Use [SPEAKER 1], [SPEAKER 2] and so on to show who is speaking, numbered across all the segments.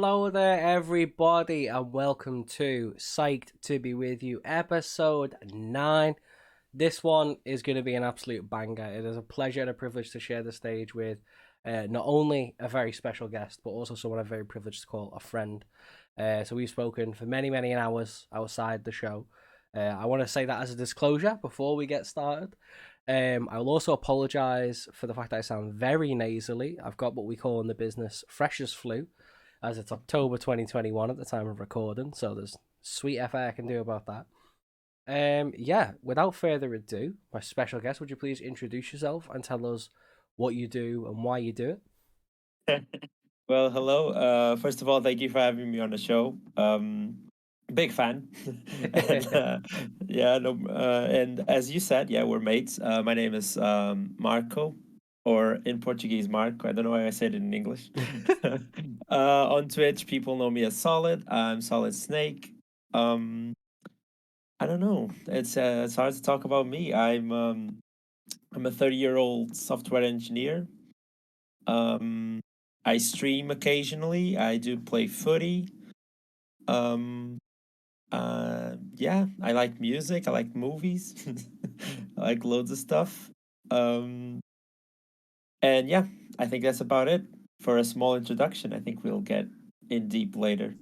[SPEAKER 1] Hello there, everybody, and welcome to Psyched to Be With You, episode 9. This one is going to be an absolute banger. It is a pleasure and a privilege to share the stage with not only a very special guest, but also someone I'm very privileged to call a friend. So we've spoken for many, many hours outside the show. I want to say that as a disclosure before we get started. I will also apologise for the fact that I sound very nasally. I've got what we call in the business freshers flu, as it's October 2021 at the time of recording, so there's sweet FA I can do about that. Yeah, without further ado, my special guest, would you please introduce yourself and tell us what you do and why you do
[SPEAKER 2] Well, hello. First of all, thank you for having me on the show. Big fan. and
[SPEAKER 1] it?
[SPEAKER 2] yeah, no, and as you said, yeah, we're mates. My name is Marco, or in Portuguese, Marco. I don't know why I said it in English. On Twitch, people know me as Solid. I'm SolidSnake. Um, I don't know. It's hard to talk about me. I'm a 30-year-old software engineer. Um, I stream occasionally. I do play footy. Um, yeah, I like music. I like movies. I like loads of stuff. Um, and yeah, I think that's about it for a small introduction. I think we'll get in deep later.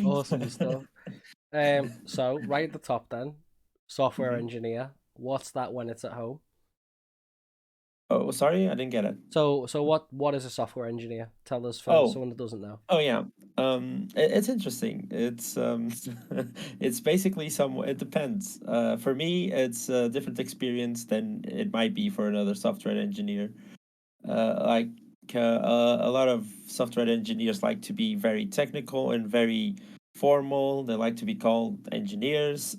[SPEAKER 1] Awesome stuff. So right at the top then, software
[SPEAKER 2] Mhm.
[SPEAKER 1] engineer. What's that when it's at home?
[SPEAKER 2] Oh, sorry, I didn't get it.
[SPEAKER 1] So what is a software engineer? Tell us for
[SPEAKER 2] Oh,
[SPEAKER 1] someone that doesn't know.
[SPEAKER 2] Oh yeah, it's interesting. It's basically some. It depends. For me, it's a different experience than it might be for another software engineer. Like a lot of software engineers like to be very technical and very formal. They like to be called engineers.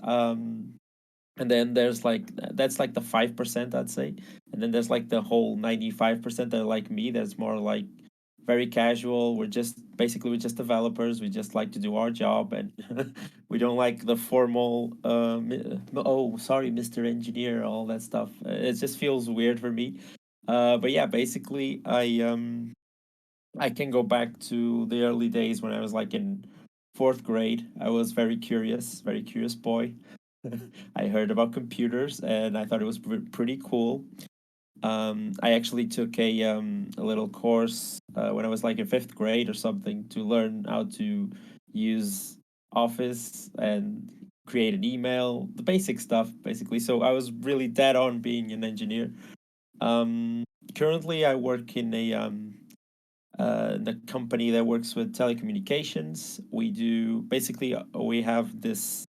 [SPEAKER 2] And then there's like that's like the 5%, I'd say, and then there's like the whole 95% that are like me. That's more like very casual. We're just developers. We just like to do our job, and we don't like the formal oh, sorry, Mr. Engineer, all that stuff. It just feels weird for me. But yeah, basically I can go back to the early days when I was like in fourth grade. I was very curious boy. I heard about computers and I thought it was pretty cool. I actually took a little course when I was like in fifth grade or something to learn how to use Office and create an email, the basic stuff basically. So I was really dead on being an engineer. Um, Currently, I work in the company that works with telecommunications. We have this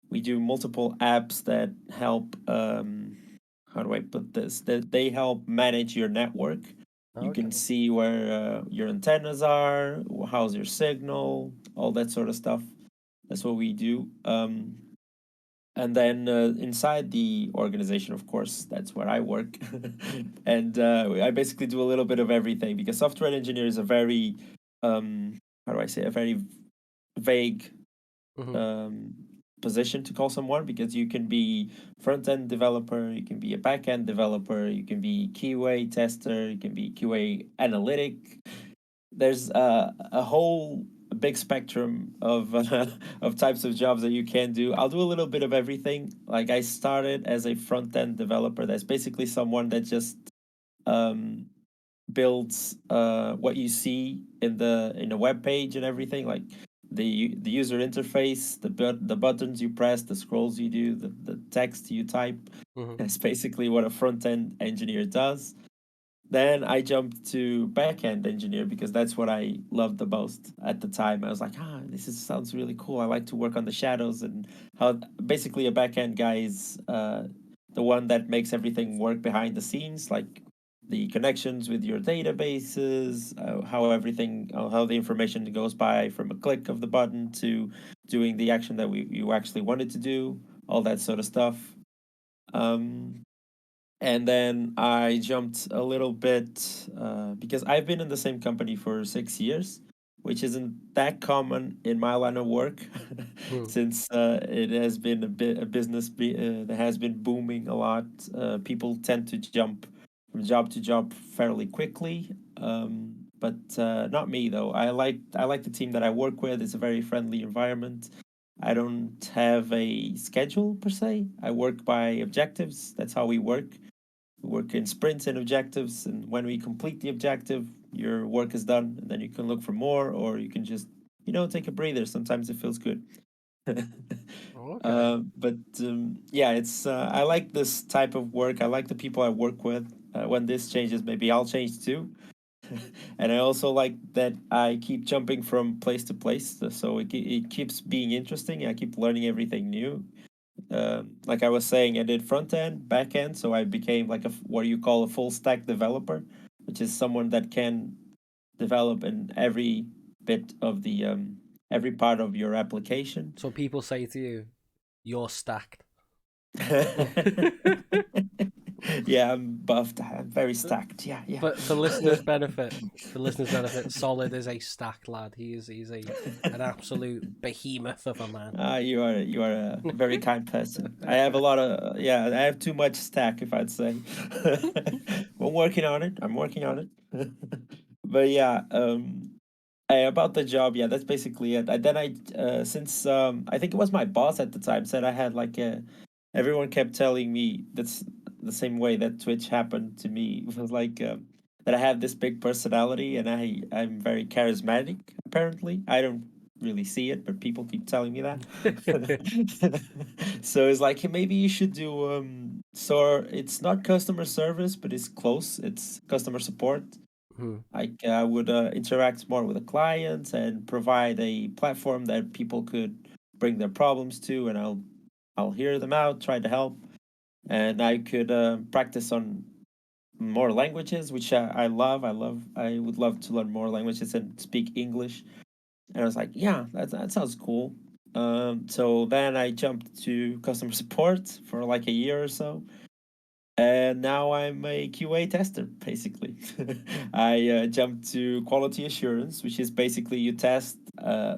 [SPEAKER 2] we do multiple apps that help how do I put this, that they help manage your network. You can
[SPEAKER 1] Okay.
[SPEAKER 2] see where your antennas are, how's your signal, all that sort of stuff. That's what we do. And then inside the organization, of course, that's where I work. And I basically do a little bit of everything because software engineer is a very how do I say, a very vague
[SPEAKER 1] hmm
[SPEAKER 2] um, position to call someone, because you can be front end developer, you can be a back end developer, you can be QA tester, you can be QA analytic. There's a whole big spectrum of of types of jobs that you can do. I'll do a little bit of everything. Like I started as a front end developer. That's basically someone that just um, builds what you see in a web page and everything, like the user interface, the buttons you press, the scrolls you do, the text you type.
[SPEAKER 1] hmm
[SPEAKER 2] That's basically what a front end engineer does. Then I jumped to back end engineer because that's what I loved the most at the time. I was like, sounds really cool. I like to work on the shadows, and how basically a back end guy is the one that makes everything work behind the scenes, like the connections with your databases, how the information goes by from a click of the button to doing the action that you actually wanted to do, all that sort of stuff. Um, and then I jumped a little bit because I've been in the same company for 6 years, which isn't that common in my line of work, since it has been a business that has been booming a lot. People tend to jump from job to job fairly quickly. but not me though. I like the team that I work with. It's a very friendly environment. I don't have a schedule per se. I work by objectives. That's how we work. We work in sprints and objectives, and when we complete the objective, your work is done, and then you can look for more, or you can just take a breather. Sometimes it feels good.
[SPEAKER 1] Okay.
[SPEAKER 2] But yeah, it's I like this type of work. I like the people I work with. When this changes, maybe I'll change too. And I also like that I keep jumping from place to place, so it keeps being interesting. I keep learning everything new. Like I was saying, I did front end, back end, so I became like what you call a full stack developer, which is someone that can develop in every bit of the every part of your application.
[SPEAKER 1] So people say to you, "You're stacked."
[SPEAKER 2] Yeah, I'm buffed. I'm very stacked. Yeah, yeah.
[SPEAKER 1] For listeners' benefit, Solid is a stacked lad. He's an absolute behemoth of a man.
[SPEAKER 2] You are a very kind person. I have a lot of yeah. I have too much stack, if I'd say. I'm working on it. I'm working on it. But yeah, about the job, yeah, that's basically it. Then since I think it was my boss at the time said I had like a. Everyone kept telling me that's the same way that Twitch happened to me. It was like that I have this big personality and I'm very charismatic. Apparently, I don't really see it, but people keep telling me that. So it's like, hey, maybe you should do so it's not customer service, but it's close. It's customer support.
[SPEAKER 1] Hmm.
[SPEAKER 2] I would interact more with the clients and provide a platform that people could bring their problems to, and I'll hear them out, try to help, and I could practice on more languages, which I love. I would love to learn more languages and speak English. And I was like, yeah, that sounds cool. So then I jumped to customer support for like a year or so, and now I'm a QA tester, basically. I jumped to quality assurance, which is basically you test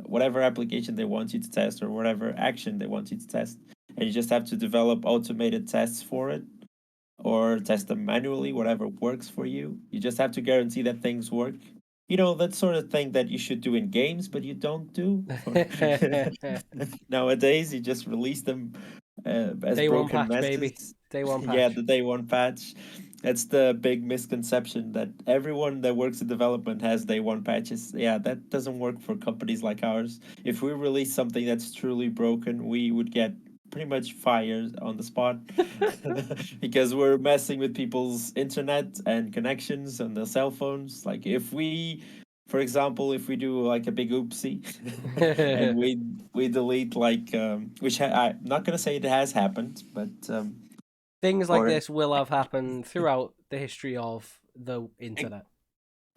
[SPEAKER 2] whatever application they want you to test or whatever action they want you to test. And you just have to develop automated tests for it or test them manually, whatever works for you. You just have to guarantee that things work. That sort of thing that you should do in games, but you don't do. Nowadays, you just release them as
[SPEAKER 1] Day one
[SPEAKER 2] broken
[SPEAKER 1] patch, baby.
[SPEAKER 2] messes.
[SPEAKER 1] Day one
[SPEAKER 2] Yeah,
[SPEAKER 1] patch.
[SPEAKER 2] the day one patch. That's the big misconception that everyone that works in development has day one patches. Yeah, that doesn't work for companies like ours. If we release something that's truly broken, we would get pretty much fired on the spot because we're messing with people's internet and connections on their cell phones. Like for example, if we do like a big oopsie and we delete like which I'm not gonna say it has happened, but
[SPEAKER 1] Things like
[SPEAKER 2] or
[SPEAKER 1] this will have happened throughout the history of the
[SPEAKER 2] e-
[SPEAKER 1] internet.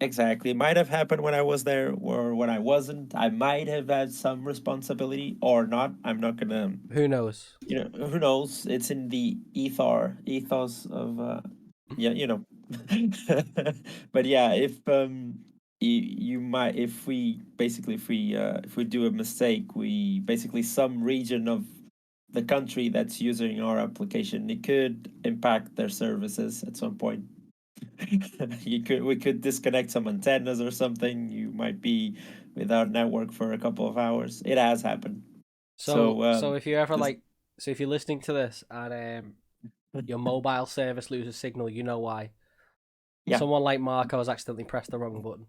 [SPEAKER 2] exactly, it might have happened when I was there or when I wasn't. I might have had some responsibility or not. I'm not gonna,
[SPEAKER 1] Who knows?
[SPEAKER 2] who knows? It's in the ethos of yeah, but yeah, you might, if we do a mistake, we basically some region of the country that's using our application, it could impact their services at some point. We could disconnect some antennas or something. You might be without network for a couple of hours. It has happened.
[SPEAKER 1] So
[SPEAKER 2] So
[SPEAKER 1] so if you're ever
[SPEAKER 2] this,
[SPEAKER 1] like so if you're listening to this and your mobile service loses signal, you know why.
[SPEAKER 2] yeah,
[SPEAKER 1] Someone like Marco has accidentally pressed the wrong button.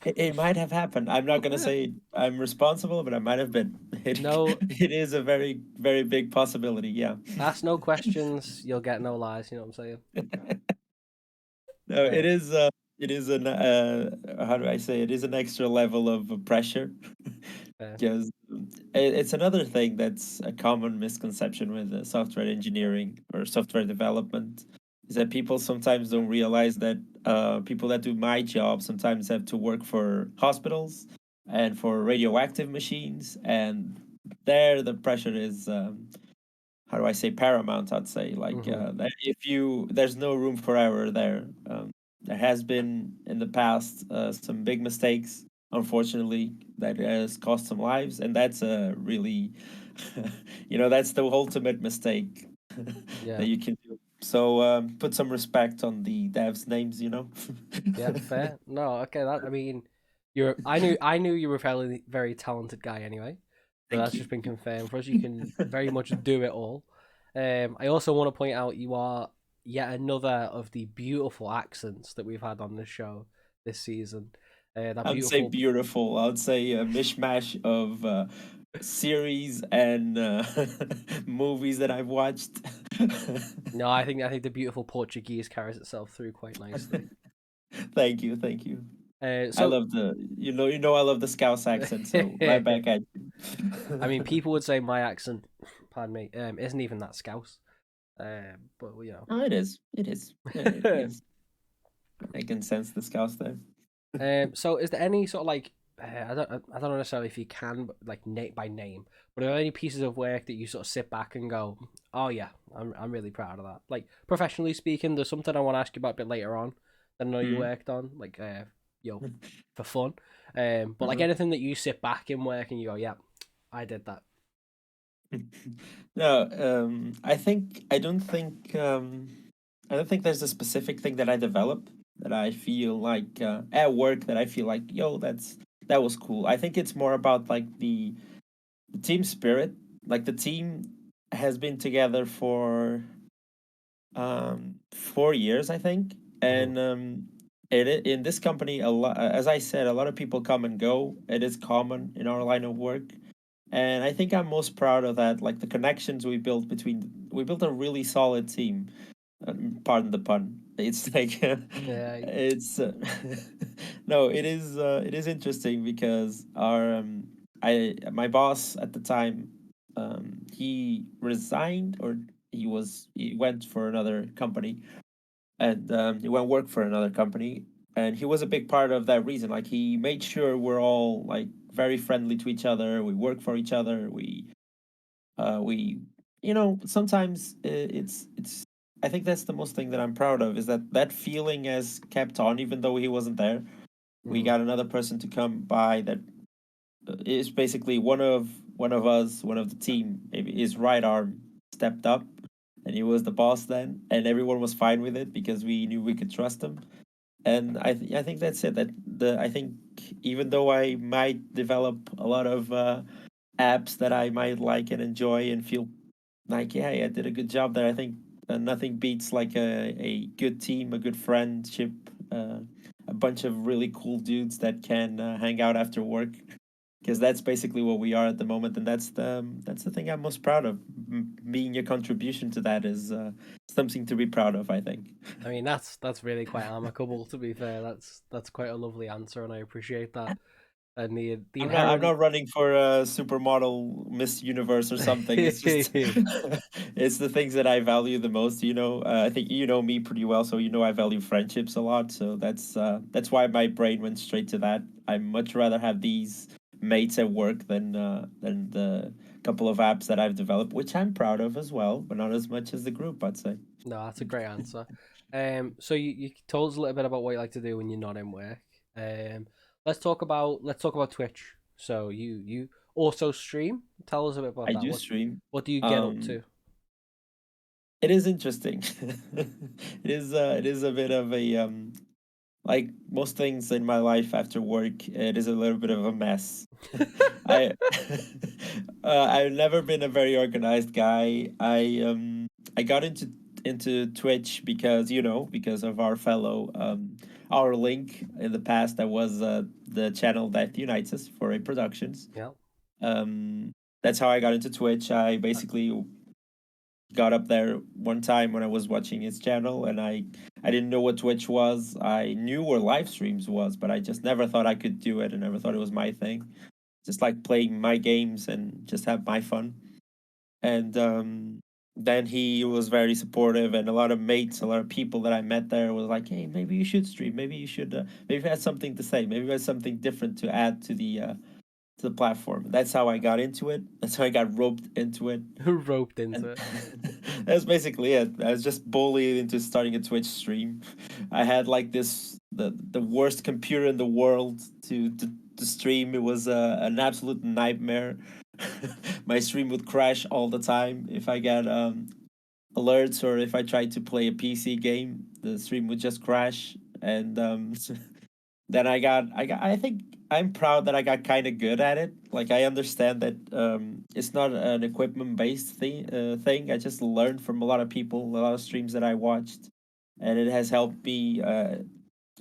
[SPEAKER 2] it might have happened. I'm not gonna say I'm responsible, but I might have been.
[SPEAKER 1] No,
[SPEAKER 2] It is a very very big possibility. Yeah.
[SPEAKER 1] ask no questions, you'll get no lies. You know what I'm
[SPEAKER 2] No,
[SPEAKER 1] saying?
[SPEAKER 2] it is an how do I say, it is an extra level of pressure
[SPEAKER 1] Yeah.
[SPEAKER 2] because it's another thing that's a common misconception with software engineering or software development is that people sometimes don't realize that people that do my job sometimes have to work for hospitals and for radioactive machines, and there the pressure is how do I say, paramount. I'd say like
[SPEAKER 1] Hmm.
[SPEAKER 2] that if you there's no room for error there. There has been in the past some big mistakes, unfortunately, that has cost some lives, and that's a really, that's the ultimate mistake
[SPEAKER 1] Yeah.
[SPEAKER 2] that you can do. So put some respect on the devs' names,
[SPEAKER 1] Yeah, fair. No, okay. That I mean, I knew you were a fairly very talented guy anyway. So
[SPEAKER 2] Thank
[SPEAKER 1] that's
[SPEAKER 2] you.
[SPEAKER 1] just been confirmed for us. You can very much do it all. I also want to point out you are yet another of the beautiful accents that we've had on this show this season. That
[SPEAKER 2] I would say
[SPEAKER 1] beautiful.
[SPEAKER 2] beautiful. I would say a mishmash of series and movies that I've watched.
[SPEAKER 1] No, I think the beautiful Portuguese carries itself through quite nicely.
[SPEAKER 2] Thank you, thank you. I
[SPEAKER 1] So,
[SPEAKER 2] love I love the Scouse accent. So right back at
[SPEAKER 1] I mean,
[SPEAKER 2] you.
[SPEAKER 1] people would say my accent, pardon me, isn't even that Scouse. But
[SPEAKER 2] Oh, it is. It is. It
[SPEAKER 1] know.
[SPEAKER 2] is. I can sense the Scouse there.
[SPEAKER 1] So is there any sort of like I don't know necessarily if you can, but like by name, but are there any pieces of work that you sort of sit back and go, oh yeah, I'm really proud of that. Like professionally speaking, there's something I want to ask you about a bit later on that I know you
[SPEAKER 2] Hmm.
[SPEAKER 1] worked on, like for fun. But like
[SPEAKER 2] Uh-huh.
[SPEAKER 1] anything that you sit back in work and you go, yeah, I did that.
[SPEAKER 2] No, I don't think there's a specific thing that I develop that I feel like at work that I feel like, yo, that was cool. I think it's more about like the team spirit. Like the team has been together for 4 years, I think,
[SPEAKER 1] Hmm.
[SPEAKER 2] and in this company, a lot, as I said, a lot of people come and go. It is common in our line of work, and I think I'm most proud of that. Like the connections we built a really solid team. Pardon the pun. It's like
[SPEAKER 1] Yeah.
[SPEAKER 2] it's no, it is interesting because our I my boss at the time, he resigned, or he went for another company, and he went work for another company, and he was a big part of that reason. Like he made sure we're all like very friendly to each other. We work for each other. We sometimes it's I think that's the most thing that I'm proud of, is that feeling has kept on even though he wasn't there. We
[SPEAKER 1] Hmm.
[SPEAKER 2] got another person to come by that is basically one of us, one of the team, maybe his right arm stepped up, and he was the boss then, and everyone was fine with it because we knew we could trust him. And I think that's it. I think even though I might develop a lot of apps that I might like and enjoy and feel like, yeah, I did a good job there. I think nothing beats like a good team, a good friendship, a bunch of really cool dudes that can hang out after work. Because that's basically what we are at the moment, and that's the thing I'm most proud of. Being a contribution to that is something to be proud of, I think.
[SPEAKER 1] I mean that's really quite amicable to be fair. That's quite a lovely answer, and I appreciate that. And the
[SPEAKER 2] I'm
[SPEAKER 1] inherent
[SPEAKER 2] not running for a supermodel Miss Universe or something. It's just it's the things that I value the most. I think you know me pretty well, so I value friendships a lot. So that's why my brain went straight to that. I much rather have these mates at work than the couple of apps that I've developed, which I'm proud of as well, but not as much as the group, I'd say.
[SPEAKER 1] No, that's a great answer. So you told us a little bit about what you like to do when you're not in work. Um, let's talk about Twitch. So you also stream. Tell us a bit about
[SPEAKER 2] I
[SPEAKER 1] that.
[SPEAKER 2] do
[SPEAKER 1] What
[SPEAKER 2] stream.
[SPEAKER 1] what do you get up
[SPEAKER 2] Um,
[SPEAKER 1] to?
[SPEAKER 2] it is interesting. It is a bit of a like most things in my life after work, it is a little bit of a mess. I I've never been a very organized guy. I got into Twitch because because of our link in the past, that was the channel that unites us for a productions.
[SPEAKER 1] Yeah.
[SPEAKER 2] Um, that's how I got into Twitch. I basically got up there one time when I was watching his channel, and I didn't know what Twitch was. I knew where live streams was, but I just never thought I could do it. I never thought it was my thing. Just like playing my games and just have my fun. And then he was very supportive, and a lot of mates, a lot of people that I met there was like, "Hey, maybe you should stream. Maybe you should. Maybe you had something to say. Maybe you had something different to add to the platform." That's how I got into it. That's how I got roped into it.
[SPEAKER 1] Who roped into
[SPEAKER 2] And
[SPEAKER 1] it?
[SPEAKER 2] that's basically it. I was just bullied into starting a Twitch stream. I had like the worst computer in the world to stream. It was an absolute nightmare. My stream would crash all the time if I got alerts, or if I tried to play a PC game, the stream would just crash. And then I think I'm proud that I got kind of good at it. Like I understand that it's not an equipment based thing. I just learned from a lot of people, a lot of streams that I watched, and it has helped me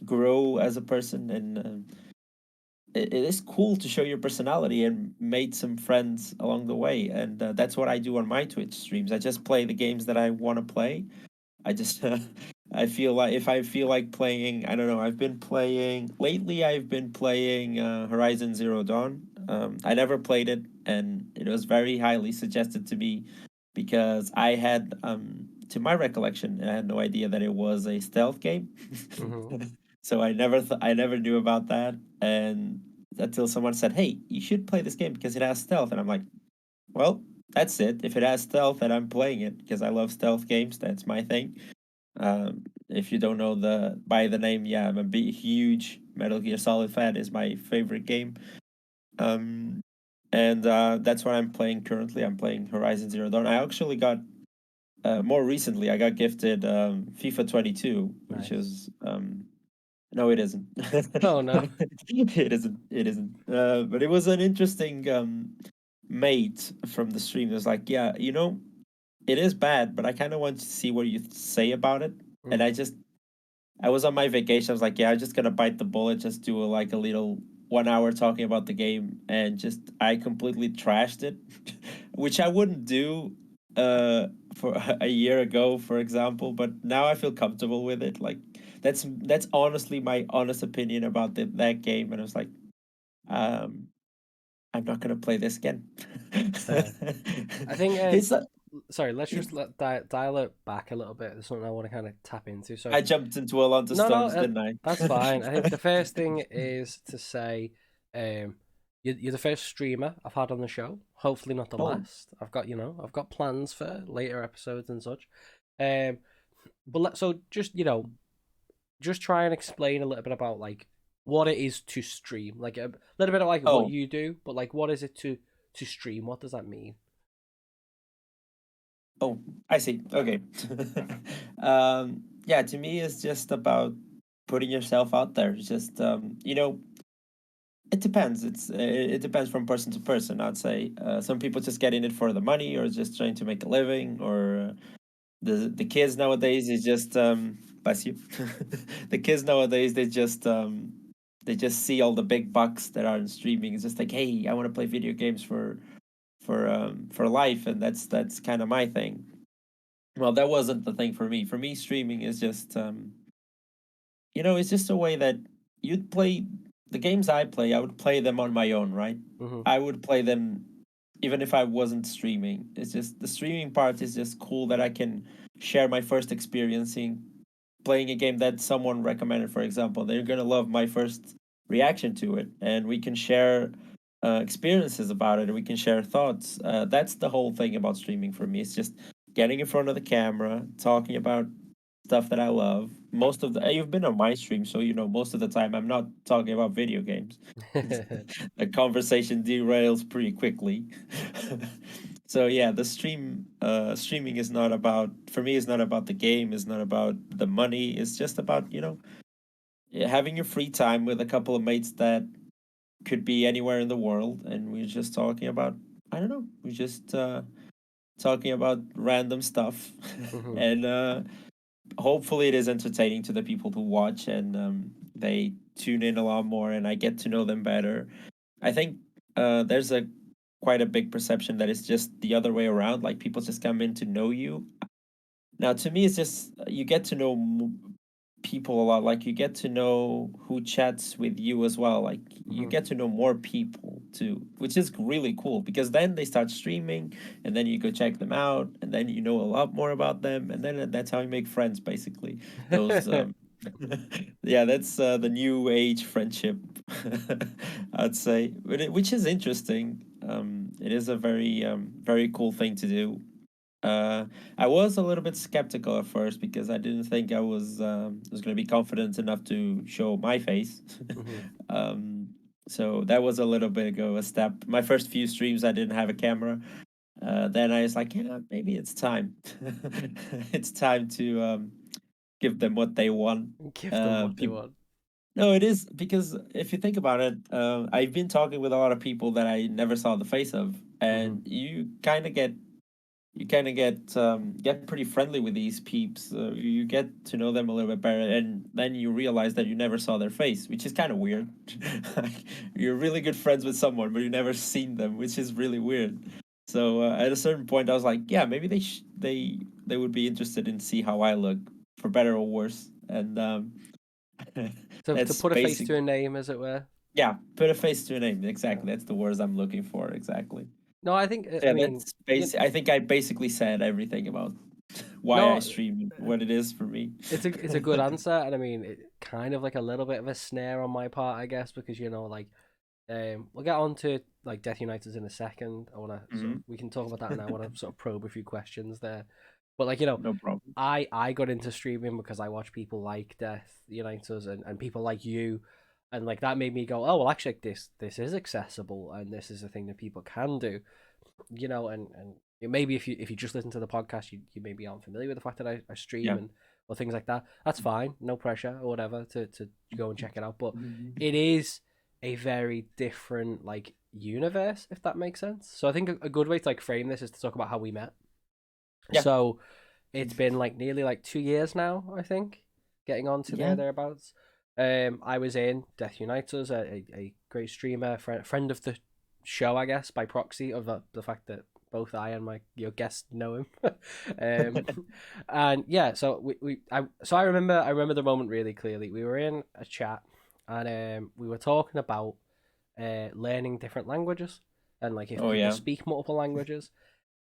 [SPEAKER 2] grow as a person. And it is cool to show your personality and made some friends along the way. And that's what I do on my Twitch streams. I just play the games that I want to play. I just I feel like if I feel like playing, I don't know. I've been playing lately. I've been playing Horizon Zero Dawn. I never played it, and it was very highly suggested to me because I had, to my recollection, I had no idea that it was a stealth game.
[SPEAKER 1] Hmm.
[SPEAKER 2] So I never knew about that, and until someone said, "Hey, you should play this game because it has stealth," and I'm like, "Well, that's it. If it has stealth, then I'm playing it because I love stealth games. That's my thing." If you don't know the by the name, yeah, I'm a big, huge Metal Gear Solid fan. Is my favorite game. Um, and that's what I'm playing currently. I'm playing Horizon Zero Dawn. I actually got more recently. I got gifted FIFA 22, which
[SPEAKER 1] Nice.
[SPEAKER 2] is no, it isn't.
[SPEAKER 1] Oh no.
[SPEAKER 2] It isn't. It isn't. But it was an interesting mate from the stream. It was like, yeah, it is bad, but I kind of want to see what you say about it. And
[SPEAKER 1] Mm.
[SPEAKER 2] I was on my vacation. I was like, yeah, I'm just gonna bite the bullet, just do like a little 1 hour talking about the game, and just I completely trashed it, which I wouldn't do for a year ago, for example. But now I feel comfortable with it. Like that's honestly my honest opinion about that game, and I was like, um, I'm not gonna play this again.
[SPEAKER 1] Fair. I think
[SPEAKER 2] It's
[SPEAKER 1] sorry, let's just dial it back a little bit. There's something I want to kind of tap into. So
[SPEAKER 2] I jumped into a lot of
[SPEAKER 1] no, no,
[SPEAKER 2] storms, didn't I?
[SPEAKER 1] that's fine. I think the first thing is to say, you're the first streamer I've had on the show. Hopefully not the
[SPEAKER 2] Oh,
[SPEAKER 1] last. I've got plans for later episodes and such. Um, but so just just try and explain a little bit about like what it is to stream, like a little bit of like what
[SPEAKER 2] oh,
[SPEAKER 1] you do, but like what is it to stream? What does that mean?
[SPEAKER 2] oh, I see. Okay. Yeah, to me, it's just about putting yourself out there. It's just, it depends. It depends from person to person. I'd say some people just get in it for the money, or just trying to make a living, or the kids nowadays is just bless you. The kids nowadays they just see all the big bucks that are in streaming. It's just like, hey, I want to play video games for life, and that's kind of my thing. Well, that wasn't the thing for me. For me, streaming is just it's just a way that you'd play the games I play. I would play them on my own, right?
[SPEAKER 1] Mm-hmm.
[SPEAKER 2] I would play them even if I wasn't streaming. It's just the streaming part is just cool that I can share my first experience in playing a game that someone recommended, for example. They're gonna love my first reaction to it, and we can share experiences about it, and we can share thoughts. That's the whole thing about streaming for me. It's just getting in front of the camera, talking about stuff that I love. Most of the you've been on my stream, so most of the time I'm not talking about video games. The conversation derails pretty quickly. So yeah, the streaming is not about for me. It's not about the game. It's not about the money. It's just about having your free time with a couple of mates that could be anywhere in the world, and we're just talking about I don't know. We're just talking about random stuff,
[SPEAKER 1] Mm-hmm.
[SPEAKER 2] and hopefully it is entertaining to the people who watch, and they tune in a lot more, and I get to know them better. I think there's a quite a big perception that it's just the other way around. Like people just come in to know you. Now, to me, it's just you get to know people a lot. Like you get to know who chats with you as well. Like you
[SPEAKER 1] Mm-hmm.
[SPEAKER 2] get to know more people too, which is really cool because then they start streaming, and then you go check them out, and then you know a lot more about them, and then that's how you make friends, basically. Those yeah, that's the new age friendship, I'd say, which is interesting. It is a very cool thing to do. uh, I was a little bit skeptical at first because I didn't think I was going to be confident enough to show my face.
[SPEAKER 1] Mm-hmm.
[SPEAKER 2] um, so that was a little bit of a step. My first few streams, I didn't have a camera. then I was like, yeah, maybe it's time. It's time to give them what they want.
[SPEAKER 1] Give them what they
[SPEAKER 2] People,
[SPEAKER 1] want.
[SPEAKER 2] no, it is because if you think about it, I've been talking with a lot of people that I never saw the face of,
[SPEAKER 1] Hmm.
[SPEAKER 2] and you kind of get pretty friendly with these peeps. You get to know them a little bit better, and then you realize that you never saw their face, which is kind of weird. You're really good friends with someone, but you never seen them, which is really weird. So at a certain point, I was like, yeah, maybe they would be interested in see how I look, for better or worse, and
[SPEAKER 1] To
[SPEAKER 2] that's
[SPEAKER 1] put a face
[SPEAKER 2] basic.
[SPEAKER 1] to a name, as it were.
[SPEAKER 2] Yeah, put a face to a name.
[SPEAKER 1] Yeah.
[SPEAKER 2] Exactly, that's the words I'm looking for. Exactly.
[SPEAKER 1] No, I think I
[SPEAKER 2] Yeah,
[SPEAKER 1] mean,
[SPEAKER 2] that's
[SPEAKER 1] you,
[SPEAKER 2] basic. I think I basically said everything about why I
[SPEAKER 1] no,
[SPEAKER 2] stream and what it is for me.
[SPEAKER 1] it's a good answer, and I mean, it kind of like a little bit of a snare on my part, I guess, because like we'll get on to like Death Uniteds in a second. I want to sort of
[SPEAKER 2] Hmm.
[SPEAKER 1] we can talk about that, and I want to sort of probe a few questions there. But
[SPEAKER 2] No problem.
[SPEAKER 1] I got into streaming because I watch people like Death Uniteds and people like you, and like that made me go, oh well, actually, like, this is accessible, and this is a thing that people can do, and maybe if you just listen to the podcast, you maybe aren't familiar with the fact that I stream
[SPEAKER 2] Yeah.
[SPEAKER 1] and or things like that. That's fine, no pressure or whatever to go and check it out. But
[SPEAKER 2] Mhm.
[SPEAKER 1] it is a very different like universe, if that makes sense. So I think a good way to like frame this is to talk about how we met.
[SPEAKER 2] Yeah.
[SPEAKER 1] So it's been like nearly like 2 years now, I think, getting on to there
[SPEAKER 2] Yeah.
[SPEAKER 1] thereabouts. I was in Death United, a great streamer, friend of the show, I guess, by proxy of the fact that both I and my guests know him. um, and yeah, so I remember the moment really clearly. We were in a chat, and we were talking about learning different languages, and like if
[SPEAKER 2] Oh
[SPEAKER 1] people
[SPEAKER 2] yeah.
[SPEAKER 1] speak multiple languages.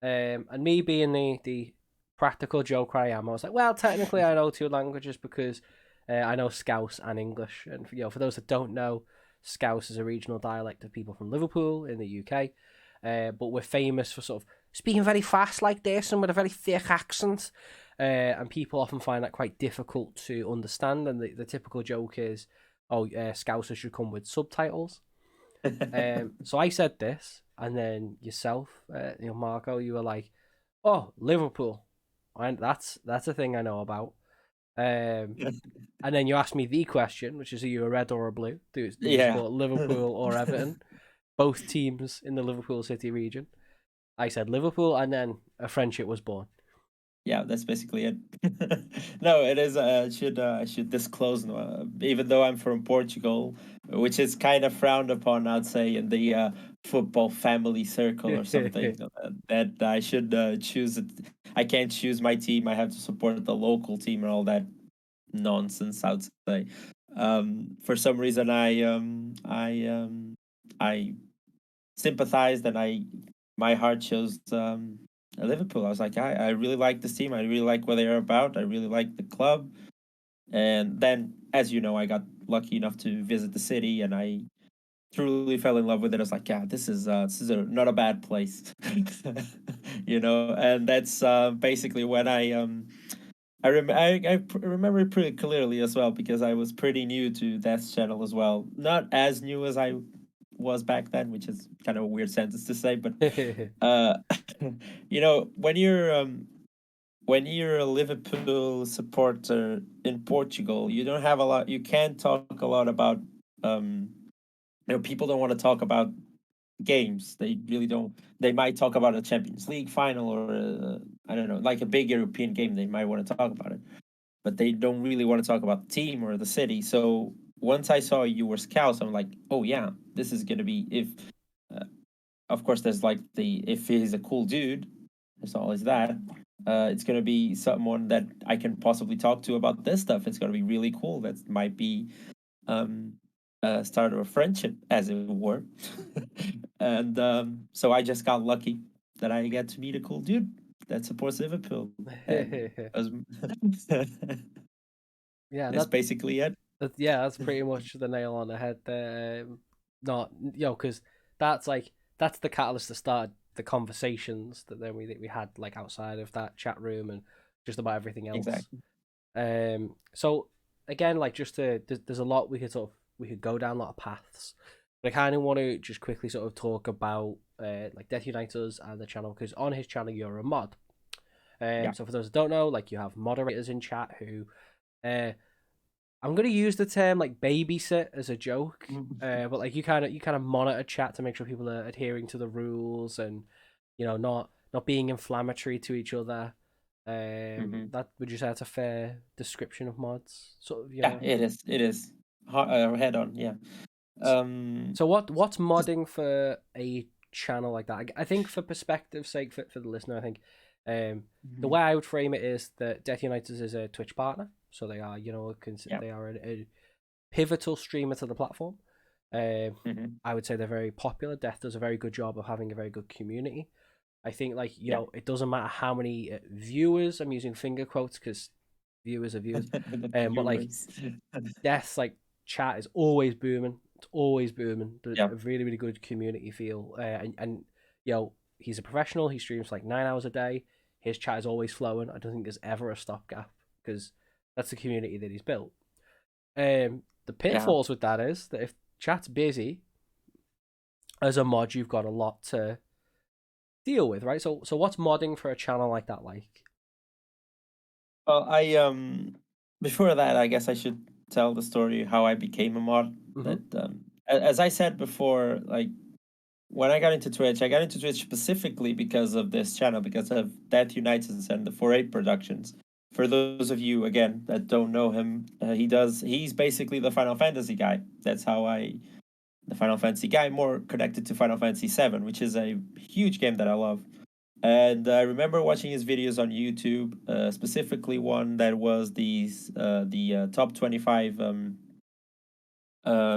[SPEAKER 1] And me being the practical joker I am, I was like, well, technically I know two languages because I know Scouse and English. And for those that don't know, Scouse is a regional dialect of people from Liverpool in the UK, but we're famous for sort of speaking very fast like this and with a very thick accent. And people often find that quite difficult to understand. And the typical joke is, oh, Scousers should come with subtitles. So I said this, and then yourself, Marco, you were like, "Oh, Liverpool, and that's a thing I know about." Um, and then you asked me the question, which is, are you a red or a blue? Do you
[SPEAKER 2] Yeah.
[SPEAKER 1] support Liverpool or Everton? Both teams in the Liverpool City region. I said Liverpool, and then a friendship was born.
[SPEAKER 2] Yeah, that's basically it. No, it is. I should disclose, even though I'm from Portugal, which is kind of frowned upon, I'd say, in the football family circle or something. That I should choose it. I can't choose my team. I have to support the local team and all that nonsense. I'd say. For some reason, I sympathized, and I my heart chose Liverpool. I was like, I really like this team. I really like what they're about. I really like the club. And then, as you know, I got lucky enough to visit the city, and I truly fell in love with it. I was like, yeah, this is not a bad place, And that's basically when I remember it pretty clearly as well because I was pretty new to Death's channel as well. Not as new as I was back then, which is kind of a weird sentence to say, but uh, when you're a Liverpool supporter in Portugal, you don't have a lot. You can't talk a lot about. Um, people don't want to talk about games. They really don't. They might talk about a Champions League final or I don't know, like a big European game. They might want to talk about it, but they don't really want to talk about the team or the city. So once I saw you were scouts, I'm like, oh yeah, this is gonna be if. Uh, of course, there's like the if he's a cool dude, there's always that. It's gonna be someone that I can possibly talk to about this stuff. It's gonna be really cool. That might be um, start of a friendship, as it were. And so I just got lucky that I get to meet a cool dude that supports Liverpool, and was,
[SPEAKER 1] Yeah,
[SPEAKER 2] that's basically it.
[SPEAKER 1] that's pretty much the nail on the head there. Not because that's like that's the catalyst that started the conversations that then we had like outside of that chat room and just about everything else.
[SPEAKER 2] Exactly.
[SPEAKER 1] So again, like there's a lot we could go down a lot of paths, but I kind of want to just quickly sort of talk about like Death Uniters and the channel, because on his channel you're a mod.
[SPEAKER 2] Yeah.
[SPEAKER 1] So for those that don't know, like you have moderators in chat who, uh, I'm gonna use the term like babysit as a joke, but like you kind of monitor chat to make sure people are adhering to the rules and not being inflammatory to each other.
[SPEAKER 2] Mm-hmm.
[SPEAKER 1] That would you say that's a fair description of mods? Sort of
[SPEAKER 2] Yeah,
[SPEAKER 1] your.
[SPEAKER 2] it is. It is. Head on. Yeah. Um.
[SPEAKER 1] So what's modding for a channel like that? I think for perspective's sake, for the listener, I think the
[SPEAKER 2] Mhm.
[SPEAKER 1] way I would frame it is that Death Uniteds is a Twitch partner, so they are
[SPEAKER 2] Yeah.
[SPEAKER 1] they are a pivotal streamer to the platform. Um,
[SPEAKER 2] Mm-hmm.
[SPEAKER 1] I would say they're very popular. Death does a very good job of having a very good community. I think like
[SPEAKER 2] Yeah.
[SPEAKER 1] it doesn't matter how many viewers. I'm using finger quotes because viewers are viewers.
[SPEAKER 2] The
[SPEAKER 1] But like
[SPEAKER 2] viewers.
[SPEAKER 1] Death's like chat is always booming. It's always booming. There's
[SPEAKER 2] Yeah.
[SPEAKER 1] a really really good community feel. And he's a professional. He streams like 9 hours a day. His chat is always flowing. I don't think there's ever a stopgap because that's the community that he's built. The
[SPEAKER 2] Yeah.
[SPEAKER 1] pitfalls with that is that if chat's busy, as a mod, you've got a lot to deal with, right? So what's modding for a channel like that like?
[SPEAKER 2] Well, I before that, I guess I should tell the story how I became a mod.
[SPEAKER 1] Mm-hmm.
[SPEAKER 2] That as I said before, like when I got into Twitch specifically because of this channel, because of Death Unites and the 4-8 productions. For those of you again that don't know him, he's basically the Final Fantasy guy. That's how the Final Fantasy guy, more connected to Final Fantasy 7, which is a huge game that I love. And I remember watching his videos on YouTube, specifically one that was the top 25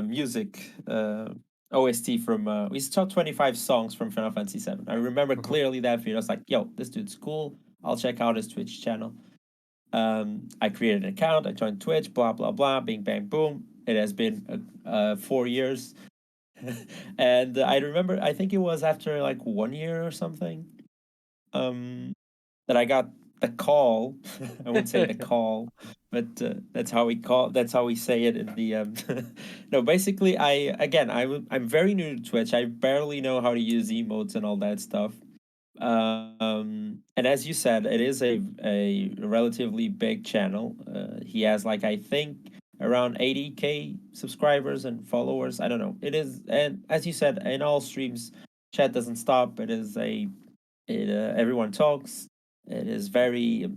[SPEAKER 2] music OST from his top 25 songs from Final Fantasy 7. I remember
[SPEAKER 1] Mm-hmm.
[SPEAKER 2] clearly that video. I was like, yo, this dude's cool. I'll check out his Twitch channel. I created an account. I joined Twitch. Blah blah blah. Bing bang boom. It has been 4 years, and I remember. I think it was after like 1 year or something. Um, that I got the call. I won't say the call, but That's how we say it in the. No, basically, I'm very new to Twitch. I barely know how to use emotes and all that stuff. And as you said, it is a relatively big channel. He has like I think around 80K subscribers and followers. I don't know. It is, and as you said, in all streams, chat doesn't stop. Everyone talks. It is very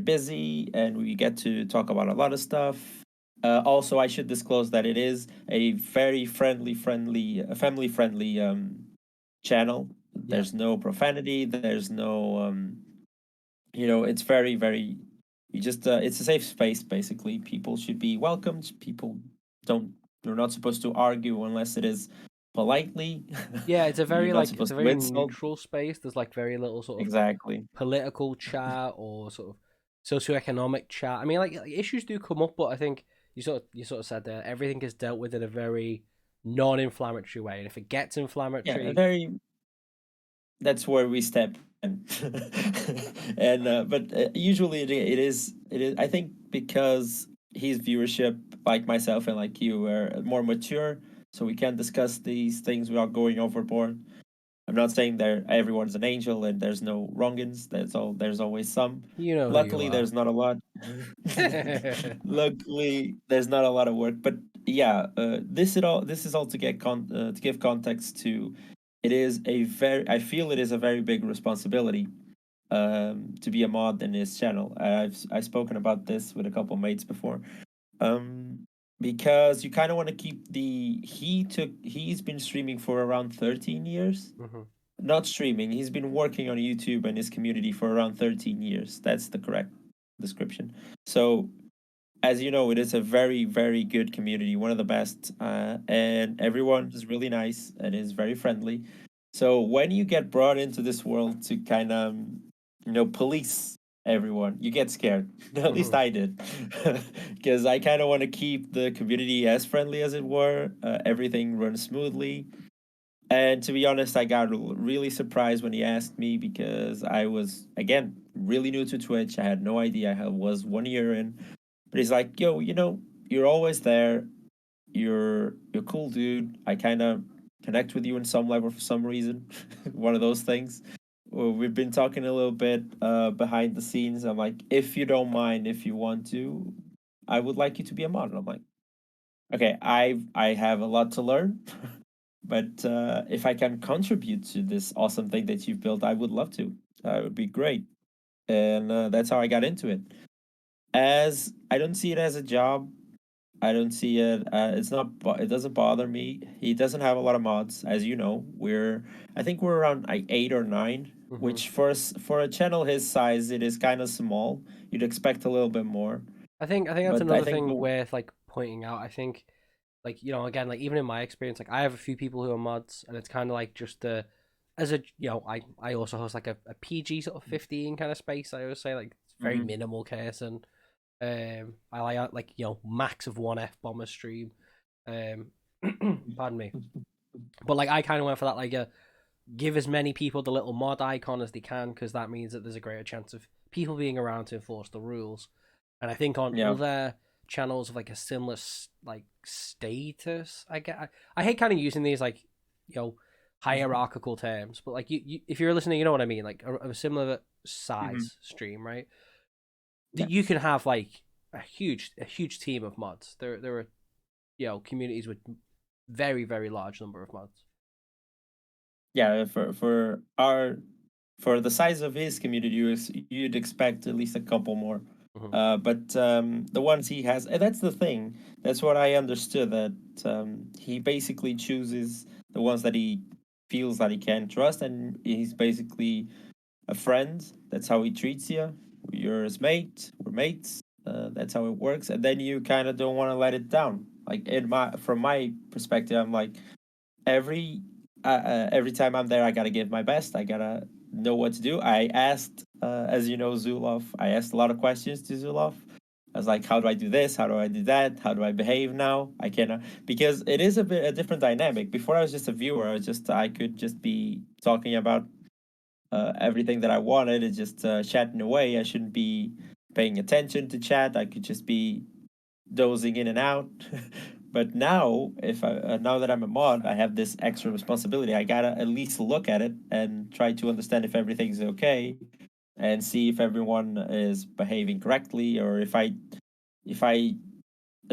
[SPEAKER 2] busy, and we get to talk about a lot of stuff. Also, I should disclose that it is a very family friendly channel.
[SPEAKER 1] Yeah.
[SPEAKER 2] There's no profanity. There's no it's very. You just it's a safe space basically. People should be welcomed. People don't. You're not supposed to argue unless it is politely.
[SPEAKER 1] Yeah,
[SPEAKER 2] You're not
[SPEAKER 1] it's
[SPEAKER 2] supposed
[SPEAKER 1] a
[SPEAKER 2] to
[SPEAKER 1] very
[SPEAKER 2] insult.
[SPEAKER 1] neutral space. There's like very little sort of
[SPEAKER 2] Exactly.
[SPEAKER 1] political chat or sort of socioeconomic chat. I mean, like issues do come up, but I think you sort of said there everything is dealt with in a very non-inflammatory way, and if it gets
[SPEAKER 2] Yeah, a
[SPEAKER 1] inflammatory,
[SPEAKER 2] very that's where we step in. And but usually it is I think because his viewership, like myself and like you, are more mature, so we can discuss these things without going overboard. I'm not saying there everyone's an angel and there's no wrongins. There's always some.
[SPEAKER 1] you know who you
[SPEAKER 2] Luckily,
[SPEAKER 1] are.
[SPEAKER 2] there's not a lot. Luckily, there's not a lot of work. But yeah, this is all to to give context to. It is a very I feel it is a very big responsibility to be a mod in this channel. I've spoken about this with a couple mates before. Um, because you kind of want to keep he's been streaming for around 13 years.
[SPEAKER 1] Hmm.
[SPEAKER 2] Not streaming, he's been working on YouTube and his community for around 13 years. That's the correct description. So, as you know, it is a very good community, one of the best, and everyone is really nice and is very friendly. So when you get brought into this world to kind of, police everyone, you get scared. At least
[SPEAKER 1] Hmm.
[SPEAKER 2] I did, because I kind of want to keep the community as friendly as it were. Everything runs smoothly. And to be honest, I got really surprised when he asked me because I was, again, really new to Twitch. I had no idea. I was 1 year in. But he's like, yo, you're always there. You're cool, dude. I kind of connect with you in some level for some reason. One of those things. Well, we've been talking a little bit behind the scenes. I'm like, if you don't mind, if you want to, I would like you to be a model. I'm like, okay, I have a lot to learn, but if I can contribute to this awesome thing that you've built, I would love to. It would be great, and that's how I got into it. As I don't see it as a job. I don't see it. It's not. It doesn't bother me. He doesn't have a lot of mods, as you know. I think we're around like 8 or 9,
[SPEAKER 1] Hmm.
[SPEAKER 2] which for a channel his size, it is kind of small. You'd expect a little bit more,
[SPEAKER 1] I think that's
[SPEAKER 2] but I
[SPEAKER 1] another
[SPEAKER 2] think
[SPEAKER 1] thing
[SPEAKER 2] the
[SPEAKER 1] worth like pointing out. I think like again like even in my experience, like I have a few people who are mods, and it's kind of like just the as a I also host like a PG sort of 15 kind of space. I always say like it's very
[SPEAKER 2] Mhm.
[SPEAKER 1] minimal case, and I like max of one F bomber stream. Um, pardon me, but like I kind of went for that like a give as many people the little mod icon as they can because that means that there's a greater chance of people being around to enforce the rules. And I think on
[SPEAKER 2] Yeah.
[SPEAKER 1] other channels of like a similar like status, I hate kind of using these like you know hierarchical terms, but like if you're listening, you know what I mean, like a similar
[SPEAKER 2] Mhm.
[SPEAKER 1] size stream, right?
[SPEAKER 2] Yeah.
[SPEAKER 1] You can have like a huge team of mods. There are communities with very large number of mods.
[SPEAKER 2] Yeah. For the size of his community, you'd expect at least a couple more.
[SPEAKER 1] Hmm.
[SPEAKER 2] But the ones he has, and that's the thing. That's what I understood. That he basically chooses the ones that he feels that he can trust, and he's basically a friend. That's how he treats you. You're his mate. We're mates. That's how it works. And then you kind of don't want to let it down. Like from my perspective, I'm like, every every time I'm there, I gotta give my best. I gotta know what to do. I asked, as you know, Zulov. I asked a lot of questions to Zulov. I was like, how do I do this? How do I do that? How do I behave now? I cannot, because it is a different dynamic. Before I was just a viewer. I could just be talking about everything that I wanted and just chatting away. I shouldn't be paying attention to chat. I could just be dozing in and out. But now, if I now that I'm a mod, I have this extra responsibility. I gotta at least look at it and try to understand if everything's okay, and see if everyone is behaving correctly, or if I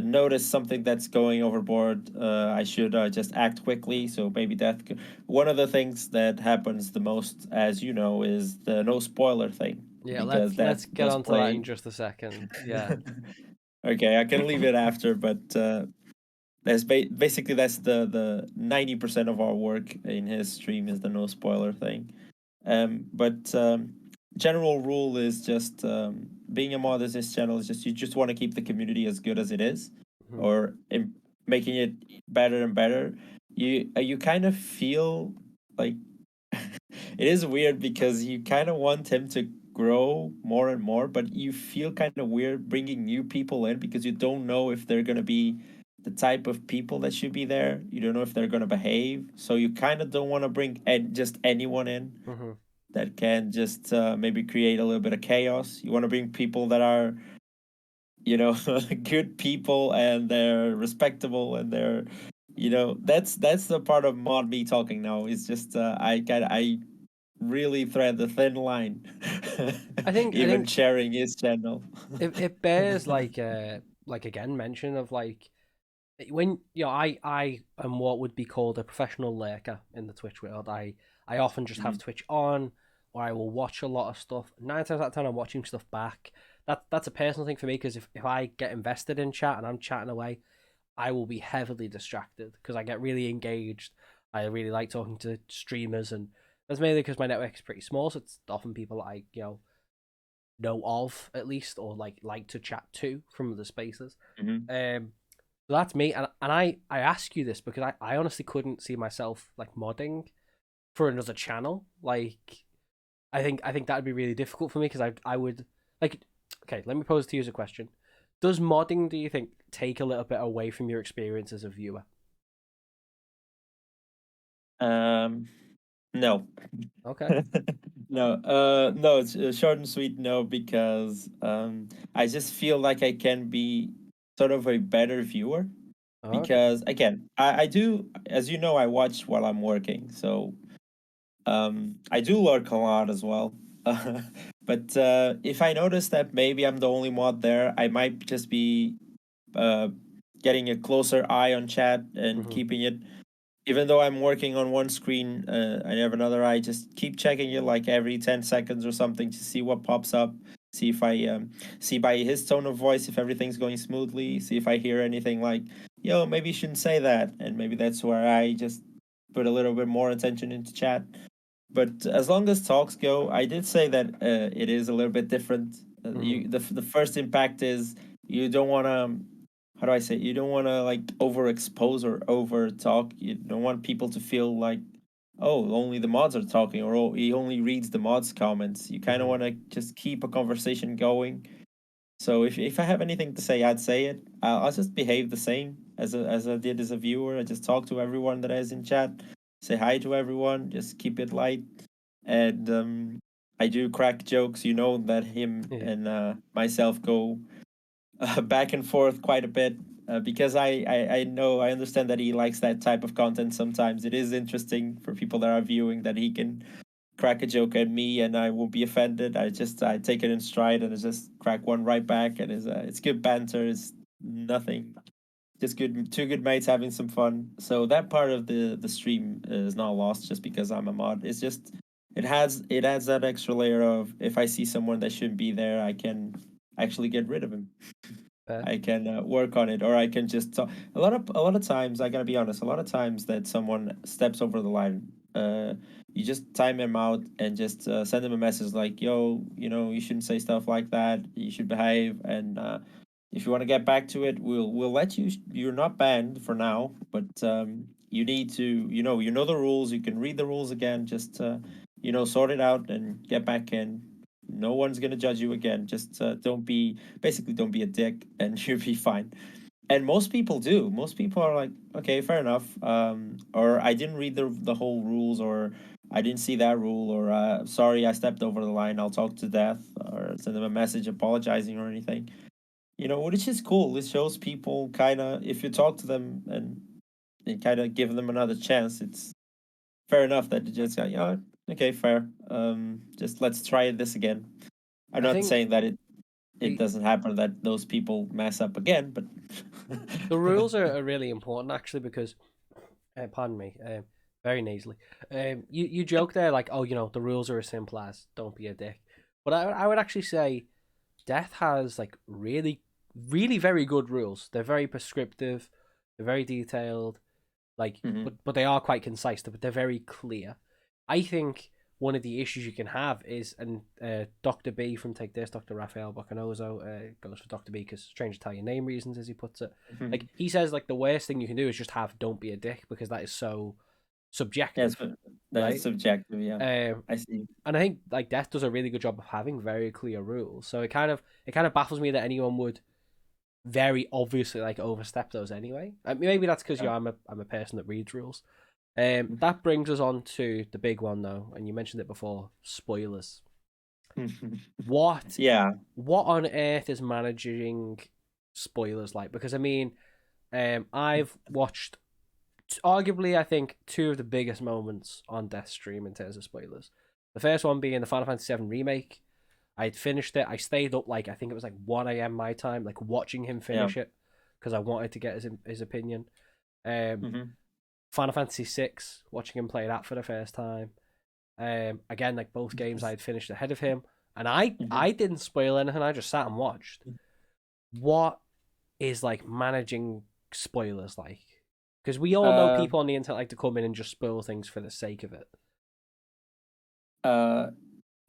[SPEAKER 2] notice something that's going overboard, I should just act quickly. So maybe one of the things that happens the most, as you know, is the no spoiler thing,
[SPEAKER 1] Yeah,
[SPEAKER 2] because
[SPEAKER 1] let's
[SPEAKER 2] that
[SPEAKER 1] get
[SPEAKER 2] does
[SPEAKER 1] onto that in
[SPEAKER 2] play.
[SPEAKER 1] just a second. Yeah.
[SPEAKER 2] Okay, I can leave it after, but basically that's the 90% of our work in his stream is the no spoiler thing. But general rule is just being a mod as this channel is just you just want to keep the community as good as it is,
[SPEAKER 1] Mhm.
[SPEAKER 2] or making it better and better. You kind of feel like it is weird because you kind of want him to grow more and more, but you feel kind of weird bringing new people in because you don't know if they're going to be the type of people that should be there. You don't know if they're going to behave. So you kind of don't want to bring just anyone in
[SPEAKER 1] Mhm.
[SPEAKER 2] that can just maybe create a little bit of chaos. You want to bring people that are, good people and they're respectable and they're, that's the part of mod me talking now. It's just I really thread the thin line,
[SPEAKER 1] I
[SPEAKER 2] even
[SPEAKER 1] think
[SPEAKER 2] sharing his channel.
[SPEAKER 1] it bears like again mention of like when I am what would be called a professional lurker in the Twitch world. I often just have
[SPEAKER 2] Mhm.
[SPEAKER 1] Twitch on, or I will watch a lot of stuff. 9 times out of 10, I'm watching stuff back. That's a personal thing for me because if I get invested in chat and I'm chatting away, I will be heavily distracted because I get really engaged. I really like talking to streamers, and that's mainly because my network is pretty small, so it's often people that I know of at least, or like to chat to from other spaces.
[SPEAKER 2] Mhm.
[SPEAKER 1] Um, so that's me, and I ask you this because I honestly couldn't see myself like modding for another channel. Like I think that would be really difficult for me because I would like. Okay, let me pose to you as a question: does modding, do you think, take a little bit away from your experience as a viewer?
[SPEAKER 2] Um, no.
[SPEAKER 1] Okay.
[SPEAKER 2] No, no, it's short and sweet. No, because I just feel like I can be sort of a better viewer
[SPEAKER 1] Okay.
[SPEAKER 2] because again, I do, as you know, I watch while I'm working, so I do lurk a lot as well. But if I notice that maybe I'm the only mod there, I might just be uh, getting a closer eye on chat and
[SPEAKER 1] Hmm.
[SPEAKER 2] keeping it. Even though I'm working on one screen, I have another eye. Just keep checking it like every 10 seconds or something to see what pops up. See if I see by his tone of voice if everything's going smoothly. See if I hear anything like, "Yo, maybe you shouldn't say that," and maybe that's where I just put a little bit more attention into chat. But as long as talks go, I did say that it is a little bit different.
[SPEAKER 1] Hmm.
[SPEAKER 2] The first impact is you don't want to. How do I say it? You don't want to like overexpose or over talk. You don't want people to feel like, oh, only the mods are talking, or oh, he only reads the mods comments. You kind of
[SPEAKER 1] Hmm.
[SPEAKER 2] want to just keep a conversation going. So if I have anything to say, I'd say it. I'll just behave the same as I did as a viewer. I just talk to everyone that is in chat, say hi to everyone, just keep it light, and I do crack jokes. You know that him
[SPEAKER 1] Yeah.
[SPEAKER 2] and myself go back and forth quite a bit because I know I understand that he likes that type of content. Sometimes it is interesting for people that are viewing that he can crack a joke at me and I won't be offended. I take it in stride and I just crack one right back, and it's good banter. It's nothing, just good, two good mates having some fun. So that part of the stream is not lost just because I'm a mod. It's just it adds that extra layer of if I see someone that shouldn't be there, I can actually get rid of him.
[SPEAKER 1] Fair.
[SPEAKER 2] I can work on it, or I can just talk. A lot of times, I gotta be honest. A lot of times that someone steps over the line, you just time him out and just send him a message like, "Yo, you know, you shouldn't say stuff like that. You should behave." And if you want to get back to it, we'll let you. You're not banned for now, but you need to, you know the rules. You can read the rules again. Just sort it out and get back in. No one's gonna judge you again. Just don't be basically don't be a dick and you'll be fine. And most people do. Most people are like, okay, fair enough. Or I didn't read the whole rules, or I didn't see that rule, or sorry, I stepped over the line. I'll talk to death, or send them a message apologizing or anything. Which is cool. It shows people kind of if you talk to them and kind of give them another chance, it's fair enough that they just go, yeah, okay, fair. Just let's try this again. I'm
[SPEAKER 1] I
[SPEAKER 2] not
[SPEAKER 1] think
[SPEAKER 2] saying that it
[SPEAKER 1] the
[SPEAKER 2] doesn't happen that those people mess up again, but
[SPEAKER 1] the rules are really important actually because, pardon me, very nasally. You joke there like, oh, the rules are as simple as don't be a dick, but I would actually say Death has like really, really very good rules. They're very prescriptive, they're very detailed, like,
[SPEAKER 2] Mhm.
[SPEAKER 1] but they are quite concise. But they're very clear. I think one of the issues you can have is, and Doctor B from Take This, Doctor Raphael Bocanozo, goes for Doctor B because strange Italian name reasons, as he puts it. Like
[SPEAKER 2] Mhm.
[SPEAKER 1] he says, like the worst thing you can do is just have "don't be a dick" because that is so
[SPEAKER 2] Yes,
[SPEAKER 1] subjective,
[SPEAKER 2] but that's
[SPEAKER 1] right?
[SPEAKER 2] subjective. Yeah,
[SPEAKER 1] Um,
[SPEAKER 2] I see.
[SPEAKER 1] and I think like Death does a really good job of having very clear rules. So it kind of baffles me that anyone would very obviously like overstep those anyway. Maybe that's because
[SPEAKER 2] Yeah.
[SPEAKER 1] I'm a person that reads rules.
[SPEAKER 2] Mhm.
[SPEAKER 1] That brings us on to the big one though, and you mentioned it before: spoilers. What
[SPEAKER 2] Yeah.
[SPEAKER 1] what on earth is managing spoilers like? Because I mean, I've watched arguably I think two of the biggest moments on Death Stream in terms of spoilers. The first one being the Final Fantasy VII remake. I'd finished it. I stayed up like I think it was like 1 a.m. my time, like watching him
[SPEAKER 2] Yeah.
[SPEAKER 1] finish it because I wanted to get his opinion. Um,
[SPEAKER 2] Hmm.
[SPEAKER 1] Final Fantasy VI, watching him play that for the first time. Again, like both games, I had finished ahead of him, and I
[SPEAKER 2] Hmm.
[SPEAKER 1] I didn't spoil anything. I just sat and watched. What is like managing spoilers like? Because we all know
[SPEAKER 2] Uh,
[SPEAKER 1] people on the internet like to come in and just spoil things for the sake of it.
[SPEAKER 2] uh,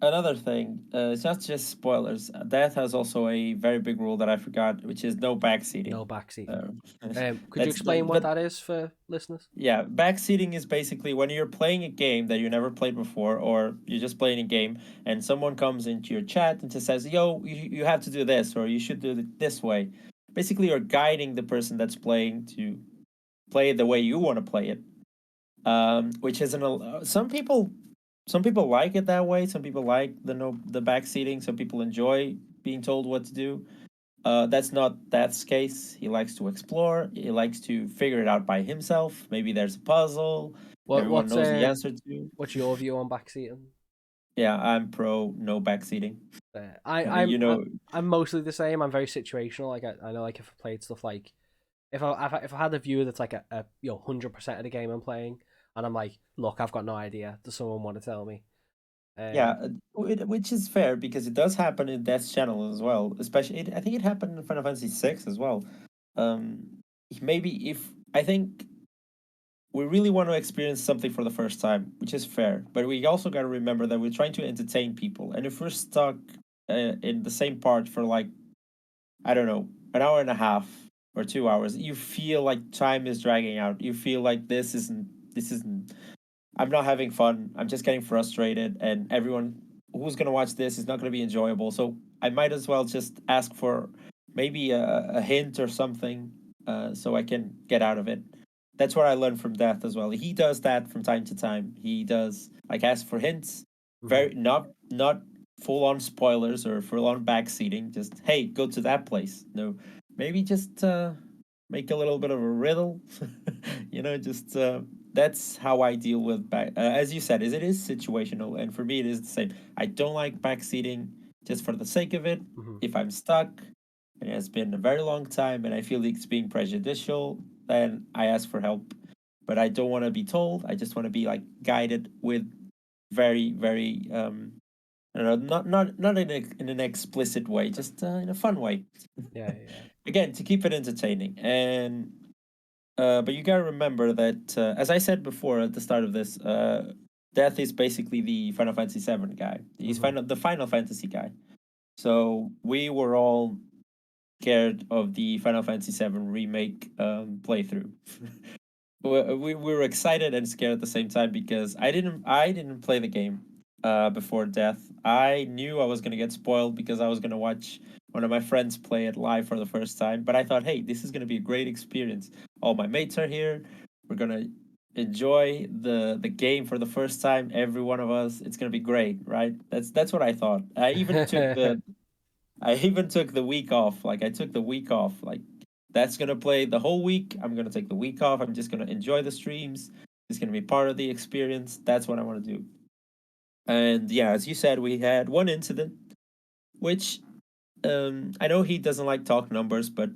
[SPEAKER 2] Another thing, it's not just spoilers. Death has also a very big rule that I forgot, which is no backseating.
[SPEAKER 1] No backseating.
[SPEAKER 2] Uh,
[SPEAKER 1] Could you explain what
[SPEAKER 2] but
[SPEAKER 1] that is for listeners?
[SPEAKER 2] yeah, backseating is basically when you're playing a game that you never played before, or you're just playing a game, and someone comes into your chat and just says, "Yo, you have to do this, or you should do it this way." Basically, you're guiding the person that's playing to play it the way you want to play it. Which isn't some people like it that way. Some people like the no the backseating. Some people enjoy being told what to do. That's not Death's case. He likes to explore. He likes to figure it out by himself. Maybe there's a puzzle
[SPEAKER 1] What
[SPEAKER 2] everyone
[SPEAKER 1] what's
[SPEAKER 2] knows the answer to.
[SPEAKER 1] what's your view on backseating?
[SPEAKER 2] Yeah, I'm pro no backseating.
[SPEAKER 1] I
[SPEAKER 2] You know,
[SPEAKER 1] I'm mostly the same. I'm very situational. Like I know, like if I played stuff like if I had a viewer that's like a 100% of the game I'm playing, and I'm like, look, I've got no idea. Does someone want to tell me?
[SPEAKER 2] yeah,
[SPEAKER 1] Um,
[SPEAKER 2] which is fair because it does happen in Death's channel as well. Especially, I think it happened in Final Fantasy VI as well. Maybe if I think we really want to experience something for the first time, which is fair. But we also got to remember that we're trying to entertain people, and if we're stuck in the same part for like I don't know an hour and a half or 2 hours, you feel like time is dragging out. You feel like this isn't. I'm not having fun. I'm just getting frustrated, and everyone who's gonna watch this is not gonna be enjoyable. So I might as well just ask for maybe a hint or something, so I can get out of it. That's what I learned from Death as well. He does that from time to time. He does like ask for hints,
[SPEAKER 1] mhm.
[SPEAKER 2] very not full on spoilers or full on backseating. Just hey, go to that place. No, maybe just make a little bit of a riddle. Just that's how I deal with back. As you said, is it is situational, and for me, it is the same. I don't like backseating just for the sake of it.
[SPEAKER 1] Mhm.
[SPEAKER 2] If I'm stuck, and it has been a very long time, and I feel it's being prejudicial, then I ask for help. But I don't want to be told. I just want to be like guided with very, very I don't know, not in an explicit way, just in a fun way.
[SPEAKER 1] Yeah, yeah.
[SPEAKER 2] Again, to keep it entertaining. And but you gotta remember that, as I said before at the start of this, Death is basically the Final Fantasy VII guy. He's
[SPEAKER 1] Mhm.
[SPEAKER 2] the Final Fantasy guy. So we were all scared of the Final Fantasy VII remake playthrough. We were excited and scared at the same time because I didn't play the game before Death. I knew I was gonna get spoiled because I was gonna watch one of my friends play it live for the first time. But I thought, hey, this is gonna be a great experience. All my mates are here. We're gonna enjoy the game for the first time. Every one of us. It's gonna be great, right? That's what I thought. I even took the week off. Like I took the week off. Like that's gonna play the whole week. I'm gonna take the week off. I'm just gonna enjoy the streams. It's gonna be part of the experience. That's what I want to do. And yeah, as you said, we had one incident, which I know he doesn't like talk numbers, but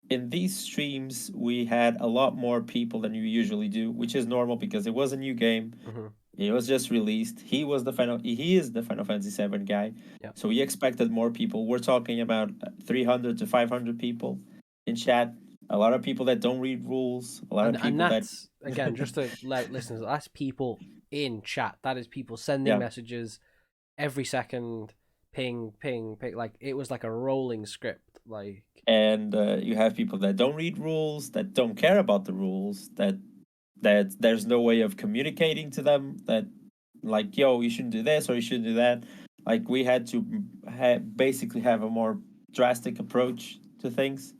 [SPEAKER 2] in these streams we had a lot more people than you usually do, which is normal because it was a new game.
[SPEAKER 1] Mhm.
[SPEAKER 2] It was just released. He is the Final Fantasy VII guy.
[SPEAKER 1] Yeah.
[SPEAKER 2] So we expected more people. We're talking about 300 to 500 people in chat. A lot of people that don't read rules. A lot of
[SPEAKER 1] And
[SPEAKER 2] people that,
[SPEAKER 1] that's again just to let listeners. That's people in chat. That is people sending
[SPEAKER 2] yeah.
[SPEAKER 1] messages every second. Ping, ping, ping. Like it was like a rolling script. Like
[SPEAKER 2] And you have people that don't read rules, that don't care about the rules, that there's no way of communicating to them. That like, yo, you shouldn't do this or you shouldn't do that. Like we had to basically have a more drastic approach to things.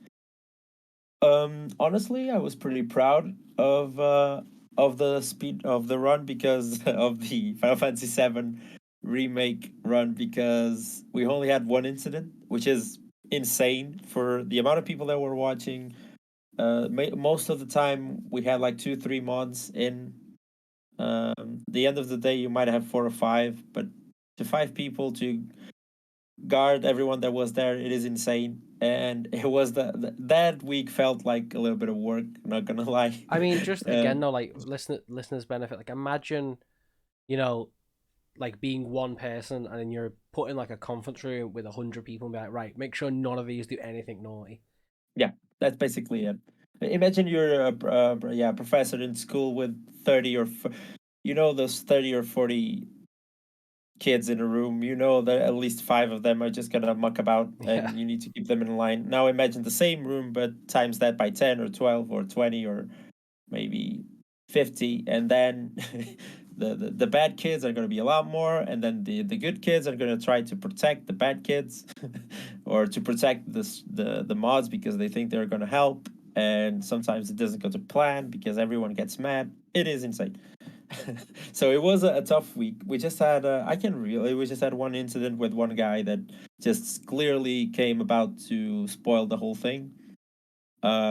[SPEAKER 2] Honestly, I was pretty proud of the speed of the run because of the Final Fantasy VII remake run because we only had one incident, which is insane for the amount of people that were watching. Most of the time we had like 2 3 mods in. The end of the day, you might have 4 or 5, but to 5 people to guard everyone that was there. It is insane, and it was that week felt like a little bit of work. Not gonna lie.
[SPEAKER 1] I mean, just
[SPEAKER 2] uh,
[SPEAKER 1] again though, like listeners benefit. Like imagine, you know, like being one person and then you're put in like a conference room with 100 people and be like, right, make sure none of these do anything naughty.
[SPEAKER 2] yeah, that's basically it. Imagine you're a professor in school with 30 or those 30 or 40 kids in a room. You know that at least 5 of them are just gonna muck about,
[SPEAKER 1] Yeah.
[SPEAKER 2] and you need to keep them in line. Now imagine the same room, but times that by 10 or 12 or 20 or maybe 50, and then the bad kids are going to be a lot more, and then the good kids are going to try to protect the bad kids or to protect the mods because they think they're going to help, and sometimes it doesn't go to plan because everyone gets mad. It is insane. So it was a tough week. We just had we just had one incident with one guy that just clearly came about to spoil the whole thing.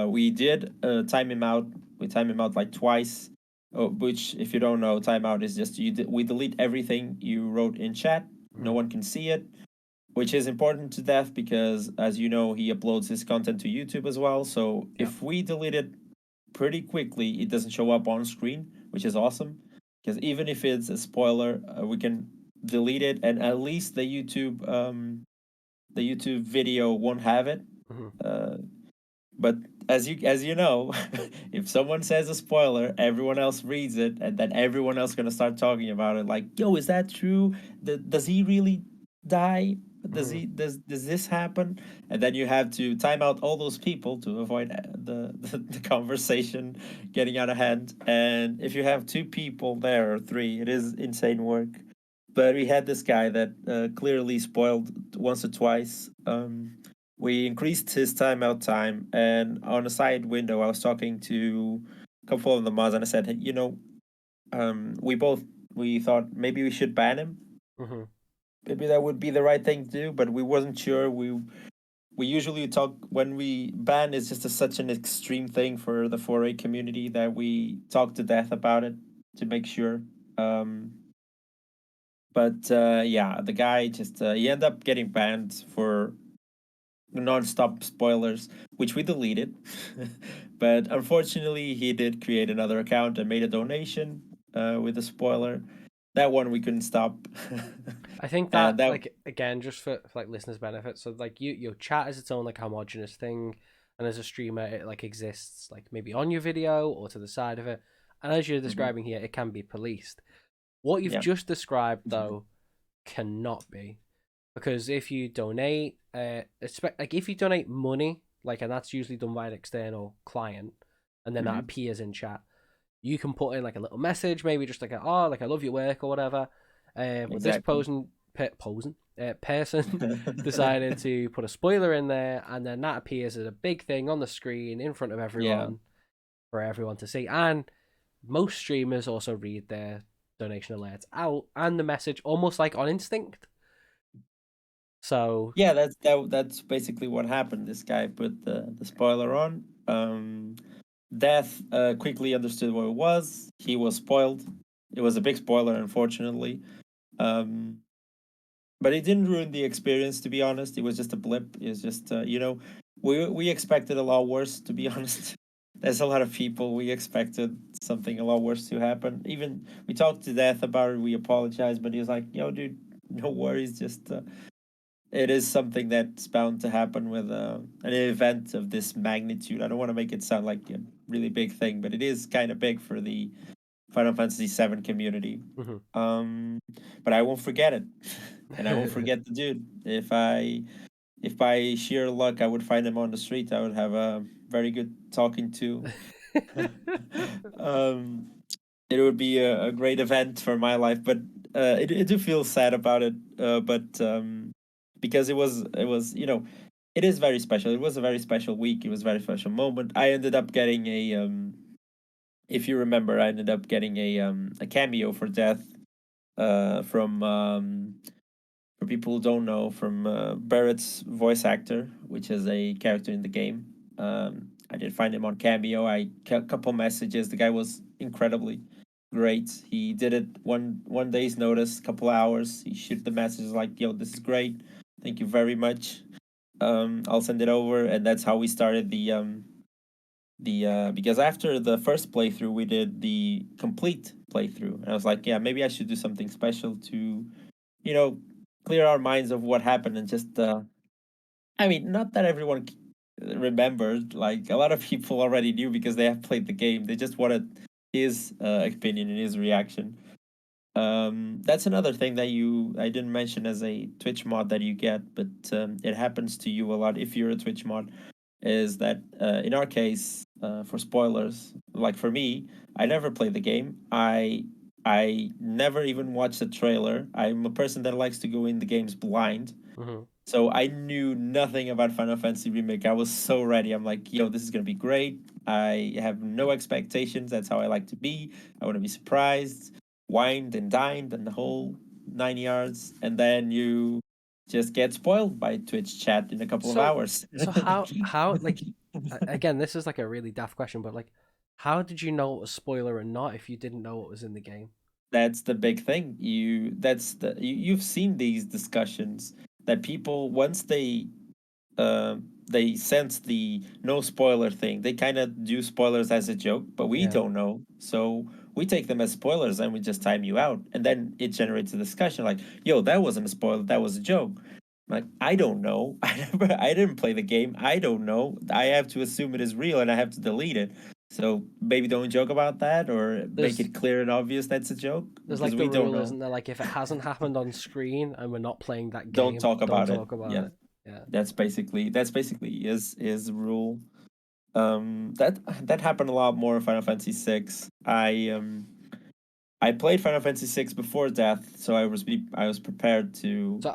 [SPEAKER 2] We did time him out. We time him out like twice. Which, if you don't know, timeout is just we delete everything you wrote in chat. No
[SPEAKER 1] Mhm.
[SPEAKER 2] one can see it, which is important to Death because, as you know, he uploads his content to YouTube as well. So
[SPEAKER 1] Yeah.
[SPEAKER 2] if we delete it pretty quickly, it doesn't show up on screen, which is awesome. Because even if it's a spoiler, we can delete it, and at least the YouTube video won't have it.
[SPEAKER 1] Mhm.
[SPEAKER 2] Uh, but as you know, if someone says a spoiler, everyone else reads it, and then everyone else gonna start talking about it. Like, yo, is that true? Does he really die?
[SPEAKER 1] Mhm.
[SPEAKER 2] Does this happen? And then you have to time out all those people to avoid the conversation getting out of hand. And if you have two people there or three, it is insane work. But we had this guy that clearly spoiled once or twice. We increased his timeout time, and on a side window, I was talking to a couple of the mods, and I said, hey, you know, we both we thought maybe we should ban him.
[SPEAKER 1] Mhm.
[SPEAKER 2] Maybe that would be the right thing to do, but we wasn't sure. We usually talk when we ban is just such an extreme thing for the 4A community that we talk to death about it to make sure. Um, but yeah, the guy just he ended up getting banned for non-stop spoilers, which we deleted. But unfortunately, he did create another account and made a donation with a spoiler. That one we couldn't stop.
[SPEAKER 1] I think
[SPEAKER 2] And
[SPEAKER 1] that,
[SPEAKER 2] that
[SPEAKER 1] like, again, just for like listeners' benefit, so like your chat is its own like homogenous thing, and as a streamer, it like exists like maybe on your video or to the side of it, and as you're
[SPEAKER 2] Mhm.
[SPEAKER 1] describing here, it can be policed. What you've
[SPEAKER 2] Yeah.
[SPEAKER 1] just described though cannot be, because if you donate, like if you donate money, like, and that's usually done by an external client, and then that
[SPEAKER 2] Mhm.
[SPEAKER 1] appears in chat, you can put in like a little message, maybe just like oh, like I love your work or whatever. But this
[SPEAKER 2] Exactly.
[SPEAKER 1] person decided to put a spoiler in there, and then that appears as a big thing on the screen in front of
[SPEAKER 2] Yeah.
[SPEAKER 1] everyone for everyone to see. And most streamers also read their donation alerts out and the message almost like on instinct. So,
[SPEAKER 2] Yeah, that's basically what happened. This guy put the spoiler on. Death quickly understood what it was. He was spoiled. It was a big spoiler, unfortunately. Um, but it didn't ruin the experience. To be honest, it was just a blip. It's just we expected a lot worse. To be honest, there's a lot of people we expected something a lot worse to happen. Even we talked to Death about it. We apologized, but he was like, "Yo, dude, no worries. Just it is something that's bound to happen with an event of this magnitude. I don't want to make it sound like a really big thing, but it is kind of big for the Final Fantasy VII community.
[SPEAKER 1] mhm.
[SPEAKER 2] Um, but I won't forget it, and I won't forget the dude. If by sheer luck I would find him on the street, I would have a very good talking to. um, it would be a great event for my life, but it do feel sad about it. But because it was it is very special. It was a very special week. It was a very special moment. I ended up getting if you remember, I ended up getting a cameo for Death from for people who don't know, from Barrett's voice actor, which is a character in the game. I did find him on Cameo. I got a couple messages. The guy was incredibly great. He did it one day's notice, couple hours. He shipped the message like, "Yo, this is great. Thank you very much. I'll send it over." And that's how we started the because after the first playthrough, we did the complete playthrough, and I was like, yeah, maybe I should do something special to you know, clear our minds of what happened and just, I mean, not that everyone remembered. Like, a lot of people already knew because they have played the game. They just wanted his opinion and his reaction. That's another thing that I didn't mention as a Twitch mod that you get, but it happens to you a lot if you're a Twitch mod. Is that in our case, for spoilers, like for me, I never played the game. I never even watched the trailer. I'm a person that likes to go in the games blind.
[SPEAKER 1] Mhm.
[SPEAKER 2] So I knew nothing about Final Fantasy Remake. I was so ready. I'm like, yo, this is gonna be great. I have no expectations. That's how I like to be. I want to be surprised, wined and dined, and the whole 9 yards. And then you just get spoiled by Twitch chat in a couple of
[SPEAKER 1] So,
[SPEAKER 2] hours.
[SPEAKER 1] so how like again, this is like a really daft question, but like, how did you know it was spoiler or not if you didn't know what was in the game?
[SPEAKER 2] That's the big thing. You've seen these discussions that people, once they sense the no spoiler thing. They kind of do spoilers as a joke, but we
[SPEAKER 1] Yeah.
[SPEAKER 2] don't know. So we take them as spoilers and we just time you out. And then it generates a discussion like, yo, that wasn't a spoiler, that was a joke. Like, I don't know. I didn't play the game. I don't know. I have to assume it is real and I have to delete it. So maybe don't joke about that or make
[SPEAKER 1] There's
[SPEAKER 2] it clear and obvious that's a joke
[SPEAKER 1] there's
[SPEAKER 2] because
[SPEAKER 1] like the
[SPEAKER 2] we don't
[SPEAKER 1] rule,
[SPEAKER 2] know.
[SPEAKER 1] isn't there? Like if it hasn't happened on screen and we're not playing that
[SPEAKER 2] Don't
[SPEAKER 1] game,
[SPEAKER 2] talk
[SPEAKER 1] don't
[SPEAKER 2] about it.
[SPEAKER 1] talk about
[SPEAKER 2] Yeah.
[SPEAKER 1] it. Yeah.
[SPEAKER 2] That's basically is rule. That that happened a lot more in Final Fantasy VI. I played Final Fantasy VI before death, so I was prepared to.
[SPEAKER 1] So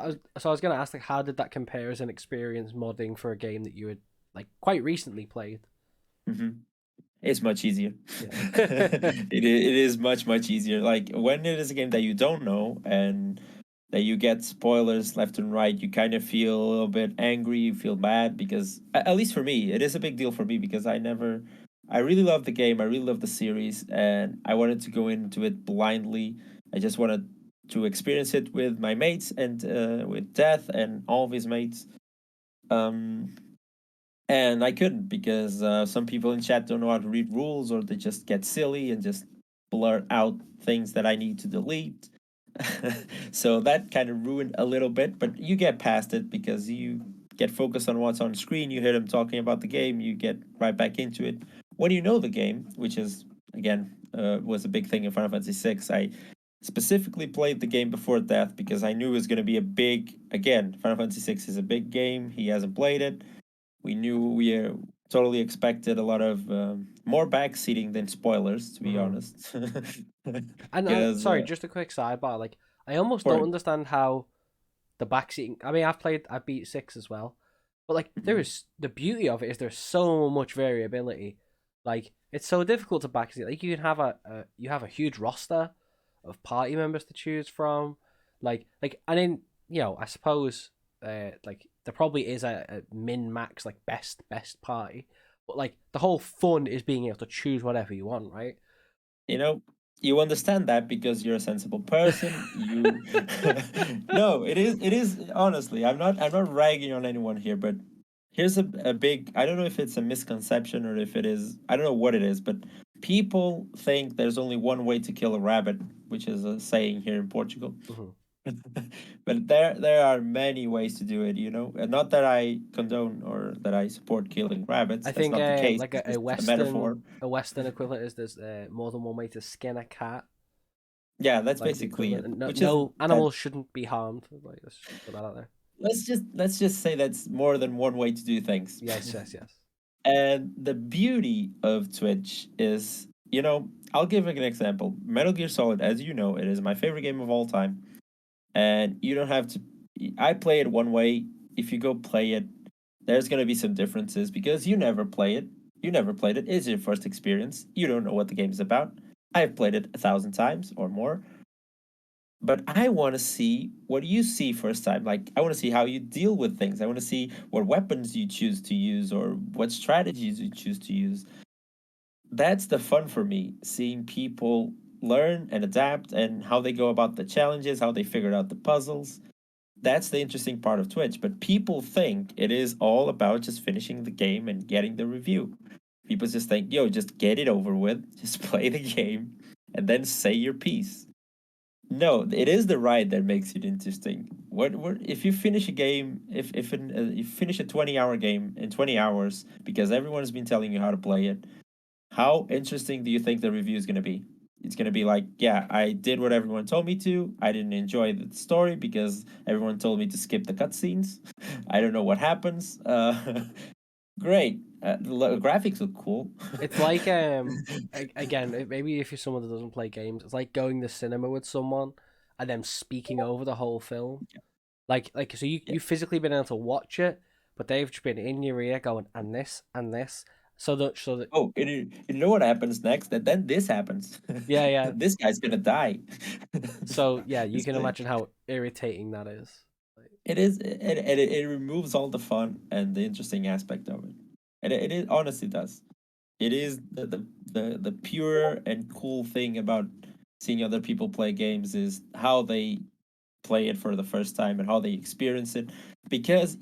[SPEAKER 1] I was gonna ask like how did that compare as an experience modding for a game that you had like quite recently played?
[SPEAKER 2] Mhm. It's much easier.
[SPEAKER 1] Yeah.
[SPEAKER 2] It is much easier. Like when it is a game that you don't know and that you get spoilers left and right, you kind of feel a little bit angry, you feel bad because at least for me, it is a big deal for me because I really love the game, I really love the series, and I wanted to go into it blindly. I just wanted to experience it with my mates and with Death and all of his mates. Um, and I couldn't because some people in chat don't know how to read rules or they just get silly and just blurt out things that I need to delete. So that kind of ruined a little bit, but you get past it because you get focused on what's on screen. You hear them talking about the game, you get right back into it. When you know the game, which is again was a big thing in Final Fantasy VI, I specifically played the game before death because I knew it was going to be a big. Again, Final Fantasy VI is a big game. He hasn't played it. We knew we totally expected a lot of more backseating than spoilers, to be
[SPEAKER 1] Hmm.
[SPEAKER 2] honest.
[SPEAKER 1] And
[SPEAKER 2] Because
[SPEAKER 1] sorry, just a quick sidebar. Like I almost
[SPEAKER 2] for
[SPEAKER 1] don't
[SPEAKER 2] it.
[SPEAKER 1] understand how the backseating. I mean, I beat six as well, but like there
[SPEAKER 2] Mhm.
[SPEAKER 1] is the beauty of it is there's so much variability. Like it's so difficult to backseat. Like you can have you have a huge roster of party members to choose from. And then I suppose like there probably is a min max like best party, but like the whole fun is being able to choose whatever you want, right?
[SPEAKER 2] You know, you understand that because you're a sensible person. You no, it is honestly. I'm not ragging on anyone here, but here's a big. I don't know if it's a misconception or if it is. I don't know what it is, but people think there's only one way to kill a rabbit, which is a saying here in Portugal.
[SPEAKER 1] Hmm.
[SPEAKER 2] But there are many ways to do it, you know. And not that I condone or that I support killing rabbits.
[SPEAKER 1] I
[SPEAKER 2] That's
[SPEAKER 1] think
[SPEAKER 2] not the case.
[SPEAKER 1] like
[SPEAKER 2] It's
[SPEAKER 1] a
[SPEAKER 2] just a
[SPEAKER 1] western
[SPEAKER 2] metaphor.
[SPEAKER 1] a western equivalent is there's more than one way to skin a cat.
[SPEAKER 2] Yeah, that's
[SPEAKER 1] Like the
[SPEAKER 2] basically
[SPEAKER 1] equivalent.
[SPEAKER 2] it.
[SPEAKER 1] And no,
[SPEAKER 2] Which is
[SPEAKER 1] no
[SPEAKER 2] that.
[SPEAKER 1] animals shouldn't be harmed. Like let's just put that out there.
[SPEAKER 2] Let's just say that's more than one way to do things.
[SPEAKER 1] Yes, yes, yes.
[SPEAKER 2] And the beauty of Twitch is, I'll give an example. Metal Gear Solid, as you know, it is my favorite game of all time. And you don't have to. I play it one way. If you go play it, there's gonna be some differences because you never play it. You never played it. It's your first experience. You don't know what the game is about. I've played it 1,000 times or more, but I want to see what you see first time. Like, I want to see how you deal with things. I want to see what weapons you choose to use or what strategies you choose to use. That's the fun for me, seeing people learn and adapt and how they go about the challenges, how they figured out the puzzles. That's the interesting part of Twitch. But people think it is all about just finishing the game and getting the review. People just think, yo, just get it over with, just play the game, and then say your piece. No, it is the ride that makes it interesting. What if you finish a game? If you finish a 20-hour game in 20 hours because everyone's been telling you how to play it, how interesting do you think the review is going to be? It's going to be like, yeah, I did what everyone told me to. I didn't enjoy the story because everyone told me to skip the cutscenes. I don't know what happens. Great. The graphics look cool.
[SPEAKER 1] It's like again maybe if you're someone that doesn't play games, it's like going to cinema with someone and then speaking over the whole film. So you physically been able to watch it, but they've just been in your ear going and this and this, so that
[SPEAKER 2] Oh, and you know what happens next? And then this happens.
[SPEAKER 1] yeah, yeah.
[SPEAKER 2] This guy's gonna die.
[SPEAKER 1] So yeah, you
[SPEAKER 2] It's
[SPEAKER 1] can
[SPEAKER 2] the-
[SPEAKER 1] imagine how irritating that is. Like,
[SPEAKER 2] It is, it removes all the fun and the interesting aspect of it. And it honestly does. It is the pure and cool thing about seeing other people play games is how they play it for the first time and how they experience it. Because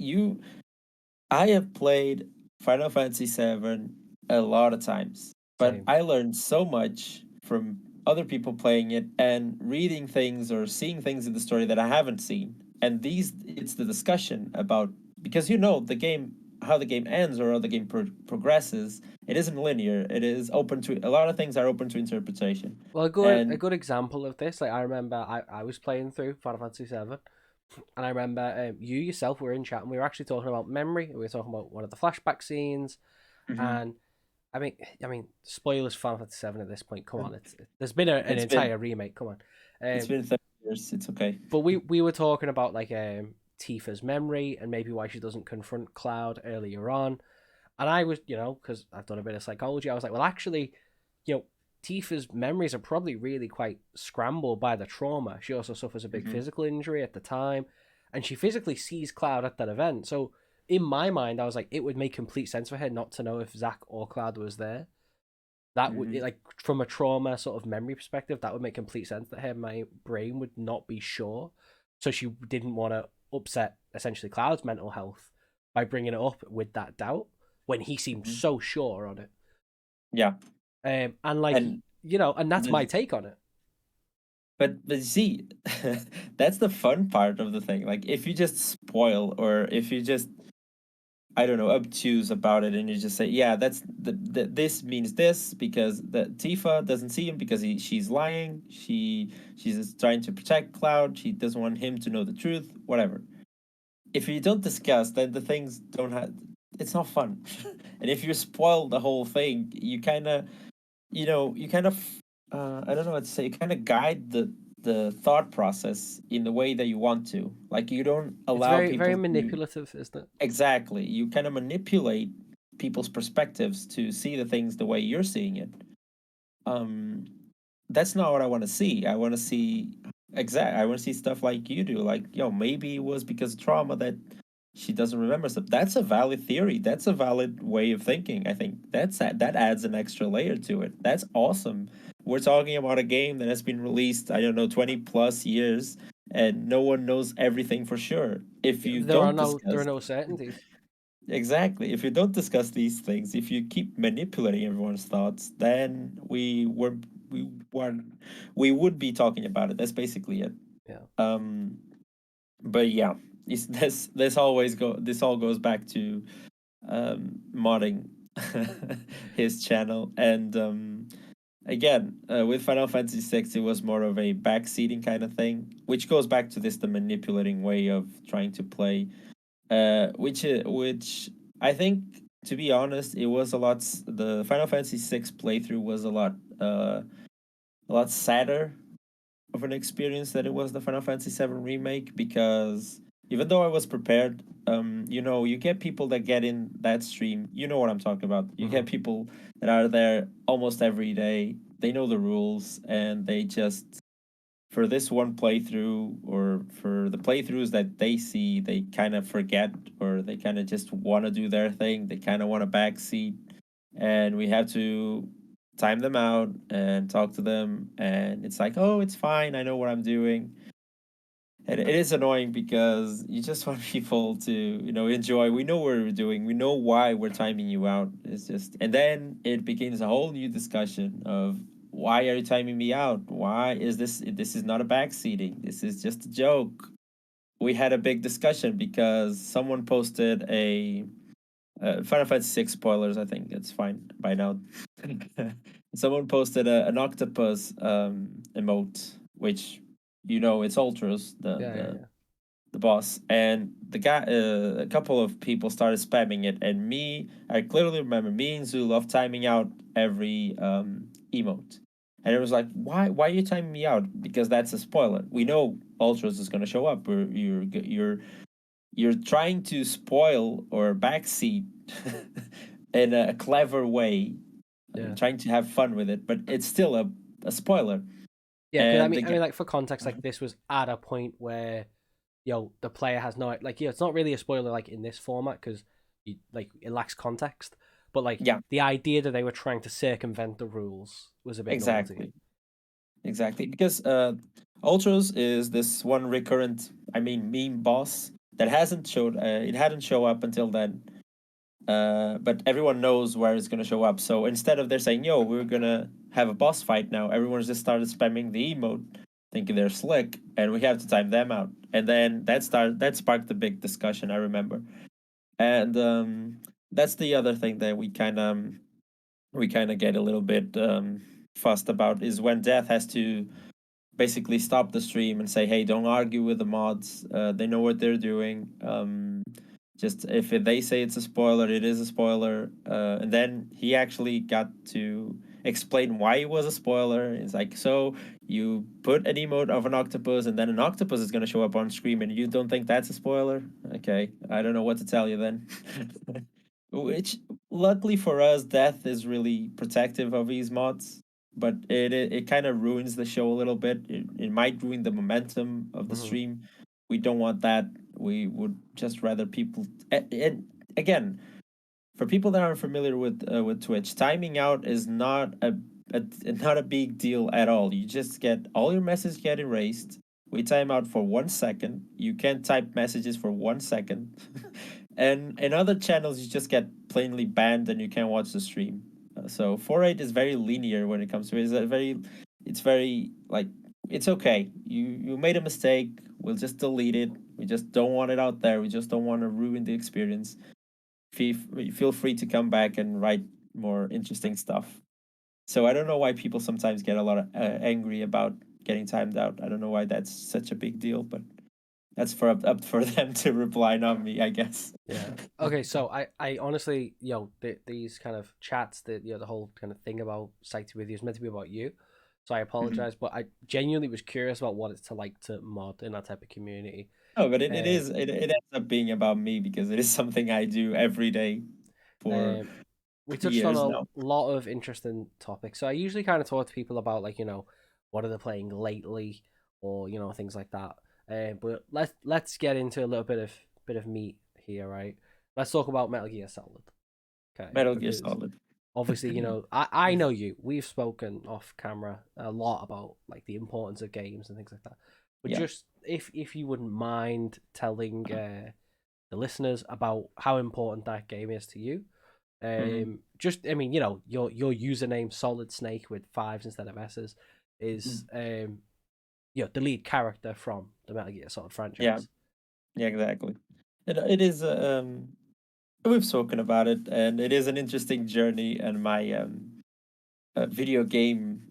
[SPEAKER 2] I have played Final Fantasy VII a lot of times, but
[SPEAKER 1] same.
[SPEAKER 2] I learned so much from other people playing it and reading things or seeing things in the story that I haven't seen. And it's the discussion about, because the game, how the game ends or how the game progresses. It isn't linear. It is open to a lot of things are open to interpretation.
[SPEAKER 1] Well, a
[SPEAKER 2] And
[SPEAKER 1] good example of this, like I remember, I was playing through Final Fantasy VII, and I remember you yourself were in chat, and we were actually talking about memory. We were talking about one of the flashback scenes,
[SPEAKER 2] Mhm.
[SPEAKER 1] and I mean, spoilers for Final Fantasy VII at this point. Come on, there's been an
[SPEAKER 2] it's been
[SPEAKER 1] entire remake. Come on,
[SPEAKER 2] it's been 30 years. It's okay.
[SPEAKER 1] but we were talking about like Tifa's memory and maybe why she doesn't confront Cloud earlier on, and I was, because I've done a bit of psychology, I was like, well, actually, you know, Tifa's memories are probably really quite scrambled by the trauma. She also suffers a big
[SPEAKER 2] Hmm.
[SPEAKER 1] physical injury at the time, and she physically sees Cloud at that event. So in my mind, I was like, it would make complete sense for her not to know if Zack or Cloud was there. That would,
[SPEAKER 2] Hmm.
[SPEAKER 1] like, from a trauma sort of memory perspective, that would make complete sense that her my brain would not be sure. So she didn't want to upset essentially Cloud's mental health by bringing it up with that doubt when he seemed
[SPEAKER 2] Hmm.
[SPEAKER 1] so sure on it.
[SPEAKER 2] Yeah.
[SPEAKER 1] And like,
[SPEAKER 2] And
[SPEAKER 1] and that's my
[SPEAKER 2] the
[SPEAKER 1] take on it.
[SPEAKER 2] but you see, that's the fun part of the thing. Like if you just spoil or if you just, I don't know, obtuse about it and you just say, yeah, that's this means this because the Tifa doesn't see him because she's lying. She's just trying to protect Cloud. She doesn't want him to know the truth. Whatever. If you don't discuss, then the things don't have. It's not fun. And if you spoil the whole thing, you kind of I don't know what to say, you kind of guide the thought process in the way that you want to, like you don't
[SPEAKER 1] It's
[SPEAKER 2] allow
[SPEAKER 1] very, very
[SPEAKER 2] people to.
[SPEAKER 1] manipulative, isn't it?
[SPEAKER 2] Exactly, you kind of manipulate people's perspectives to see the things the way you're seeing it. um that's not what I want to see. I want to see I want to see stuff like you do, like, maybe it was because of trauma that she doesn't remember stuff. That's a valid theory. That's a valid way of thinking. I think that adds an extra layer to it. That's awesome. We're talking about a game that has been released, I don't know, 20 plus years, and no one knows everything for sure. If
[SPEAKER 1] Yeah,
[SPEAKER 2] you
[SPEAKER 1] there are
[SPEAKER 2] don't
[SPEAKER 1] no there are
[SPEAKER 2] discuss
[SPEAKER 1] no certainties.
[SPEAKER 2] exactly, if you don't discuss these things, if you keep manipulating everyone's thoughts, then we weren't we would be talking about it. That's basically it.
[SPEAKER 1] Yeah.
[SPEAKER 2] Um, but yeah, this all goes back to modding his channel. And again, with Final Fantasy VI, it was more of a backseating kind of thing, which goes back to the manipulating way of trying to play. Which I think, to be honest, it was a lot. The Final Fantasy VI playthrough was a lot sadder of an experience that it was the Final Fantasy VII remake, because even though I was prepared, you get people that get in that stream. You know what I'm talking about. You
[SPEAKER 1] Hmm.
[SPEAKER 2] get people that are there almost every day. They know the rules, and they just, for this one playthrough or for the playthroughs that they see, they kind of forget, or they kind of just want to do their thing. They kind of want a backseat, and we have to time them out and talk to them. And it's like, oh, it's fine. I know what I'm doing. And it is annoying because you just want people to, enjoy. We know what we're doing. We know why we're timing you out. It's just, and then it begins a whole new discussion of, why are you timing me out? Why is this? This is not a backseating. This is just a joke. We had a big discussion because someone posted a Final Fantasy VI spoilers. I think it's fine by now. Someone posted an octopus emote, which, it's Ultros, the
[SPEAKER 1] Yeah, yeah,
[SPEAKER 2] the
[SPEAKER 1] yeah.
[SPEAKER 2] the boss, and the guy. A couple of people started spamming it, and I clearly remember me and Zoo love timing out every emote. And it was like, why are you timing me out? Because that's a spoiler. We know Ultros is going to show up. Or you're trying to spoil or backseat in a clever way,
[SPEAKER 1] Yeah.
[SPEAKER 2] trying to have fun with it, but it's still a spoiler.
[SPEAKER 1] Yeah, because
[SPEAKER 2] And
[SPEAKER 1] I mean,
[SPEAKER 2] again,
[SPEAKER 1] like for context, like this was at a point where, the player has no like, it's not really a spoiler like in this format because like it lacks context, but like
[SPEAKER 2] yeah,
[SPEAKER 1] the idea that they were trying to circumvent the rules was a bit naughty.
[SPEAKER 2] exactly. Exactly, because Ultros is this one recurrent, I mean, meme boss that hasn't showed. It hadn't show up until then, but everyone knows where it's gonna show up. So instead of they're saying, "Yo, we're gonna have a boss fight now," everyone's just started spamming the emote, thinking they're slick, and we have to time them out. And then that sparked a big discussion. I remember, and that's the other thing that we kind of get a little bit fussed about is when Death has to basically stop the stream and say, "Hey, don't argue with the mods. They know what they're doing. Just if they say it's a spoiler, it is a spoiler." And then he actually got to explain why it was a spoiler. It's like, so you put an emote of an octopus, and then an octopus is going to show up on screen, and you don't think that's a spoiler? Okay, I don't know what to tell you then. Which, luckily for us, Death is really protective of these mods, but it kind of ruins the show a little bit. It might ruin the momentum of the
[SPEAKER 1] Mm-hmm.
[SPEAKER 2] stream. We don't want that. We would just rather people. And again, for people that aren't familiar with Twitch, timing out is not a big deal at all. You just get all your messages get erased. We time out for 1 second. You can't type messages for 1 second, and in other channels you just get plainly banned and you can't watch the stream. So 4.8 is very linear when it comes to it. It's very like it's okay. You made a mistake. We'll just delete it. We just don't want it out there. We just don't want to ruin the experience. Feel free to come back and write more interesting stuff. So I don't know why people sometimes get a lot of angry about getting timed out. I don't know why that's such a big deal, but that's up for them to reply, not me, I guess.
[SPEAKER 1] Yeah. Okay. So I honestly, these kind of chats, that the whole kind of thing about Psyched with you is meant to be about you. So I
[SPEAKER 2] Mhm.
[SPEAKER 1] apologize, but I genuinely was curious about what it's to like to mod in that type of community.
[SPEAKER 2] No, but it
[SPEAKER 1] Um,
[SPEAKER 2] is it ends up being about me because it is something I do every day for
[SPEAKER 1] um, we touched on
[SPEAKER 2] years
[SPEAKER 1] a
[SPEAKER 2] now.
[SPEAKER 1] lot of interesting topics. So I usually kind of talk to people about like, what are they playing lately, or things like that. But let's get into a little bit of meat here, right? Let's talk about Metal Gear Solid, okay?
[SPEAKER 2] Metal Gear
[SPEAKER 1] Because
[SPEAKER 2] Solid.
[SPEAKER 1] obviously, I know you. We've spoken off camera a lot about like the importance of games and things like that. But
[SPEAKER 2] Yeah.
[SPEAKER 1] just if you wouldn't mind telling the listeners about how important that game is to you.
[SPEAKER 2] Mhm.
[SPEAKER 1] Just I mean, your username SolidSnake with fives instead of s's is the lead character from the Metal Gear Solid
[SPEAKER 2] Yeah.
[SPEAKER 1] franchise.
[SPEAKER 2] Yeah, exactly. It is we've spoken about it, and it is an interesting journey and my video game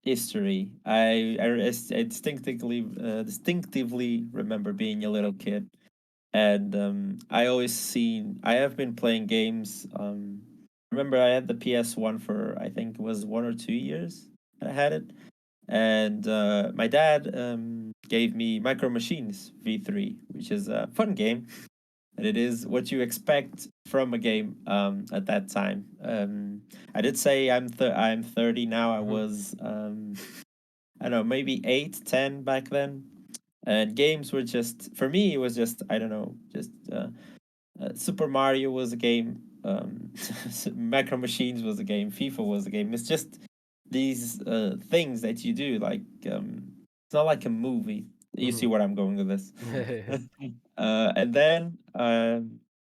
[SPEAKER 2] history. I distinctively remember being a little kid, and I have been playing games. Remember, I had the PS1 for I think it was 1 or 2 years. I had it, and my dad gave me Micro Machines V3, which is a fun game, and it is what you expect from a game at that time. I did say I'm 30 now. I
[SPEAKER 1] Mm-hmm.
[SPEAKER 2] was I don't know, maybe 8, 10 back then. And games were just for me. It was just I don't know, just Super Mario was a game. Macro Machines was a game. FIFA was a game. It's just these things that you do. Like it's not like a movie. You see
[SPEAKER 1] Mm-hmm.
[SPEAKER 2] where I'm going with this. And then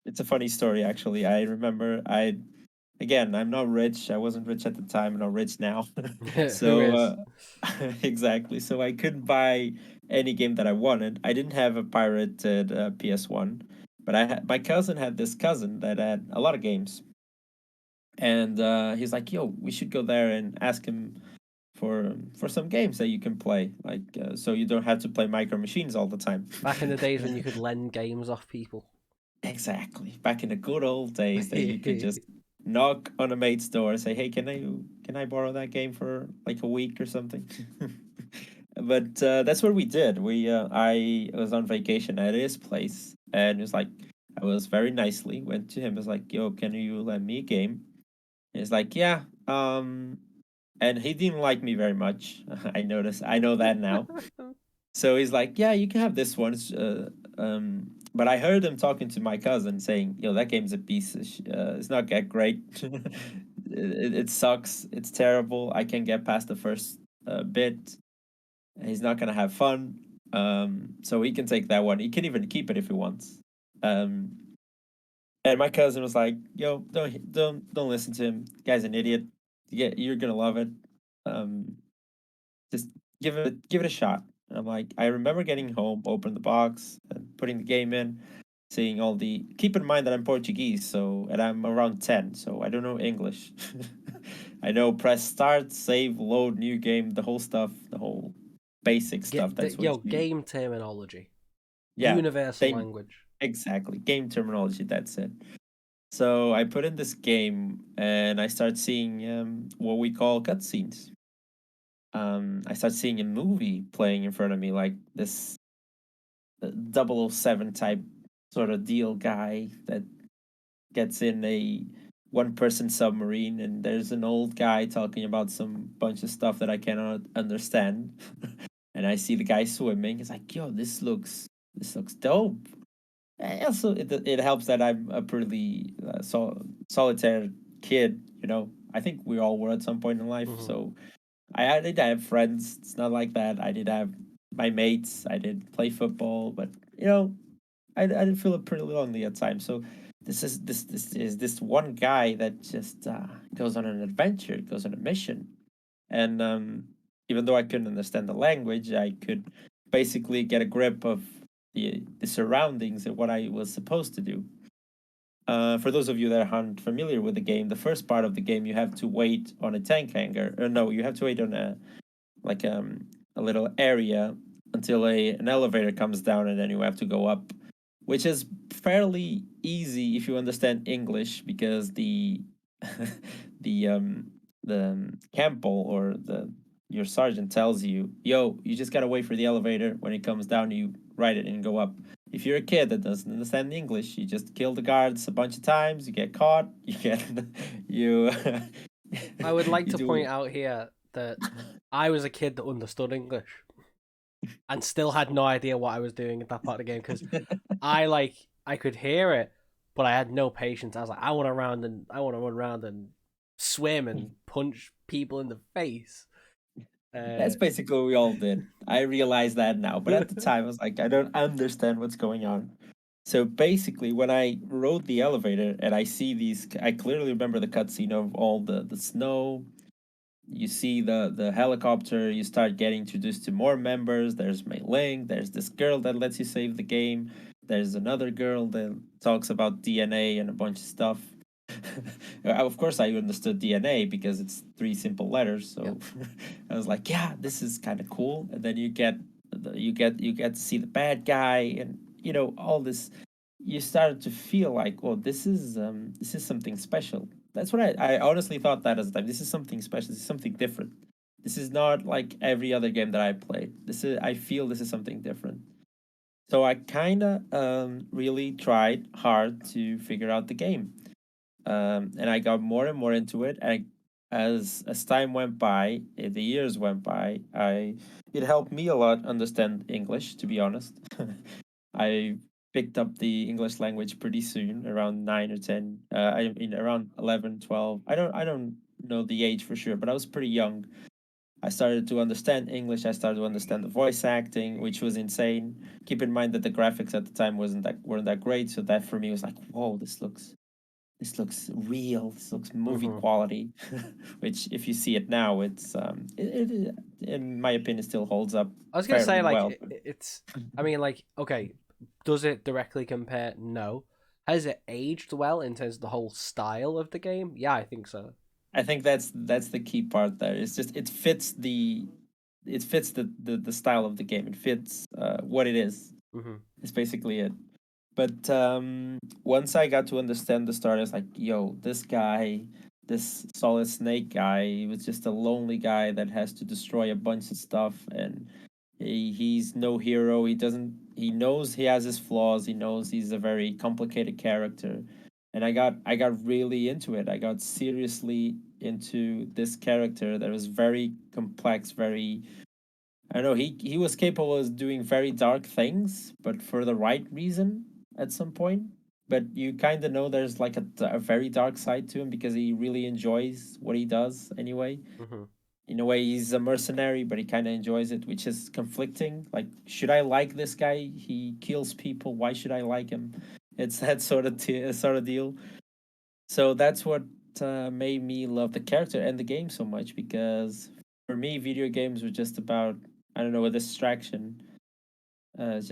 [SPEAKER 2] it's a funny story actually. I remember I'm not rich. I wasn't rich at the time. I'm not rich now.
[SPEAKER 1] Who
[SPEAKER 2] So
[SPEAKER 1] is?
[SPEAKER 2] exactly. So I couldn't buy any game that I wanted. I didn't have a pirated PS1, but my cousin had this cousin that had a lot of games, and he's like, "Yo, we should go there and ask him for some games that you can play, like so you don't have to play Micro Machines all the time."
[SPEAKER 1] Back in the days when you could lend games off people.
[SPEAKER 2] Exactly. Back in the good old days that you could just knock on a mate's door, say, "Hey, can I borrow that game for like a week or something?" But that's what we did. I was on vacation at his place, and it was like I was very nicely went to him. I was like, "Yo, can you lend me a game?" And he's like, "Yeah." And he didn't like me very much. I noticed. I know that now. So he's like, "Yeah, you can have this one." But I heard him talking to my cousin saying, "Yo, that game's a piece. It's not that great. It sucks. It's terrible. I can't get past the first bit. He's not gonna have fun. So he can take that one. He can even keep it if he wants." Um, and my cousin was like, "Yo, don't listen to him. Guy's an idiot. You're gonna love it. Um, just give it a shot." And I'm like, I remember getting home, opening the box, and putting the game in, seeing all the. Keep in mind that I'm Portuguese, so and I'm around 10, so I don't know English. I know press start, save, load, new game, the whole stuff, the whole basic stuff. That's what's you.
[SPEAKER 1] Game terminology,
[SPEAKER 2] Yeah,
[SPEAKER 1] universal
[SPEAKER 2] same
[SPEAKER 1] language.
[SPEAKER 2] exactly game terminology. That's it. So I put in this game and I start seeing what we call cutscenes. I start seeing a movie playing in front of me, like this 007 type sort of deal guy that gets in a one person submarine, and there's an old guy talking about some bunch of stuff that I cannot understand. And I see the guy swimming. It's like, yo, this looks dope. And also, it helps that I'm a pretty solitaire kid. I think we all were at some point in life.
[SPEAKER 1] Hmm.
[SPEAKER 2] So I did have friends. It's not like that. I did have my mates. I did play football, but I did feel pretty lonely at times. So this one guy that just goes on an adventure, goes on a mission, and even though I couldn't understand the language, I could basically get a grip of the surroundings and what I was supposed to do. For those of you that aren't familiar with the game, the first part of the game you have to wait on a tank hangar. No, you have to wait on like a little area until an elevator comes down, and then you have to go up, which is fairly easy if you understand English, because the Campbell or the your sergeant tells you, "Yo, you just gotta wait for the elevator. When it comes down, you ride it and go up." If you're a kid that doesn't understand English, you just kill the guards a bunch of times. You get caught. You get you
[SPEAKER 1] I would like
[SPEAKER 2] you
[SPEAKER 1] to point
[SPEAKER 2] do.
[SPEAKER 1] out here that I was a kid that understood English and still had no idea what I was doing at that part of the game because I could hear it, but I had no patience. I was like, I want to run around and swim and punch people in the face.
[SPEAKER 2] That's basically what we all did. I realize that now, but at the time I was like, I don't understand what's going on. So basically, when I rode the elevator and I see these, I clearly remember the cutscene of all the snow. You see the helicopter. You start getting introduced to more members. There's Mei Ling. There's this girl that lets you save the game. There's another girl that talks about DNA and a bunch of stuff. Of course, I understood DNA because it's three simple letters.
[SPEAKER 1] Yeah.
[SPEAKER 2] So I was like, yeah, this is kind of cool. And then you get to see the bad guy, and all this. You started to feel like, oh, this is something special. That's what I honestly thought that at the time. This is something special. This is something different. This is not like every other game that I played. I feel this is something different. So I kind of really tried hard to figure out the game, and I got more and more into it. And as time went by, the years went by, I it helped me a lot understand English. To be honest, I picked up the English language pretty soon, around 9 or 10. I mean, around 11, 12. I don't know the age for sure, but I was pretty young. I started to understand English. I started to understand the voice acting, which was insane. Keep in mind that the graphics at the time weren't that great, so that for me was like, whoa, this looks real. This looks movie
[SPEAKER 1] Hmm.
[SPEAKER 2] quality. Which, if you see it now, it in my opinion still holds up
[SPEAKER 1] I was gonna say
[SPEAKER 2] fairly
[SPEAKER 1] like
[SPEAKER 2] well.
[SPEAKER 1] it's. I mean, like, okay, does it directly compare? No. Has it aged well in terms of the whole style of the game? Yeah, I think so.
[SPEAKER 2] I think that's the key part there. It's just it fits the style of the game. It fits what it is.
[SPEAKER 1] Hmm.
[SPEAKER 2] It's basically it. But once I got to understand the story, I was like, yo, this guy, this Solid Snake guy, he was just a lonely guy that has to destroy a bunch of stuff, and he's no hero. He doesn't. He knows he has his flaws. He knows he's a very complicated character, and I got really into it. I got seriously into this character that was very complex, very I don't know. He was capable of doing very dark things, but for the right reason at some point. But you kind of know there's like a very dark side to him because he really enjoys what he does anyway.
[SPEAKER 1] Hmm.
[SPEAKER 2] In a way, he's a mercenary, but he kind of enjoys it, which is conflicting. Like, should I like this guy? He kills people. Why should I like him? It's that sort of deal. So that's what made me love the character and the game so much because for me, video games were just about I don't know a distraction.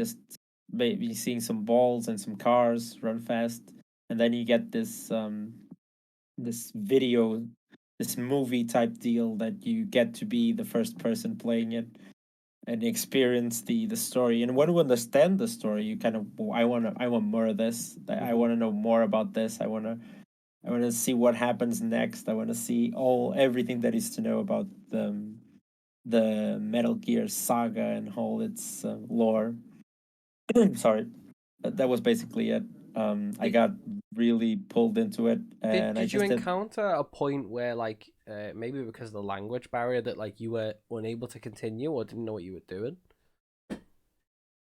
[SPEAKER 2] Just maybe seeing some balls and some cars run fast, and then you get this video, this movie type deal that you get to be the first person playing it and experience the story. And when you understand the story, you kind of I want more of this. I
[SPEAKER 1] Hmm.
[SPEAKER 2] want to know more about this. I want to see what happens next. I want to see everything that is to know about the Metal Gear saga and all its lore. Sorry, that was basically it. I
[SPEAKER 1] Did
[SPEAKER 2] got really pulled into it,
[SPEAKER 1] did
[SPEAKER 2] and I
[SPEAKER 1] did you
[SPEAKER 2] just did.
[SPEAKER 1] encounter a point where like maybe because of the language barrier that like you were unable to continue or didn't know what you were doing?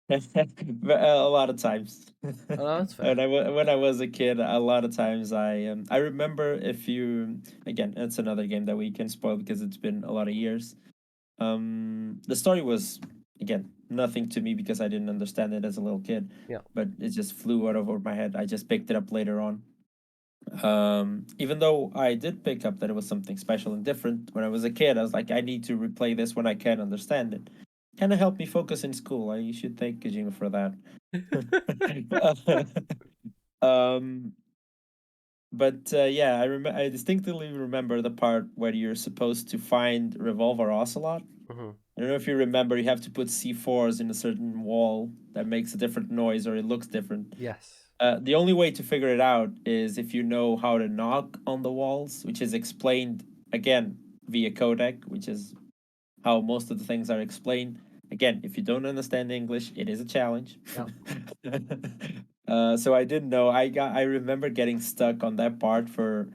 [SPEAKER 2] A lot of times.
[SPEAKER 1] Oh, no, that's fair.
[SPEAKER 2] When I was a kid, a lot of times I remember if you again, it's another game that we can spoil because it's been a lot of years. The story was again nothing to me because I didn't understand it as a little kid,
[SPEAKER 1] Yeah.
[SPEAKER 2] but it just flew out over my head. I just picked it up later on. Even though I did pick up that it was something special and different when I was a kid, I was like, I need to replay this when I can understand it. Kind of helped me focus in school. I should thank Kojima for that. um, but yeah, I distinctly remember the part where you're supposed to find Revolver Ocelot.
[SPEAKER 1] Hmm.
[SPEAKER 2] I don't know if you remember, you have to put C4s in a certain wall that makes a different noise or it looks different.
[SPEAKER 1] Yes.
[SPEAKER 2] The only way to figure it out is if you know how to knock on the walls, which is explained again via codec, which is how most of the things are explained. Again, if you don't understand English, it is a challenge.
[SPEAKER 1] Yeah.
[SPEAKER 2] So I didn't know. I remember getting stuck on that part for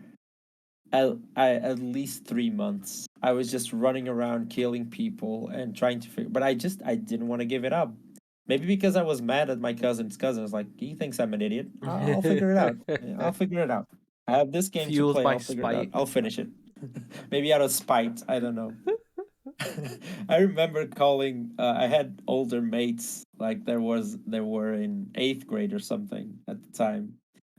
[SPEAKER 2] at least 3 months. I was just running around killing people and trying to figure. But I didn't want to give it up. Maybe because I was mad at my cousin's cousin. I was like, he thinks I'm an idiot. I'll figure it out. Yeah, I'll figure it out. I have this game to
[SPEAKER 1] Fueled
[SPEAKER 2] play.
[SPEAKER 1] by
[SPEAKER 2] I'll figure it out.
[SPEAKER 1] spite.
[SPEAKER 2] I'll finish it. Maybe out of spite. I don't know. I remember calling. I had older mates. Like there were in eighth grade or something at the time.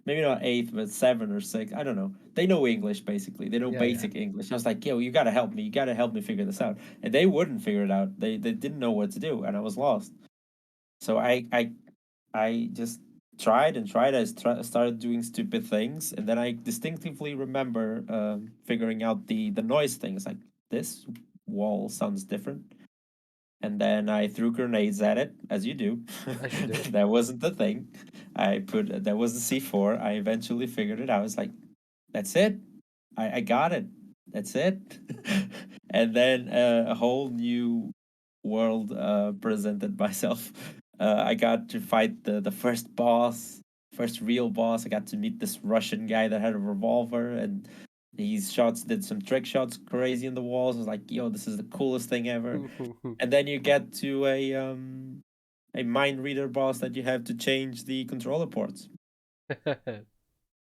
[SPEAKER 2] Maybe not eighth, but seven or six. I don't know. They know English basically. They know
[SPEAKER 1] Yeah, yeah.
[SPEAKER 2] basic English. I was like, yo, you gotta help me. You gotta help me figure this out. And they wouldn't figure it out. They didn't know what to do, and I was lost. So I just tried and tried. Started doing stupid things, and then I distinctively remember figuring out the noise things. Like this wall sounds different, and then I threw grenades at it, as you do.
[SPEAKER 1] As you do.
[SPEAKER 2] That wasn't the thing. That was the C4. I eventually figured it out. I was like, that's it. I got it. That's it. And then a whole new world presented myself. I got to fight the first boss, first real boss. I got to meet this Russian guy that had a revolver, and these shots did some trick shots crazy in the walls. I was like, yo, this is the coolest thing ever. And then you get to a mind reader boss that you have to change the controller ports.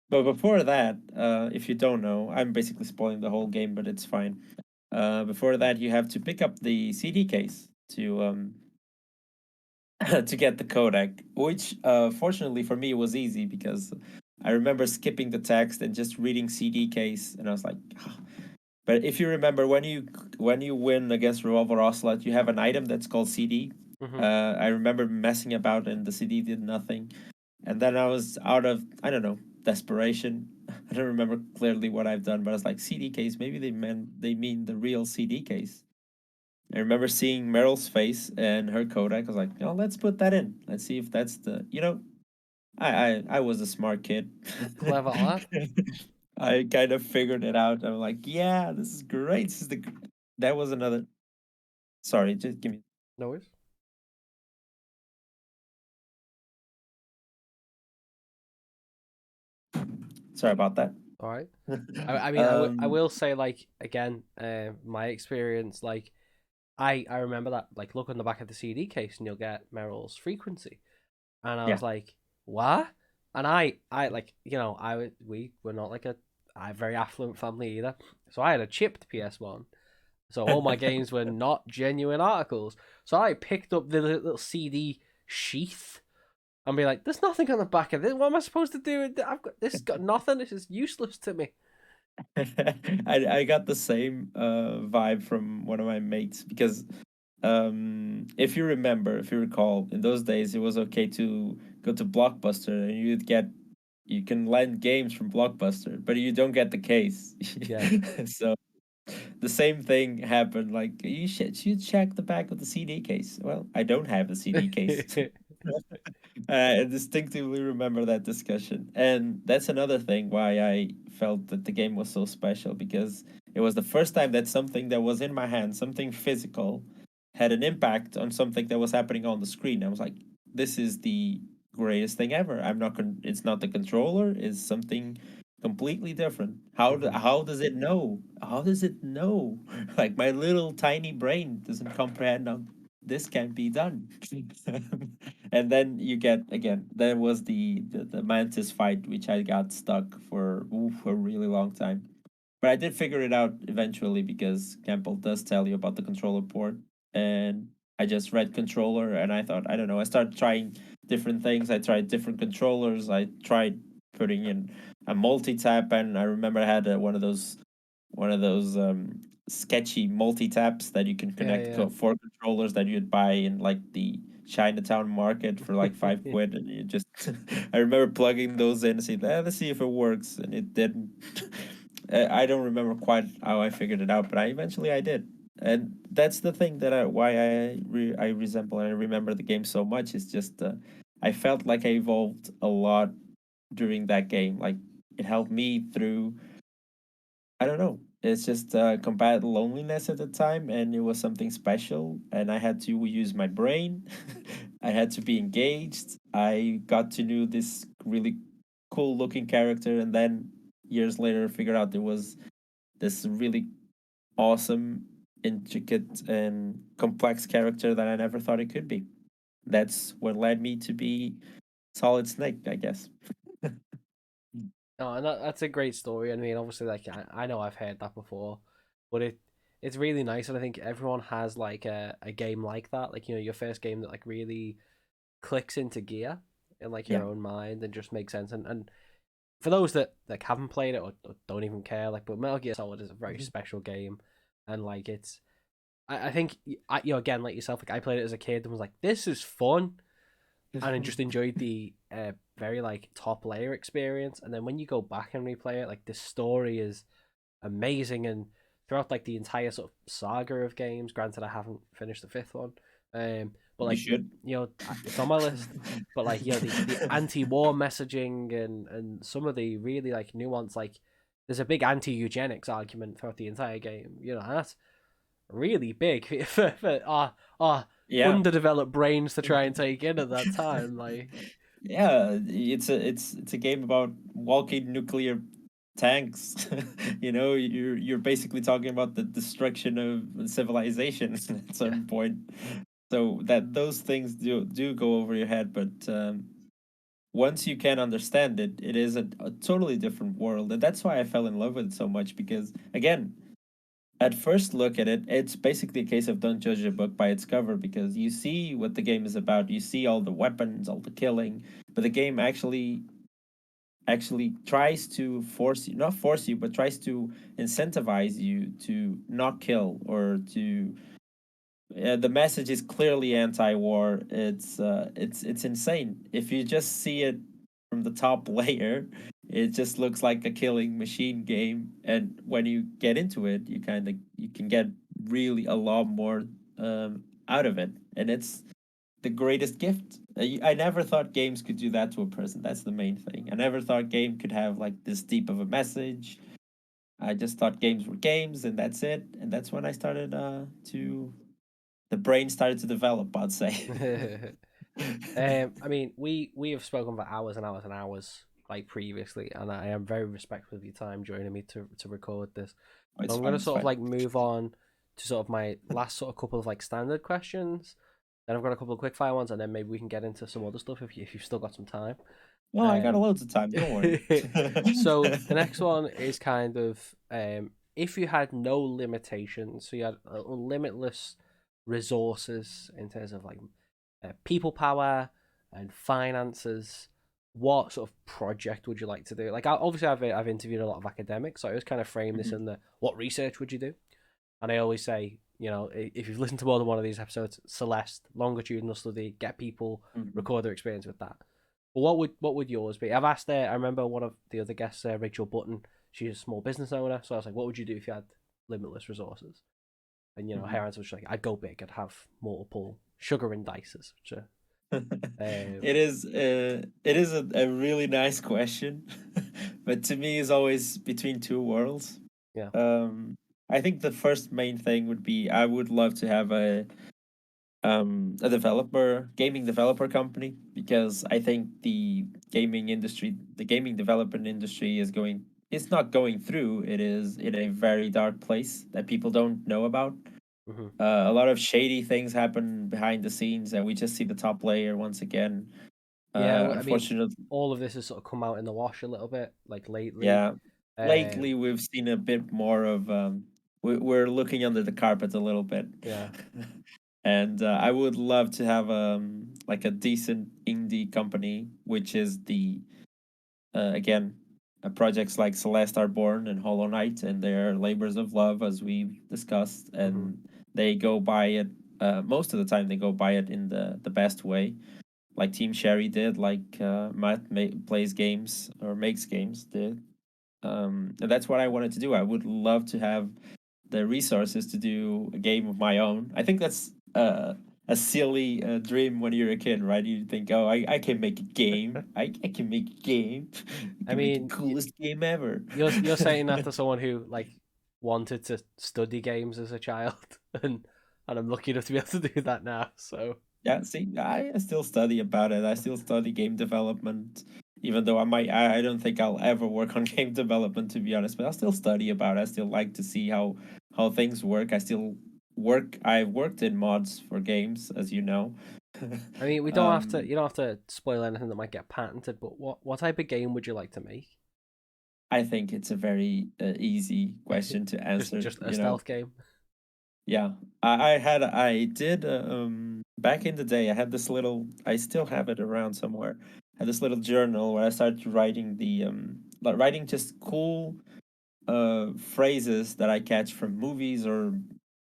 [SPEAKER 2] But before that, if you don't know, I'm basically spoiling the whole game, but it's fine. Before that, you have to pick up the CD case to to get the codec, which fortunately for me was easy because I remember skipping the text and just reading CD case, and I was like, "Ah." But if you remember when you win against Revolver Ocelot, you have an item that's called CD.
[SPEAKER 1] Hmm.
[SPEAKER 2] I remember messing about and the CD did nothing, and then I was out of I don't know desperation. I don't remember clearly what I've done, but I was like CD case. Maybe they mean the real CD case. I remember seeing Meryl's face and her codec. I was like, oh, let's put that in. Let's see if that's the. I was a smart kid.
[SPEAKER 1] Clever lad.
[SPEAKER 2] I kind of figured it out. I'm like, yeah, this is great. This is the that was another. Sorry, just give me.
[SPEAKER 1] No worries.
[SPEAKER 2] Sorry about that.
[SPEAKER 1] All right. I mean, I
[SPEAKER 2] um,
[SPEAKER 1] will say, like, again, my experience, like, I remember that, like, look on the back of the CD case and you'll get Meryl's frequency. And I
[SPEAKER 2] yeah.
[SPEAKER 1] was like, what? And I like, we were not like a very affluent family either. So I had a chipped PS1. So all my games were not genuine articles. So I picked up the little CD sheath and be like, "There's nothing on the back of this. What am I supposed to do? I've got this. Got nothing. This is useless to me."
[SPEAKER 2] I got the same vibe from one of my mates because if you remember, if you recall, in those days it was okay to go to Blockbuster and you can lend games from Blockbuster, but you don't get the case.
[SPEAKER 1] Yeah.
[SPEAKER 2] So the same thing happened. Like you check the back of the CD case. Well, I don't have a CD case. I distinctively remember that discussion. And that's another thing why I felt that the game was so special because it was the first time that something that was in my hand, something physical, had an impact on something that was happening on the screen. I was like, this is the greatest thing ever. It's not the controller, it's something completely different.
[SPEAKER 1] Mhm.
[SPEAKER 2] How does it know? How does it know? Like my little tiny brain doesn't comprehend how this can be done. And then you get again, there was the mantis fight, which I got stuck for a really long time. But I did figure it out eventually because Campbell does tell you about the controller port. And I just read controller and I thought, I don't know, I started trying different things. I tried different controllers. I tried putting in a multi-tap, and I remember I had one of those sketchy multi-taps that you can
[SPEAKER 1] Yeah,
[SPEAKER 2] connect
[SPEAKER 1] yeah.
[SPEAKER 2] four controllers that you'd buy in like the Chinatown market for like 5 quid, and you just I remember plugging those in and saying, let's see if it works, and it didn't. I don't remember quite how I figured it out, but I did. And that's the thing that why I resemble and I remember the game so much is just I felt like I evolved a lot during that game. Like it helped me through, I don't know. It's just combat loneliness at the time, and it was something special. And I had to use my brain. I had to be engaged. I got to know this really cool looking character, and then years later, figured out there was this really awesome, intricate, and complex character that I never thought it could be. That's what led me to be Solid Snake, I guess.
[SPEAKER 1] No, and that's a great story. I mean, obviously, like I know I've heard that before, but it's really nice, and I think everyone has like a game like that, like your first game that like really clicks into gear in like
[SPEAKER 2] Yeah.
[SPEAKER 1] your own mind and just makes sense. And for those that like haven't played it or don't even care, like, but Metal Gear Solid is a very
[SPEAKER 2] Mhm.
[SPEAKER 1] special game, and like I think again like yourself, like I played it as a kid and was like, this is fun, and I just enjoyed the very like top layer experience. And then when you go back and replay it, like the story is amazing, and throughout like the entire sort of saga of games. Granted, I haven't finished the fifth one, but
[SPEAKER 2] You
[SPEAKER 1] like
[SPEAKER 2] should.
[SPEAKER 1] it's on my list. But like the anti-war messaging and some of the really like nuance, like there's a big anti-eugenics argument throughout the entire game. And that's really big for our
[SPEAKER 2] Yeah.
[SPEAKER 1] underdeveloped brains to try and take in at that time. Like,
[SPEAKER 2] Yeah, it's a game about walking nuclear tanks. You're basically talking about the destruction of civilization at
[SPEAKER 1] yeah,
[SPEAKER 2] some point. So that those things do go over your head, but once you can understand it, it is a totally different world, and that's why I fell in love with it so much. Because again, at first look at it, it's basically a case of don't judge a book by its cover, because you see what the game is about. You see all the weapons, all the killing, but the game actually tries to force you, not force you, but tries to incentivize you to not kill or to. The message is clearly anti-war. It's insane. If you just see it from the top layer, it just looks like a killing machine game. And when you get into it, you can get really a lot more out of it. And the greatest gift. I never thought games could do that to a person. That's the main thing. I never thought game could have like this deep of a message. I just thought games were games and that's it. And that's when I started to the brain started to develop, I'd say.
[SPEAKER 1] I mean, we have spoken for hours and hours and hours like previously, and I am very respectful of your time joining me to record this.
[SPEAKER 2] Oh,
[SPEAKER 1] So
[SPEAKER 2] it's
[SPEAKER 1] I'm
[SPEAKER 2] fine,
[SPEAKER 1] gonna
[SPEAKER 2] it's
[SPEAKER 1] sort of
[SPEAKER 2] fine.
[SPEAKER 1] like move on to sort of my last sort of couple of like standard questions. Then I've got a couple of quick fire ones, and then maybe we can get into some other stuff if you've still got some time.
[SPEAKER 2] No, I got
[SPEAKER 1] Um,
[SPEAKER 2] loads of time, don't worry.
[SPEAKER 1] so the next one is kind of if you had no limitations, so you had limitless resources in terms of like people power and finances. What sort of project would you like to do? Like, obviously, I've interviewed a lot of academics, so I always kind of frame this
[SPEAKER 2] Mhm,
[SPEAKER 1] in the what research would you do? And I always say, if you've listened to more than one of these episodes, Celeste, longitudinal study, get people,
[SPEAKER 2] mhm.
[SPEAKER 1] record their experience with that. But what would yours be? I've asked I remember one of the other guests, Rachel Button. She's a small business owner, so I was like, what would you do if you had limitless resources? And
[SPEAKER 2] Mhm.
[SPEAKER 1] her answer was like, I'd go big. I'd have multiple sugar and dices. So,
[SPEAKER 2] It is a really nice question, but to me is always between two worlds.
[SPEAKER 1] yeah.
[SPEAKER 2] Um, I think the first main thing would be I would love to have a gaming developer company, because I think the gaming development industry it's not going through, it is in a very dark place that people don't know about.
[SPEAKER 1] Hmm.
[SPEAKER 2] A lot of shady things happen behind the scenes, and we just see the top layer once again.
[SPEAKER 1] Yeah, I mean,
[SPEAKER 2] Unfortunately,
[SPEAKER 1] all of this has sort of come out in the wash a little bit, like lately.
[SPEAKER 2] yeah.
[SPEAKER 1] Um,
[SPEAKER 2] Lately, we've seen a bit more of we're looking under the carpet a little bit,
[SPEAKER 1] yeah.
[SPEAKER 2] and I would love to have like a decent indie company, which is the again projects like Celeste are born and Hollow Knight, and they're labors of love as we discussed,
[SPEAKER 1] Hmm.
[SPEAKER 2] and they go by it. Most of the time, they go by it in the best way, like Team Sherry did, like plays games or makes games did. And that's what I wanted to do. I would love to have the resources to do a game of my own. I think that's a silly dream when you're a kid, right? You think, oh, I can make a game. I can make a game. I
[SPEAKER 1] I
[SPEAKER 2] can make the
[SPEAKER 1] mean,
[SPEAKER 2] coolest game ever.
[SPEAKER 1] you're saying that to someone who like wanted to study games as a child, and I'm lucky enough to be able to do that now. So
[SPEAKER 2] Yeah, see, I still study about it. I still study game development, even though I don't think I'll ever work on game development, to be honest. But I'll still study about it. I still like to see how things work. I've worked in mods for games, as you know.
[SPEAKER 1] I mean, we don't have to.
[SPEAKER 2] um,
[SPEAKER 1] You don't have to spoil anything that might get patented. But what type of game would you like to make?
[SPEAKER 2] I think it's a very easy question to
[SPEAKER 1] just
[SPEAKER 2] answer.
[SPEAKER 1] just a stealth game.
[SPEAKER 2] Yeah, I did back in the day. I had this little. I still have it around somewhere. I had this little journal where I started writing like writing just cool phrases that I catch from movies or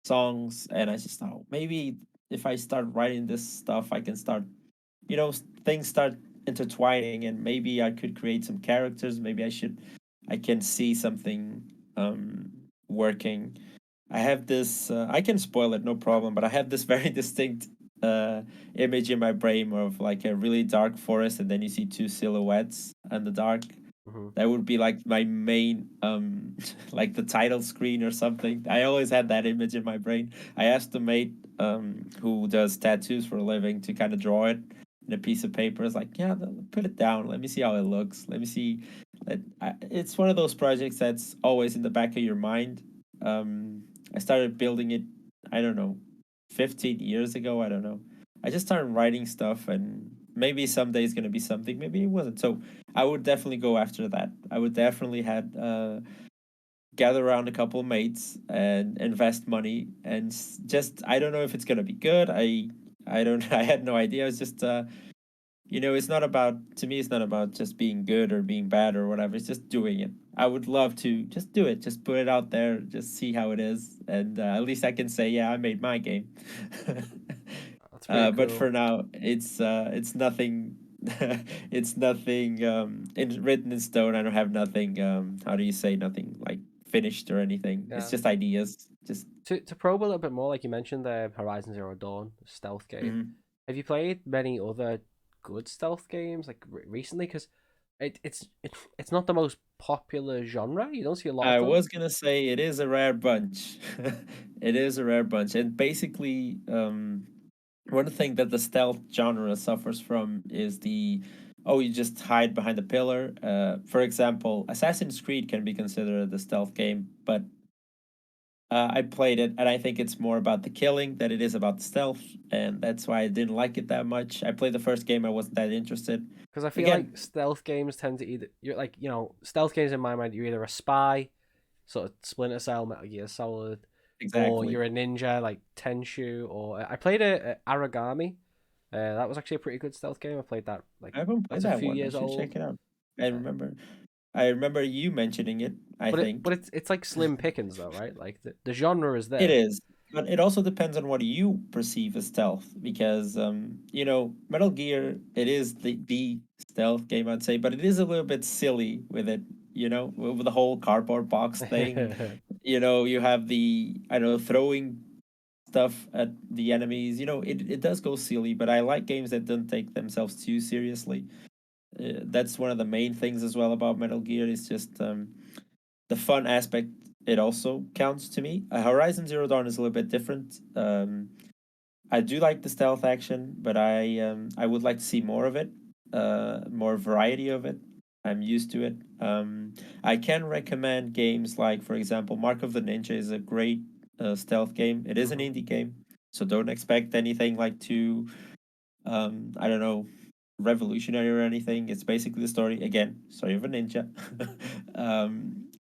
[SPEAKER 2] songs, and I just thought maybe if I start writing this stuff, I can start, things start intertwining, and maybe I could create some characters. I can see something working. I have this. I can spoil it, no problem. But I have this very distinct uh, image in my brain of like a really dark forest, and then you see two silhouettes in the dark.
[SPEAKER 1] Hmm.
[SPEAKER 2] That would be like my main, like the title screen or something. I always had that image in my brain. I asked a mate who does tattoos for a living to kind of draw it in a piece of paper. It's like, yeah, put it down. Let me see how it looks. Let me see. It's one of those projects that's always in the back of your mind. Um, I started building it, I don't know, 15 years ago. I don't know. I just started writing stuff, and maybe someday it's going to be something. Maybe it wasn't. So I would definitely go after that. I would definitely had gather around a couple of mates and invest money, and just I don't know if it's going to be good. I don't I had no idea. It's just it's not about, to me, it's not about just being good or being bad or whatever. It's just doing it. I would love to just do it, just put it out there, just see how it is, and at least I can say, yeah, I made my game.
[SPEAKER 1] That's pretty
[SPEAKER 2] But
[SPEAKER 1] cool.
[SPEAKER 2] for now, it's nothing. It's nothing written in stone. I don't have nothing. How do you say, nothing like finished or anything? It's
[SPEAKER 1] Yeah.
[SPEAKER 2] just ideas. Just
[SPEAKER 1] To probe a little bit more, like you mentioned, the Horizon Zero Dawn stealth game.
[SPEAKER 2] mhm.
[SPEAKER 1] Have you played many other good stealth games like recently? Because it's not the most popular genre. You don't see a lot of
[SPEAKER 2] I
[SPEAKER 1] them.
[SPEAKER 2] was gonna say it is a rare bunch. It is a rare bunch, and basically, one thing that the stealth genre suffers from is the oh, you just hide behind a pillar. For example, Assassin's Creed can be considered a stealth game, but I played it, and I think it's more about the killing than it is about the stealth, and that's why I didn't like it that much. I played the first game, I wasn't that interested.
[SPEAKER 1] Because I feel like
[SPEAKER 2] Again,
[SPEAKER 1] stealth games tend to either you're like stealth games in my mind you're either a spy, sort of Splinter Cell, Metal Gear Solid, or
[SPEAKER 2] exactly.
[SPEAKER 1] you're a ninja like Tenshu. Or I played a Aragami. That was actually a pretty good stealth game. I played that like
[SPEAKER 2] I haven't played
[SPEAKER 1] that's a
[SPEAKER 2] that
[SPEAKER 1] few
[SPEAKER 2] one. I
[SPEAKER 1] years
[SPEAKER 2] should
[SPEAKER 1] old.
[SPEAKER 2] check it out. I
[SPEAKER 1] Uh,
[SPEAKER 2] remember. I remember you mentioning it. I
[SPEAKER 1] but
[SPEAKER 2] think
[SPEAKER 1] it's like slim pickings though, right? Like the genre is
[SPEAKER 2] it
[SPEAKER 1] there.
[SPEAKER 2] is, but it also depends on what you perceive as stealth. Because Metal Gear, it is the stealth game, I'd say, but it is a little bit silly with it. With the whole cardboard box thing. You have the I don't know throwing stuff at the enemies. It does go silly, but I like games that don't take themselves too seriously. That's one of the main things as well about Metal Gear is just the fun aspect. It also counts to me. Horizon Zero Dawn is a little bit different. I do like the stealth action, but I would like to see more of it, more variety of it. I'm used to it. I can recommend games like, for example, Mark of the Ninja is a great stealth game. It is an
[SPEAKER 1] Mhm.
[SPEAKER 2] indie game, so don't expect anything like too I don't know, revolutionary or anything. It's basically the story again. Story of a ninja.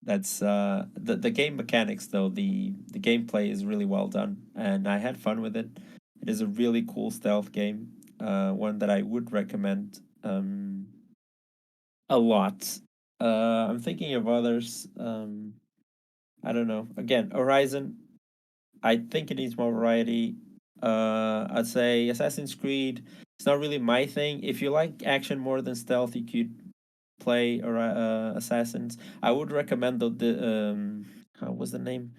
[SPEAKER 2] That's the game mechanics though. The gameplay is really well done, and I had fun with it. It is a really cool stealth game. One that I would recommend a lot. I'm thinking of others. I don't know. Again, Horizon. I think it needs more variety. I'd say Assassin's Creed. It's not really my thing. If you like action more than stealth, you could play Assassins. I would recommend the how was the name?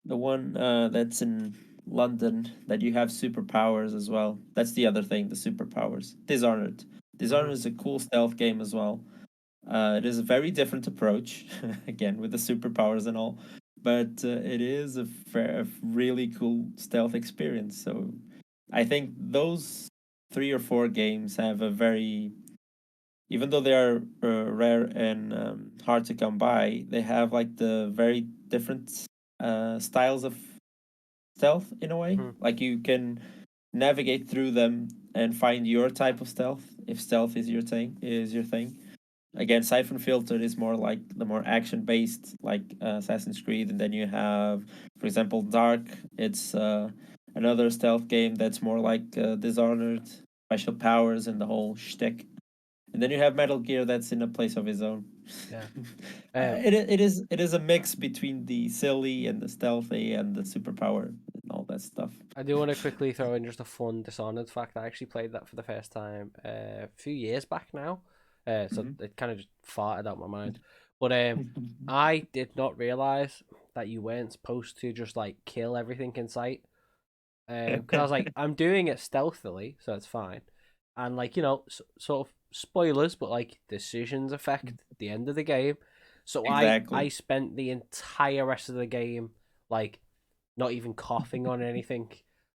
[SPEAKER 2] The one that's in London that you have superpowers as well. That's the other thing, the superpowers. Dishonored. Dishonored
[SPEAKER 1] Mhm.
[SPEAKER 2] is a cool stealth game as well. It is a very different approach, again with the superpowers and all, but it is a really cool stealth experience. So I think those three or four games have a very, even though they are rare and hard to come by, they have like the very different styles of stealth in a way.
[SPEAKER 1] Mhm.
[SPEAKER 2] Like you can navigate through them and find your type of stealth if stealth is your thing. Again, Siphon Filter is more like the more action based, like Assassin's Creed, and then you have, for example, Dark. It's another stealth game that's more like Dishonored, special powers, and the whole shtick. And then you have Metal Gear that's in a place of his own.
[SPEAKER 1] Yeah.
[SPEAKER 2] uh,
[SPEAKER 1] Um,
[SPEAKER 2] it it is a mix between the silly and the stealthy and the superpower and all that stuff.
[SPEAKER 1] I do want to quickly throw in just a fun Dishonored fact. I actually played that for the first time a few years back now. So
[SPEAKER 2] Mhm.
[SPEAKER 1] it kind of just farted out my mind. But I did not realize that you weren't supposed to just like kill everything in sight. Because I was like, I'm doing it stealthily, so it's fine. And like sort of spoilers, but like decisions affect the end of the game. So I
[SPEAKER 2] Exactly.
[SPEAKER 1] spent the entire rest of the game like not even coughing on anything,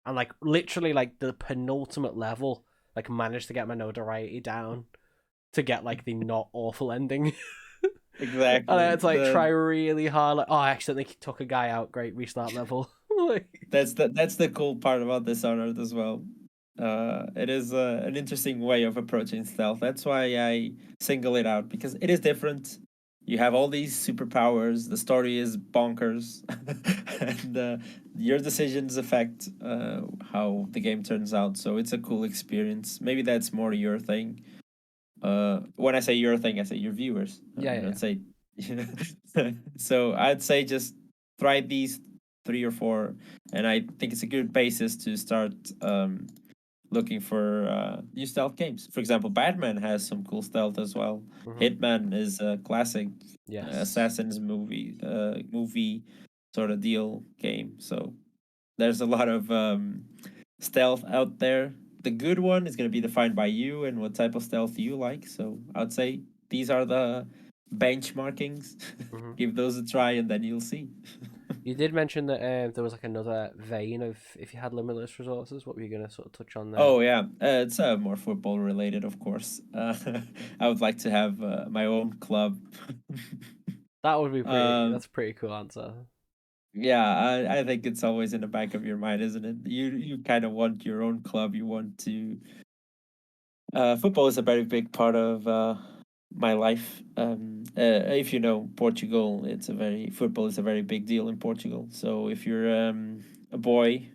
[SPEAKER 1] and like literally like the penultimate level, like managed to get my notoriety down to get like the not awful ending. And I
[SPEAKER 2] Exactly.
[SPEAKER 1] had to like try really hard. Like, oh, I accidentally took a guy out. Great, restart level. Like,
[SPEAKER 2] That's the cool part about Dishonored as well. It is an interesting way of approaching stealth. That's why I single it out because it is different. You have all these superpowers. The story is bonkers, and your decisions affect how the game turns out. So it's a cool experience. Maybe that's more your thing. When I say your thing, I say your viewers.
[SPEAKER 1] yeah,
[SPEAKER 2] I
[SPEAKER 1] yeah,
[SPEAKER 2] don't
[SPEAKER 1] yeah.
[SPEAKER 2] say. So I'd say just try these three or four, and I think it's a good basis to start looking for new stealth games. For example, Batman has some cool stealth as well.
[SPEAKER 1] Hmm.
[SPEAKER 2] Hitman is a classic
[SPEAKER 1] Yes.
[SPEAKER 2] assassins movie sort of deal game. So there's a lot of stealth out there. the good one is going to be defined by you and what type of stealth you like. So I would say these are the benchmarkings.
[SPEAKER 1] Hmm.
[SPEAKER 2] Give those a try, and then you'll see.
[SPEAKER 1] You did mention that there was like another vein of if you had limitless resources. What were you gonna sort of touch on there?
[SPEAKER 2] Oh yeah, it's more football related, of course. I would like to have my own club.
[SPEAKER 1] That would be pretty.
[SPEAKER 2] um,
[SPEAKER 1] That's a pretty cool answer.
[SPEAKER 2] yeah, I think it's always in the back of your mind, isn't it? You kind of want your own club. You want to. Football is a very big part of my life. If you know Portugal, it's a very football is a very big deal in Portugal. So if you're a boy,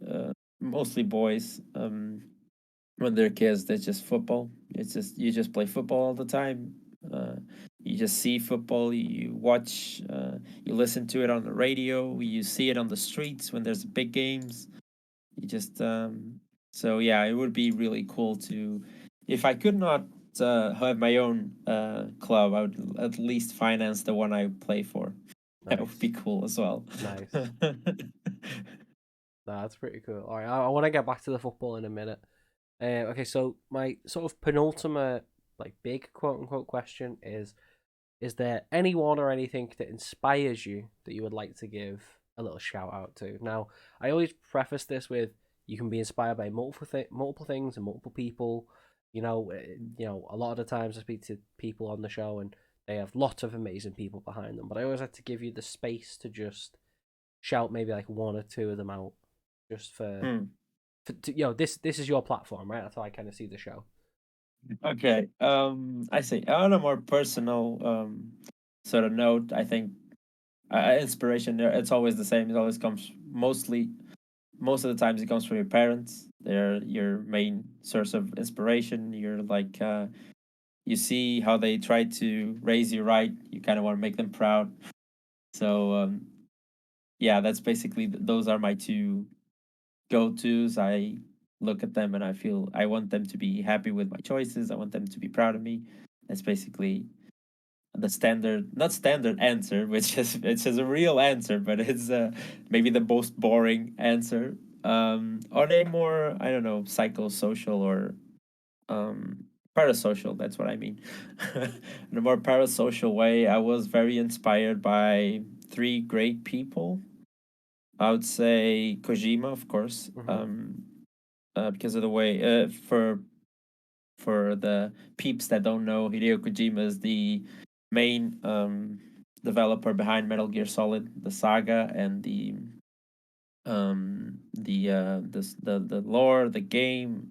[SPEAKER 2] uh, mostly boys, when they're kids, that's just football. It's just you just play football all the time. Uh, you just see football. You watch. You listen to it on the radio. You see it on the streets when there's big games. You just so yeah, it would be really cool to if I could not have my own club, I would at least finance the one I play for. That would be
[SPEAKER 1] Nice,
[SPEAKER 2] cool as well.
[SPEAKER 1] nice. Nah, that's pretty cool. All right, I want to get back to the football in a minute. Okay, so my sort of penultimate, like big quote unquote question is there anyone or anything that inspires you that you would like to give a little shout out to? Now, I always preface this with you can be inspired by multiple things and multiple people. A lot of the times I speak to people on the show and they have lots of amazing people behind them, but I always like to give you the space to just shout maybe like one or two of them out, just
[SPEAKER 2] Hmm.
[SPEAKER 1] this is your platform, right? That's how I kind of see the show.
[SPEAKER 2] Okay. I see. On a more personal sort of note, I think inspiration there it's always the same. It always comes most of the times it comes from your parents. They're your main source of inspiration. You're like you see how they try to raise you right. You kind of want to make them proud. So yeah, that's basically those are my two go tos. I look at them and I feel I want them to be happy with my choices. I want them to be proud of me. That's basically the standard, not standard answer, which is a real answer, but it's maybe the most boring answer. On a more I don't know psychosocial or um parasocial, that's what I mean. In a more parasocial way, I was very inspired by three great people. I would say Kojima, of course,
[SPEAKER 1] Mm-hmm.
[SPEAKER 2] because of the way for the peeps that don't know, Hideo Kojima is the main developer behind Metal Gear Solid, the saga, and the lore, the game,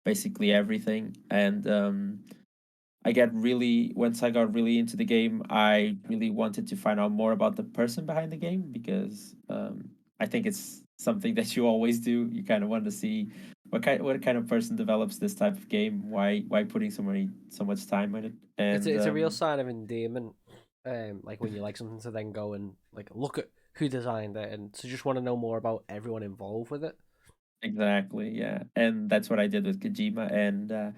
[SPEAKER 2] basically everything. And I get really once I got really into the game, I really wanted to find out more about the person behind the game because I think it's something that you always do. You kind of want to see what kind of person develops this type of game. Why putting so much time in it? And
[SPEAKER 1] It's a real sign of endearment, like when you like something to then go and like look at who designed it and to just want to know more about everyone involved with it.
[SPEAKER 2] exactly, yeah, and that's what I did with Kojima, and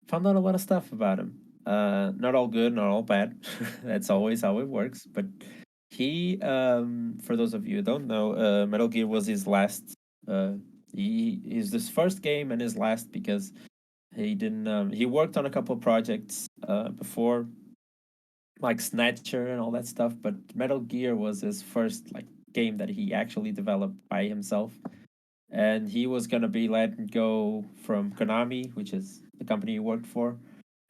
[SPEAKER 2] found out a lot of stuff about him. Not all good, not all bad. That's always how it works. But he, for those of you who don't know, Metal Gear was his last. Uh, he is his first game and his last because he didn't. He worked on a couple of projects before, like Snatcher and all that stuff. But Metal Gear was his first like game that he actually developed by himself, and he was gonna be let go from Konami, which is the company he worked for.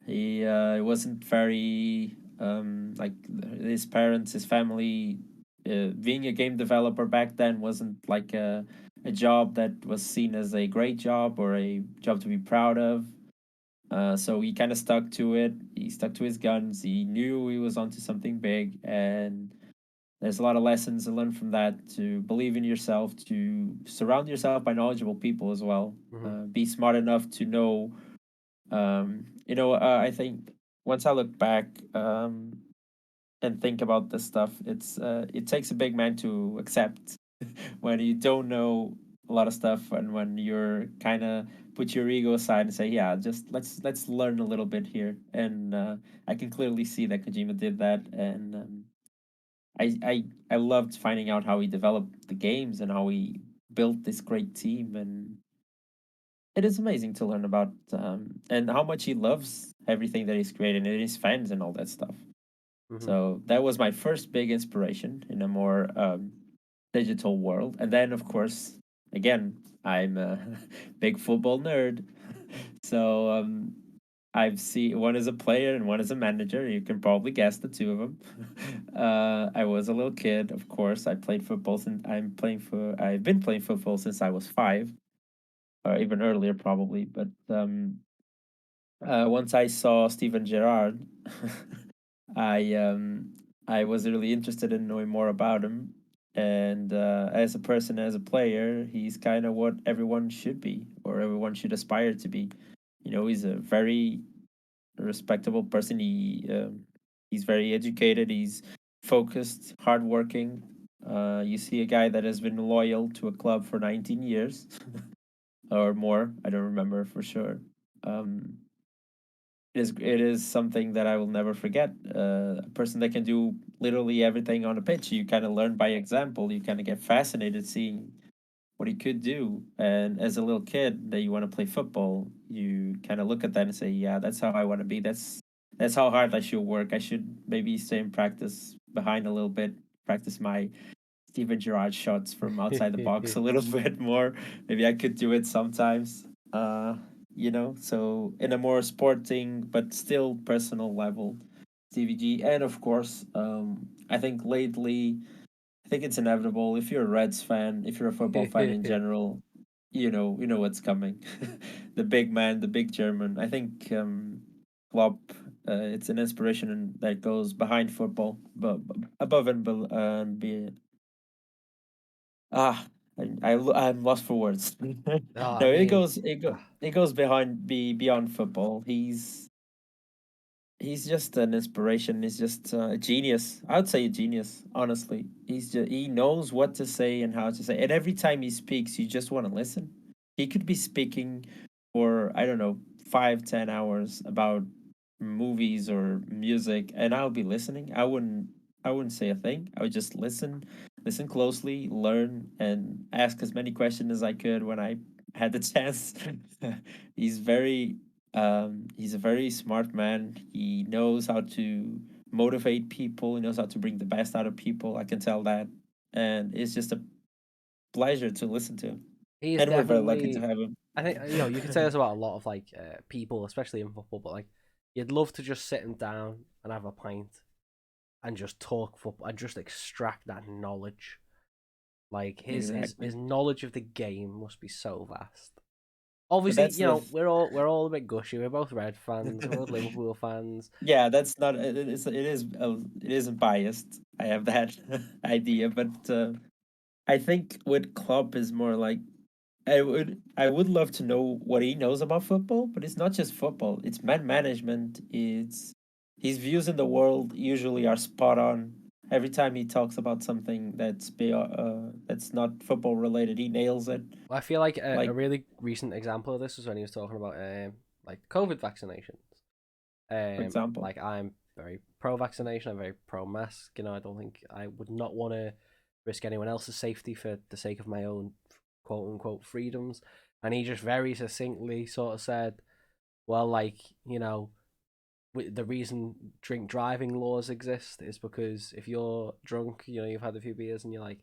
[SPEAKER 2] He wasn't very like his parents, his family. Being a game developer back then wasn't like a job that was seen as a great job or a job to be proud of. So he kind of stuck to it. He stuck to his guns. He knew he was onto something big, and there's a lot of lessons to learn from that. To believe in yourself, to surround yourself by knowledgeable people as well.
[SPEAKER 1] Mm-hmm.
[SPEAKER 2] Be smart enough to know I think once I look back and think about this stuff, it takes a big man to accept when you don't know a lot of stuff and when you're kind of put your ego aside and say, yeah, just let's learn a little bit here. And I can clearly see that Kojima did that, and I loved finding out how he developed the games and how he built this great team, and it is amazing to learn about and how much he loves everything that he's creating and his fans and all that stuff.
[SPEAKER 1] Hmm.
[SPEAKER 2] So that was my first big inspiration in a more digital world. And then, of course, again, I'm a big football nerd. So I've seen one as a player and one as a manager. You can probably guess the two of them. I was a little kid, of course. I played football since I've been playing football since I was 5, or even earlier, probably. But once I saw Steven Gerrard, I um, I was really interested in knowing more about him. And as a person, as a player, he's kind of what everyone should be, or everyone should aspire to be. He's a very respectable person. He's very educated. He's focused, hardworking. You see a guy that has been loyal to a club for 19 years or more. I don't remember for sure. Um, it is something that I will never forget. A person that can do literally everything on a pitch. You kind of learn by example. You kind of get fascinated seeing what he could do. And as a little kid that you want to play football, you kind of look at that and say, "Yeah, that's how I want to be. That's how hard I should work. I should maybe stay in practice behind a little bit, practice my Steven Gerrard shots from outside the box a little bit more. Maybe I could do it sometimes. So in a more sporting but still personal level, TVG. And of course, I think lately, I think it's inevitable. If you're a Reds fan, if you're a football fan in general, you know what's coming. The big man, the big German. I think Klopp. It's an inspiration that goes behind football, but above and be Ah, I'm lost for words.
[SPEAKER 1] Oh, I
[SPEAKER 2] No, it
[SPEAKER 1] mean,
[SPEAKER 2] goes it go
[SPEAKER 1] ah,
[SPEAKER 2] it goes beyond football. He's just an inspiration. He's just a genius. I would say a genius. Honestly, he knows what to say and how to say. And every time he speaks, you just want to listen. He could be speaking for I don't know 5-10 hours about movies or music, and I'll be listening. I wouldn't say a thing. I would just listen closely, learn, and ask as many questions as I could when I had the chance. he's very he's a very smart man. He knows how to motivate people. He knows how to bring the best out of people. I can tell that, and it's just a pleasure to listen to him.
[SPEAKER 1] he is
[SPEAKER 2] And we're very lucky to
[SPEAKER 1] definitely.
[SPEAKER 2] have him.
[SPEAKER 1] I think you could say this about a lot of like people, especially in football. But like, you'd love to just sit him down and have a pint and just talk football and just extract that knowledge. Like his
[SPEAKER 2] Exactly.
[SPEAKER 1] knowledge of the game must be so vast.
[SPEAKER 2] But
[SPEAKER 1] Obviously,
[SPEAKER 2] that's the
[SPEAKER 1] we're all a bit gushy. We're both Red fans. We're both Liverpool fans.
[SPEAKER 2] yeah. That's not it isn't biased. I have that idea, but I think with Klopp is more like I would love to know what he knows about football, but it's not just football. It's man management. It's his views in the world usually are spot on. Every time he talks about something that's not football related, he nails it.
[SPEAKER 1] I feel like a
[SPEAKER 2] Like
[SPEAKER 1] really recent example of this was when he was talking about like COVID vaccinations.
[SPEAKER 2] for example,
[SPEAKER 1] Like I'm very pro vaccination. I'm very pro mask. I don't think I would not want to risk anyone else's safety for the sake of my own quote unquote freedoms. And he just very succinctly sort of said, "Well, like the reason drink driving laws exist is because if you're drunk, you've had a few beers and you're like,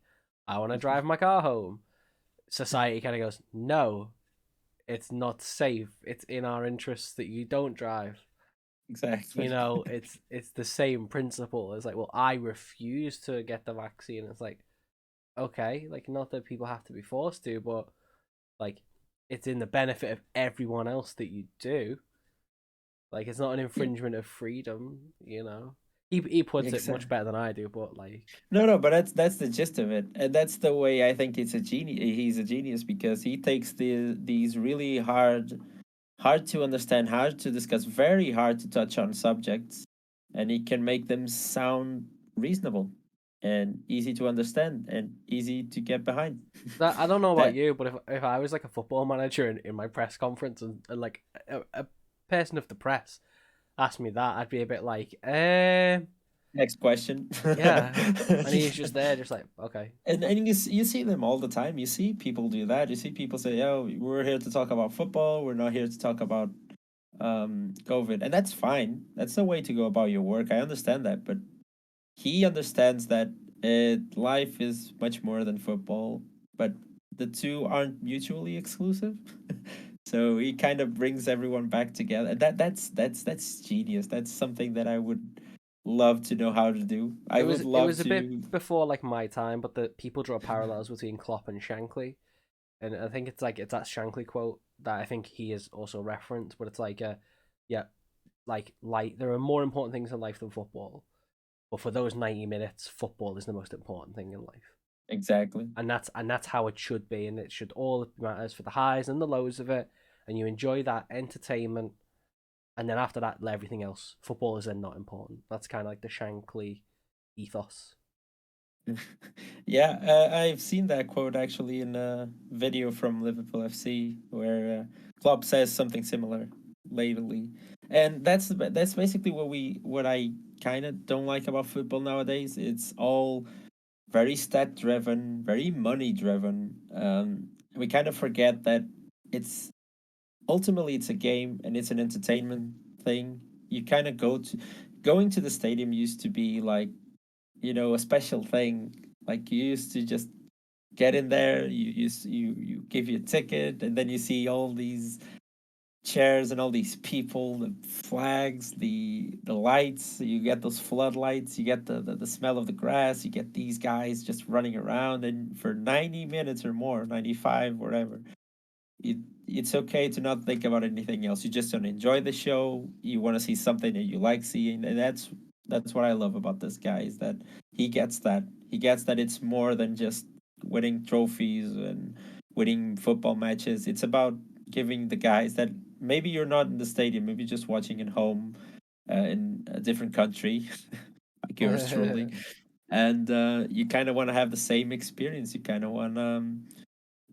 [SPEAKER 1] I want to drive my car home." Society kind of goes, "No, it's not safe. It's in our interests that you don't drive."
[SPEAKER 2] exactly.
[SPEAKER 1] It's the same principle. It's like, well, I refuse to get the vaccine. It's like, okay, like not that people have to be forced to, but like it's in the benefit of everyone else that you do. Like it's not an
[SPEAKER 2] Yeah,
[SPEAKER 1] infringement of freedom. He puts it much
[SPEAKER 2] exactly.
[SPEAKER 1] better than I do, but like
[SPEAKER 2] No, but that's the gist of it, and that's the way I think it's a genius. He's a genius because he takes these really hard to understand, hard to discuss, very hard to touch on subjects, and he can make them sound reasonable and easy to understand and easy to get behind.
[SPEAKER 1] that. I don't know about
[SPEAKER 2] That
[SPEAKER 1] you, but if I was like a football manager in my press conference and like a person of the press asked me that, I'd be a bit like,
[SPEAKER 2] Next question.
[SPEAKER 1] Yeah, and he's just there, just like, okay.
[SPEAKER 2] And you see them all the time. You see people do that. You see people say, "Oh, we're here to talk about football. We're not here to talk about COVID," and that's fine. That's the way to go about your work. I understand that, but he understands that life is much more than football, but the two aren't mutually exclusive. So he kind of brings everyone back together. That's genius. That's something that I would love to know how to do. I
[SPEAKER 1] It was
[SPEAKER 2] would
[SPEAKER 1] it
[SPEAKER 2] love
[SPEAKER 1] was a bit
[SPEAKER 2] to.
[SPEAKER 1] before like my time, but the people draw parallels between Klopp and Shankly, and I think it's that Shankly quote that I think he is also referenced, but it's like yeah, like there are more important things in life than football, but for those 90 minutes, football is the most important thing in life,
[SPEAKER 2] Exactly.
[SPEAKER 1] and that's how it should be, and it should all matters for the highs and the lows of it, and you enjoy that entertainment, and then after that, everything else, football is then not important. That's kind of like the Shankly ethos.
[SPEAKER 2] Yeah, I've seen that quote actually in a video from Liverpool FC where Klopp says something similar lately, and that's basically what I kind of don't like about football nowadays. It's all very stat driven, very money driven. We kind of forget that it's ultimately it's a game and it's an entertainment thing. You kind of going to the stadium used to be like, a special thing. Like you used to just get in there, you give your ticket, and then you see all these chairs and all these people, the flags, the lights. You get those floodlights. You get the smell of the grass. You get these guys just running around, and for 90 minutes or more, 95, whatever, it, it's okay to not think about anything else. You just want to enjoy the show. You want to see something that you like seeing, and that's what I love about this guy is that he gets that. He gets that it's more than just winning trophies and winning football matches. It's about giving the guys that maybe you're not in the stadium, maybe just watching at home in a different country, like yours truly, and you kind of want to have the same experience. You kind of want to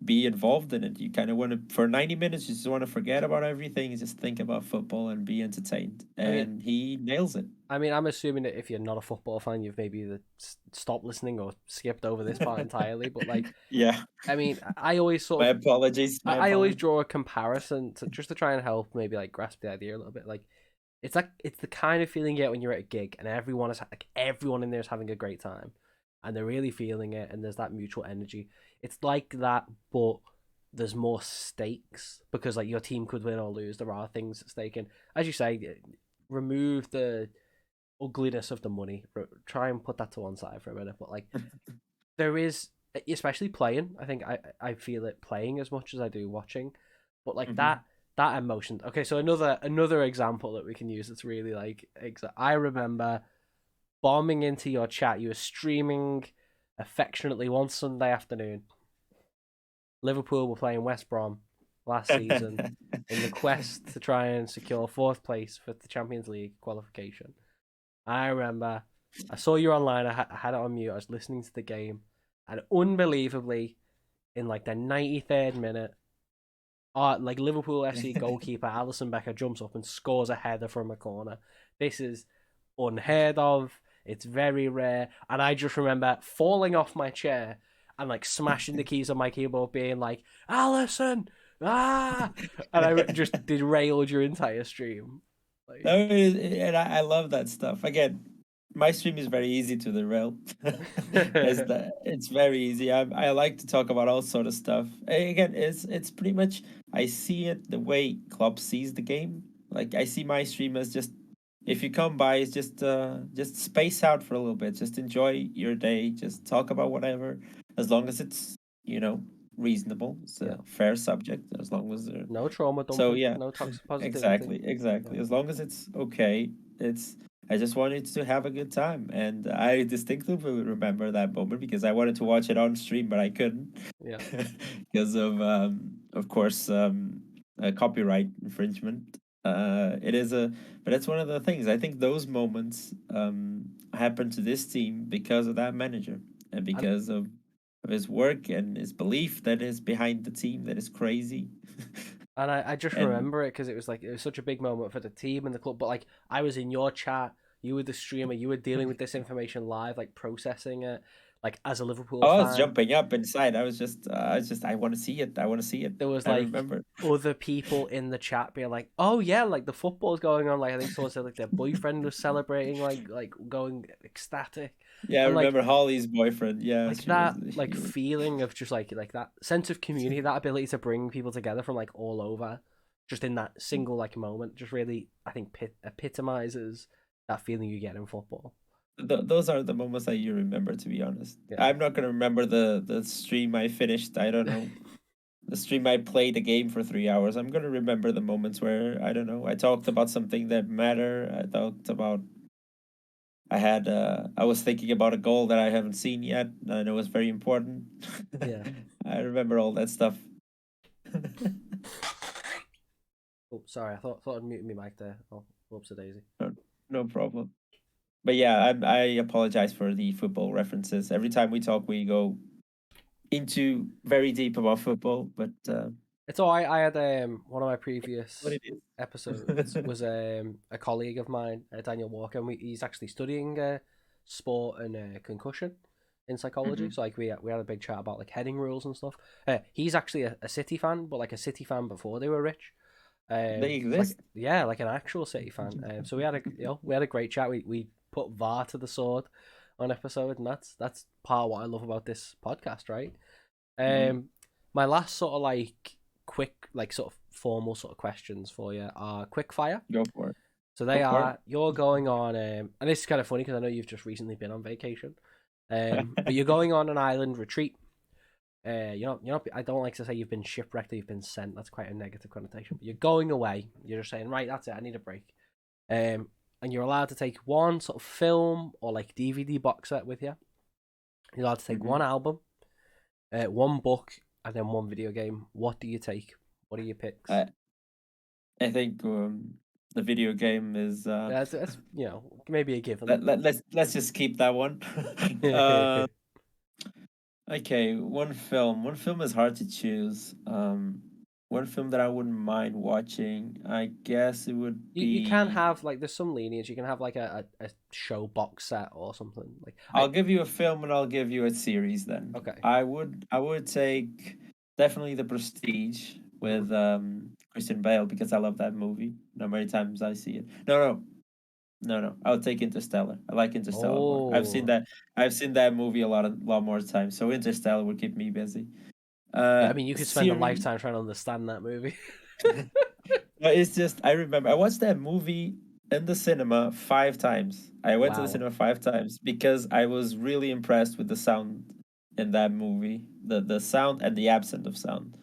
[SPEAKER 2] be involved in it. You kind of want to, for 90 minutes, you just want to forget about everything, just think about football and be entertained.
[SPEAKER 1] I mean,
[SPEAKER 2] And he nails it.
[SPEAKER 1] I'm assuming that if you're not a football fan, you've maybe either stopped listening or skipped over this part entirely. But like,
[SPEAKER 2] Yeah.
[SPEAKER 1] I mean, I always
[SPEAKER 2] My
[SPEAKER 1] sort of,
[SPEAKER 2] apologies. My
[SPEAKER 1] I always
[SPEAKER 2] apologies.
[SPEAKER 1] draw a comparison to just to try and help maybe like grasp the idea a little bit. Like, it's the kind of feeling you get when you're at a gig and everyone in there is having a great time, and they're really feeling it, and there's that mutual energy. It's like that, but there's more stakes because like your team could win or lose. There are things at stake, and as you say, remove the ugliness of the money. Try and put that to one side for a minute. But like there is, especially playing. I think I feel it playing as much as I do watching. But like
[SPEAKER 2] Hmm.
[SPEAKER 1] that emotion. Okay, so another example that we can use that's really like I remember bombing into your chat. You were streaming affectionately one Sunday afternoon. Liverpool were playing West Brom last season in the quest to try and secure fourth place for the Champions League qualification. I remember I saw you online. I had it on mute. I was listening to the game, and unbelievably, in like the 93rd minute, like Liverpool FC goalkeeper Alisson Becker jumps up and scores a header from a corner. This is unheard of. It's very rare, and I just remember falling off my chair and like smashing the keys on my keyboard, being like, "Alisson, ah!" and I just derailed your entire stream.
[SPEAKER 2] No,
[SPEAKER 1] Like,
[SPEAKER 2] and I love that stuff. Again, my stream is very easy to derail. It's very easy. I like to talk about all sort of stuff. Again, it's pretty much I see it the way Klopp sees the game. Like I see my stream as just if you come by, it's just space out for a little bit. Just enjoy your day. Just talk about whatever, as long as it's you know reasonable. It's a
[SPEAKER 1] yeah.
[SPEAKER 2] fair subject. As long as they're
[SPEAKER 1] No trauma
[SPEAKER 2] so
[SPEAKER 1] dumping,
[SPEAKER 2] yeah,
[SPEAKER 1] no toxic positivity.
[SPEAKER 2] exactly,
[SPEAKER 1] Yeah,
[SPEAKER 2] exactly. As long as it's okay, it's. I just wanted to have a good time, and I distinctly remember that moment because I wanted to watch it on stream, but I couldn't
[SPEAKER 1] yeah.
[SPEAKER 2] because of course, copyright infringement. It is a, but that's one of the things. I think those moments happen to this team because of that manager and
[SPEAKER 1] And
[SPEAKER 2] because of his work and his belief that is behind the team that is crazy.
[SPEAKER 1] I just
[SPEAKER 2] And
[SPEAKER 1] remember it because it was like it was such a big moment for the team and the club. But like I was in your chat, You were the streamer. You were dealing with this information live, like processing it. Like as a Liverpool
[SPEAKER 2] I was
[SPEAKER 1] fan,
[SPEAKER 2] jumping up inside. I was just, I want to see it. I want to see it.
[SPEAKER 1] there was
[SPEAKER 2] I
[SPEAKER 1] like
[SPEAKER 2] remember.
[SPEAKER 1] other people in the chat being like, "Oh yeah, like the football's going on." Like I think someone said like their boyfriend was celebrating, like going ecstatic,
[SPEAKER 2] Yeah, I
[SPEAKER 1] and
[SPEAKER 2] remember Holly's boyfriend. Yeah,
[SPEAKER 1] like
[SPEAKER 2] she was.
[SPEAKER 1] that like feeling of just like that sense of community, that ability to bring people together from like all over, just in that single like moment, just really I think epitomizes that feeling you get in football.
[SPEAKER 2] Those are the moments that you remember. To be honest,
[SPEAKER 1] Yeah.
[SPEAKER 2] I'm not gonna remember the stream I finished. I don't know, the stream I played the game for 3 hours. I'm gonna remember the moments where I don't know. I talked about something that matter. I talked about. I was thinking about a goal that I haven't seen yet, and it was very important.
[SPEAKER 1] Yeah.
[SPEAKER 2] I remember all that stuff.
[SPEAKER 1] Oh, sorry, I thought I'd muted my mic there. Oh, whoops a daisy.
[SPEAKER 2] No, no problem. But yeah, I apologize for the football references. Every time we talk, we go into very deep about football, but
[SPEAKER 1] It's all right. I had one of my
[SPEAKER 2] what
[SPEAKER 1] previous
[SPEAKER 2] it is.
[SPEAKER 1] episodes was a colleague of mine, Daniel Walker, and he's actually studying sport and concussion in psychology.
[SPEAKER 2] Hmm.
[SPEAKER 1] So like we had a big chat about like heading rules and stuff. He's actually a City fan, but like a City fan before they were rich.
[SPEAKER 2] They
[SPEAKER 1] So like
[SPEAKER 2] exist.
[SPEAKER 1] yeah, like an actual City fan. So we had a great chat. We put VAR to the sword on episode, and that's part of what I love about this podcast, right?
[SPEAKER 2] Hmm.
[SPEAKER 1] Um, my last sort of like quick, like sort of formal sort of questions for you are quick fire.
[SPEAKER 2] Go for it.
[SPEAKER 1] So
[SPEAKER 2] Go
[SPEAKER 1] they
[SPEAKER 2] for it.
[SPEAKER 1] are you're going on, and this is kind of funny because I know you've just recently been on vacation, but you're going on an island retreat. You're not. I don't like to say you've been shipwrecked or you've been sent. That's quite a negative connotation. But you're going away. You're just saying, right, that's it. I need a break. And you're allowed to take one sort of film or like DVD box set with you. You're allowed to take
[SPEAKER 2] Hmm.
[SPEAKER 1] one album, one book, and then one video game. What do you take? What are your picks?
[SPEAKER 2] I I think the video game is
[SPEAKER 1] That's maybe a given.
[SPEAKER 2] let's just keep that one. uh, okay, one film. One film is hard to choose. One film that I wouldn't mind watching. I guess it would
[SPEAKER 1] you can
[SPEAKER 2] be.
[SPEAKER 1] have like there's some lenience. You can have like a show box set or something. Like I
[SPEAKER 2] I'll give you a film and I'll give you a series then.
[SPEAKER 1] okay.
[SPEAKER 2] I would take definitely The Prestige
[SPEAKER 1] Hmm.
[SPEAKER 2] with Christian Bale because I love that movie. No many times I see it. No. I'll take Interstellar. I like Interstellar more.
[SPEAKER 1] Oh
[SPEAKER 2] I've seen that movie a lot more times. So Interstellar would keep me busy.
[SPEAKER 1] yeah. I mean, you could spend a
[SPEAKER 2] Series.
[SPEAKER 1] lifetime trying to understand that movie.
[SPEAKER 2] But it's just I remember I watched that movie in the cinema 5 times. I went to the
[SPEAKER 1] Wow.
[SPEAKER 2] cinema 5 times because I was really impressed with the sound in that movie. The sound and the absence of sound.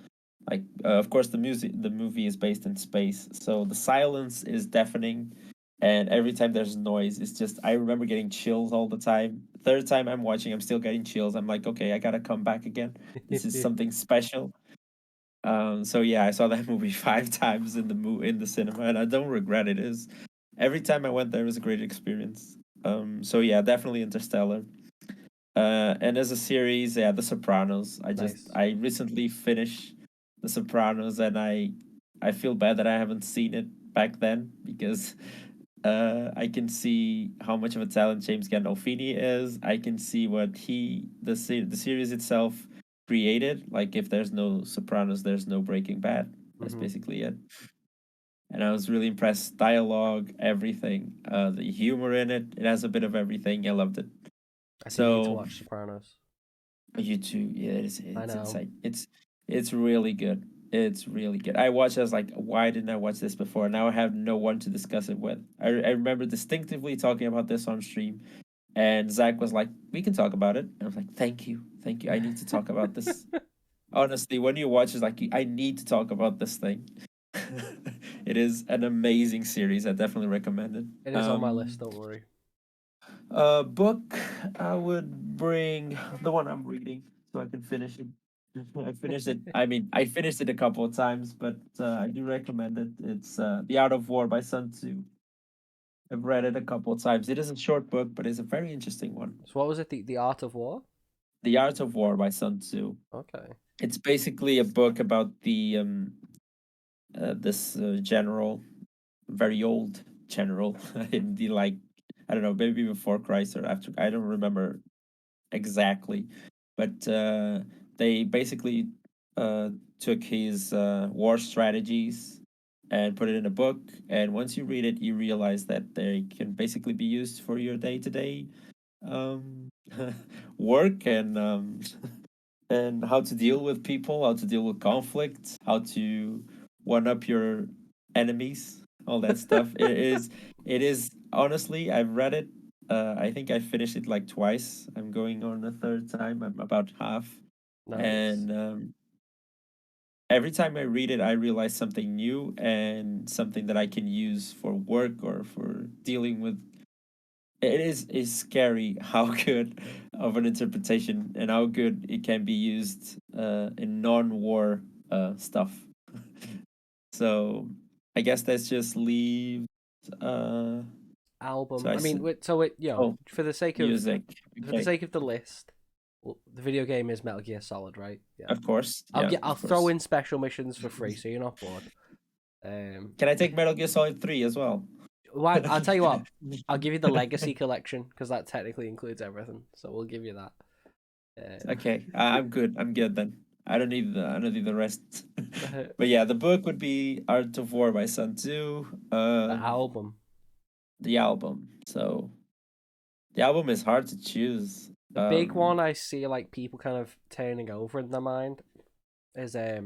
[SPEAKER 2] Like of course the movie is based in space, so the silence is deafening, and every time there's noise, it's just I remember getting chills all the time. Third time I'm watching, I'm still getting chills. I'm like, okay, I gotta come back again. This is something special. So yeah, I saw that movie 5 times in the cinema, and I don't regret it. Is every time I went there was a great experience. So yeah, definitely Interstellar. And as a series, yeah, The Sopranos.
[SPEAKER 1] Nice.
[SPEAKER 2] I recently finished The Sopranos, and I feel bad that I haven't seen it back then because I can see how much of a talent James Gandolfini is. I can see what the series itself created. Like if there's no Sopranos, there's no Breaking Bad. That's
[SPEAKER 1] Hmm.
[SPEAKER 2] basically it. And I was really impressed. Dialogue, everything, the humor in it. It has a bit of everything. I loved it.
[SPEAKER 1] I do need to
[SPEAKER 2] So
[SPEAKER 1] watch Sopranos.
[SPEAKER 2] you too, yeah,
[SPEAKER 1] I
[SPEAKER 2] it's
[SPEAKER 1] know.
[SPEAKER 2] insane. It's really good. It's really good. I watched. I was like, why didn't I watch this before? Now I have no one to discuss it with. I remember distinctively talking about this on stream, and Zach was like, "We can talk about it." And I was like, thank you. I need to talk about this. Honestly, when you watch, it's like I need to talk about this thing. It is an amazing series. I definitely recommend it.
[SPEAKER 1] It is on my list. Don't worry.
[SPEAKER 2] Book, I would bring the one I'm reading so I can finish it. I finished it. I mean, I finished it a couple of times, but I do recommend it. It's The Art of War by Sun Tzu. I've read it a couple of times. It is a short book, but it's a very interesting one.
[SPEAKER 1] So what was it? The Art of War.
[SPEAKER 2] The Art of War by Sun Tzu.
[SPEAKER 1] Okay.
[SPEAKER 2] It's basically a book about the this general, very old general in the like I don't know, maybe before Christ or after. I don't remember exactly, but they basically uh, took his war strategies and put it in a book. And once you read it, you realize that they can basically be used for your day to day um, work and how to deal with people, how to deal with conflict, how to one up your enemies, all that stuff. It is honestly, I've read it. I think I finished it like twice. I'm going on a third time. I'm about half,
[SPEAKER 1] Nice.
[SPEAKER 2] and every time I read it, I realize something new and something that I can use for work or for dealing with. It is scary how good of an interpretation and how good it can be used in non-war stuff. So I guess let's just leave. Uh, so
[SPEAKER 1] Album.
[SPEAKER 2] I
[SPEAKER 1] I mean,
[SPEAKER 2] said,
[SPEAKER 1] so it
[SPEAKER 2] oh,
[SPEAKER 1] for the sake of
[SPEAKER 2] music. Okay,
[SPEAKER 1] the list, well, the video game is Metal Gear Solid, right? Yeah.
[SPEAKER 2] of course.
[SPEAKER 1] I'll
[SPEAKER 2] Yeah,
[SPEAKER 1] get. I'll
[SPEAKER 2] of
[SPEAKER 1] throw
[SPEAKER 2] course.
[SPEAKER 1] in special missions for free, so you're not bored.
[SPEAKER 2] Can I take Metal Gear Solid 3 as well?
[SPEAKER 1] Well, I'll tell you what. I'll give you the Legacy Collection because that technically includes everything. So we'll give you that.
[SPEAKER 2] Okay, I'm good. I'm good then. I don't need the rest.
[SPEAKER 1] The
[SPEAKER 2] But yeah, the book would be Art of War by Sun Tzu.
[SPEAKER 1] album.
[SPEAKER 2] The album. So the album is hard to choose.
[SPEAKER 1] The big one I see like people kind of turning over in their mind is a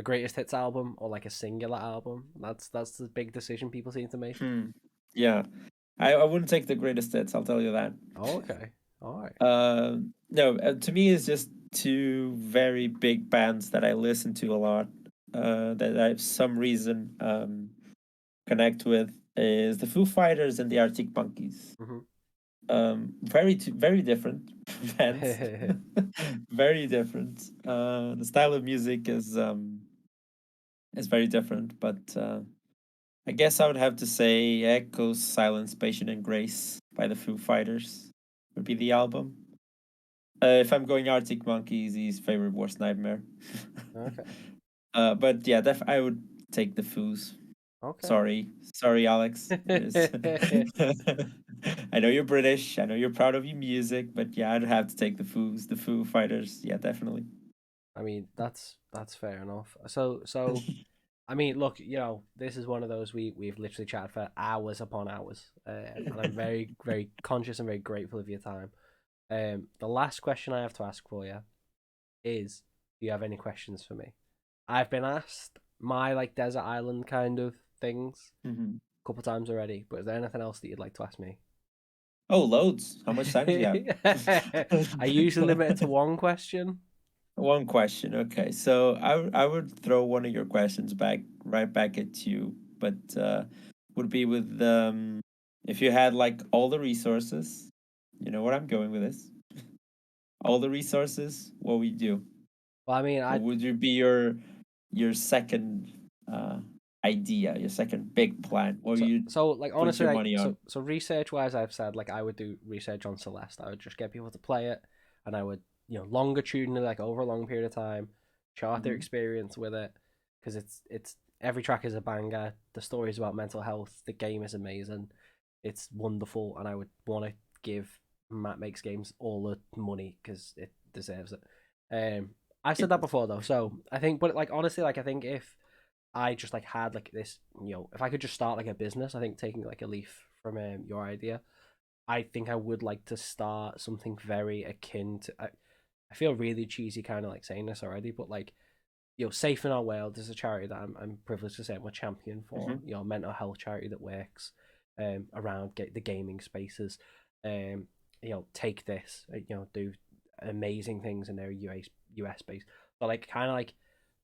[SPEAKER 1] greatest hits album or like a singular album. That's the big decision people seem to make.
[SPEAKER 2] hmm, yeah, I wouldn't take the greatest hits. I'll tell you that.
[SPEAKER 1] Oh, okay. All right.
[SPEAKER 2] No, to me, it's just two very big bands that I listen to a lot. That I have some reason connect with is the Foo Fighters and the Arctic Monkeys. Very different bands. Very different. The style of music is very different, but I guess I would have to say Echoes, Silence, Patient, and Grace by the Foo Fighters would be the album. If I'm going Arctic Monkeys, his favorite worst nightmare.
[SPEAKER 1] Okay.
[SPEAKER 2] But yeah, I would take the Foos.
[SPEAKER 1] Okay.
[SPEAKER 2] Sorry, Alex. I know you're British. I know you're proud of your music, but yeah, I'd have to take the Foos, the Foo Fighters. Yeah, definitely.
[SPEAKER 1] I mean, that's fair enough. So I mean, look, this is one of those we've literally chatted for hours upon hours, and I'm very conscious and very grateful of your time. The last question I have to ask for you is, do you have any questions for me? I've been asked my like desert island kind of things
[SPEAKER 2] Mhm.
[SPEAKER 1] a couple times already, but is there anything else that you'd like to ask me?
[SPEAKER 2] Oh, loads. How much time do you
[SPEAKER 1] I usually limit it to
[SPEAKER 2] have?
[SPEAKER 1] one question.
[SPEAKER 2] One question. Okay. So I would throw one of your questions right back at you, but would be with if you had like all the resources, you know where I'm going with this. All the resources, what would you do?
[SPEAKER 1] Well, I mean,
[SPEAKER 2] What would you be your second uh idea, your second big plan? What would you
[SPEAKER 1] so like
[SPEAKER 2] put
[SPEAKER 1] honestly,
[SPEAKER 2] your
[SPEAKER 1] like
[SPEAKER 2] money on?
[SPEAKER 1] so research wise, I've said like I would do research on Celeste. I would just get people to play it, and I would longitudinally like over a long period of time, chart their
[SPEAKER 2] Hmm.
[SPEAKER 1] experience with it, because it's every track is a banger. The story is about mental health. The game is amazing. It's wonderful, and I would want to give Matt Makes Games all the money because it deserves it. Um, I've said
[SPEAKER 2] It,
[SPEAKER 1] that before though, so I think, but like honestly, like I think if I just like had like this, if I could just start like a business, I think taking like a leaf from your idea, I think I would like to start something very akin to. I feel really cheesy, kind of like saying this already, but like Safe in Our World is a charity that I'm privileged to say I'm a champion for.
[SPEAKER 2] mhm,
[SPEAKER 1] Mental health charity that works around the gaming spaces. Um, take this, do amazing things in their US base, but like kind of like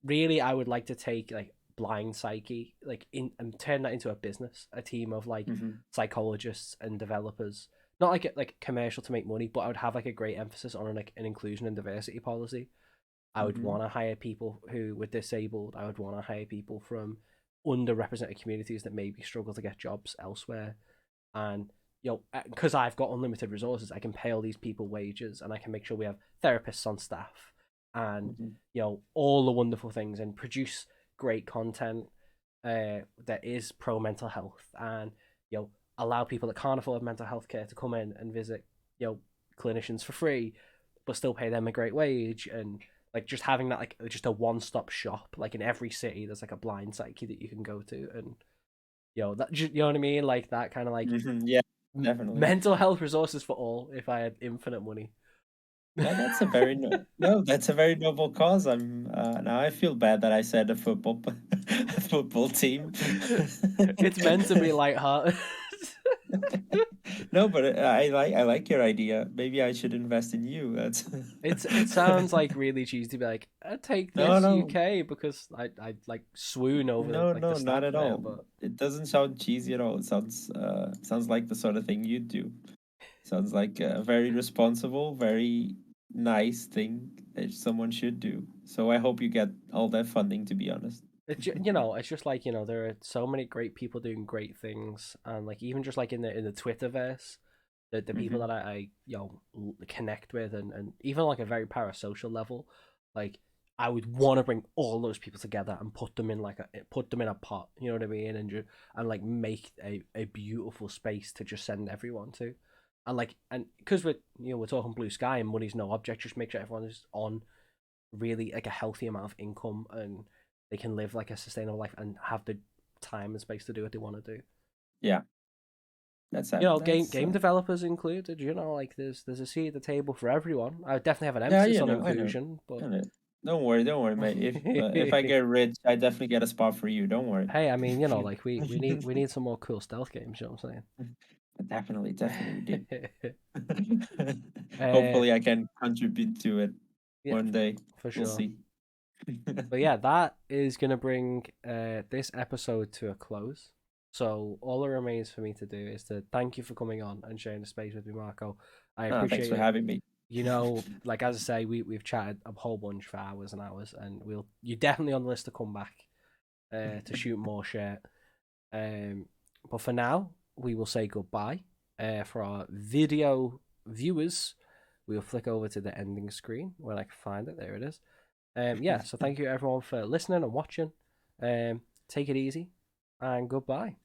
[SPEAKER 1] really, I would like to take like Blind Psyche, like in and turn that into a business, a team of like
[SPEAKER 2] mhm,
[SPEAKER 1] psychologists and developers. Not like commercial to make money, but I would have like a great emphasis on like an inclusion and diversity policy. I would
[SPEAKER 2] mhm,
[SPEAKER 1] want to hire people who were disabled. I would want to hire people from underrepresented communities that maybe struggle to get jobs elsewhere. And because I've got unlimited resources, I can pay all these people wages, and I can make sure we have therapists on staff, and
[SPEAKER 2] mhm,
[SPEAKER 1] all the wonderful things, and produce great content that is pro mental health. And allow people that can't afford mental health care to come in and visit, clinicians for free, but still pay them a great wage, and like just having that like just a one-stop shop, like in every city there's like a Blind Psyche that you can go to, and that you know what I mean, like that kind of like
[SPEAKER 2] Yeah, definitely.
[SPEAKER 1] mental health resources for all if I had infinite money.
[SPEAKER 2] That's a very no, that's a very noble cause. Now I feel bad that I said a football a football team.
[SPEAKER 1] It's meant to be lighthearted.
[SPEAKER 2] No, but I like your idea. Maybe I should invest in you. That's
[SPEAKER 1] It sounds like really cheesy to be like, I take
[SPEAKER 2] no,
[SPEAKER 1] this
[SPEAKER 2] no,
[SPEAKER 1] UK because I like swoon over
[SPEAKER 2] no,
[SPEAKER 1] like the
[SPEAKER 2] no, not
[SPEAKER 1] staff
[SPEAKER 2] at
[SPEAKER 1] there,
[SPEAKER 2] all.
[SPEAKER 1] but
[SPEAKER 2] It doesn't sound cheesy at all. It sounds like the sort of thing you'd do. Sounds like a very responsible, very nice thing that someone should do. So I hope you get all that funding, to be honest.
[SPEAKER 1] it's just like there are so many great people doing great things, and like even just like in the Twitterverse, the people
[SPEAKER 2] Hmm.
[SPEAKER 1] that I connect with, and even like a very parasocial level, like I would want to bring all those people together and put them in a pot, you know what I mean, and like make a beautiful space to just send everyone to, and because we're talking blue sky and money's no object, just make sure everyone is on really like a healthy amount of income, and they can live like a sustainable life and have the time and space to do what they want to do.
[SPEAKER 2] Yeah, that's that.
[SPEAKER 1] Game developers included. Like there's a seat at the table for everyone. I would definitely have an
[SPEAKER 2] Yeah,
[SPEAKER 1] emphasis on
[SPEAKER 2] I know.
[SPEAKER 1] inclusion, but
[SPEAKER 2] I know. Don't worry, mate. If I get rich, I definitely get a spot for you. Don't worry.
[SPEAKER 1] hey, I mean, like we need some more cool stealth games. You know what
[SPEAKER 2] Definitely we do.
[SPEAKER 1] I'm saying?
[SPEAKER 2] Hopefully, I can contribute to it
[SPEAKER 1] Yeah,
[SPEAKER 2] one day.
[SPEAKER 1] for
[SPEAKER 2] We'll
[SPEAKER 1] sure.
[SPEAKER 2] see.
[SPEAKER 1] But yeah, that is gonna bring this episode to a close. So all that remains for me to do is to thank you for coming on and sharing the space with me, Marco. I
[SPEAKER 2] Thanks
[SPEAKER 1] appreciate
[SPEAKER 2] for
[SPEAKER 1] it.
[SPEAKER 2] having me.
[SPEAKER 1] Like as I say, we've chatted a whole bunch for hours and hours, and you're definitely on the list to come back to shoot more shit. Um, but for now, we will say goodbye. For our video viewers, we'll flick over to the ending screen when I can find it. There it is. Yeah, so thank you everyone for listening and watching. Take it easy and goodbye.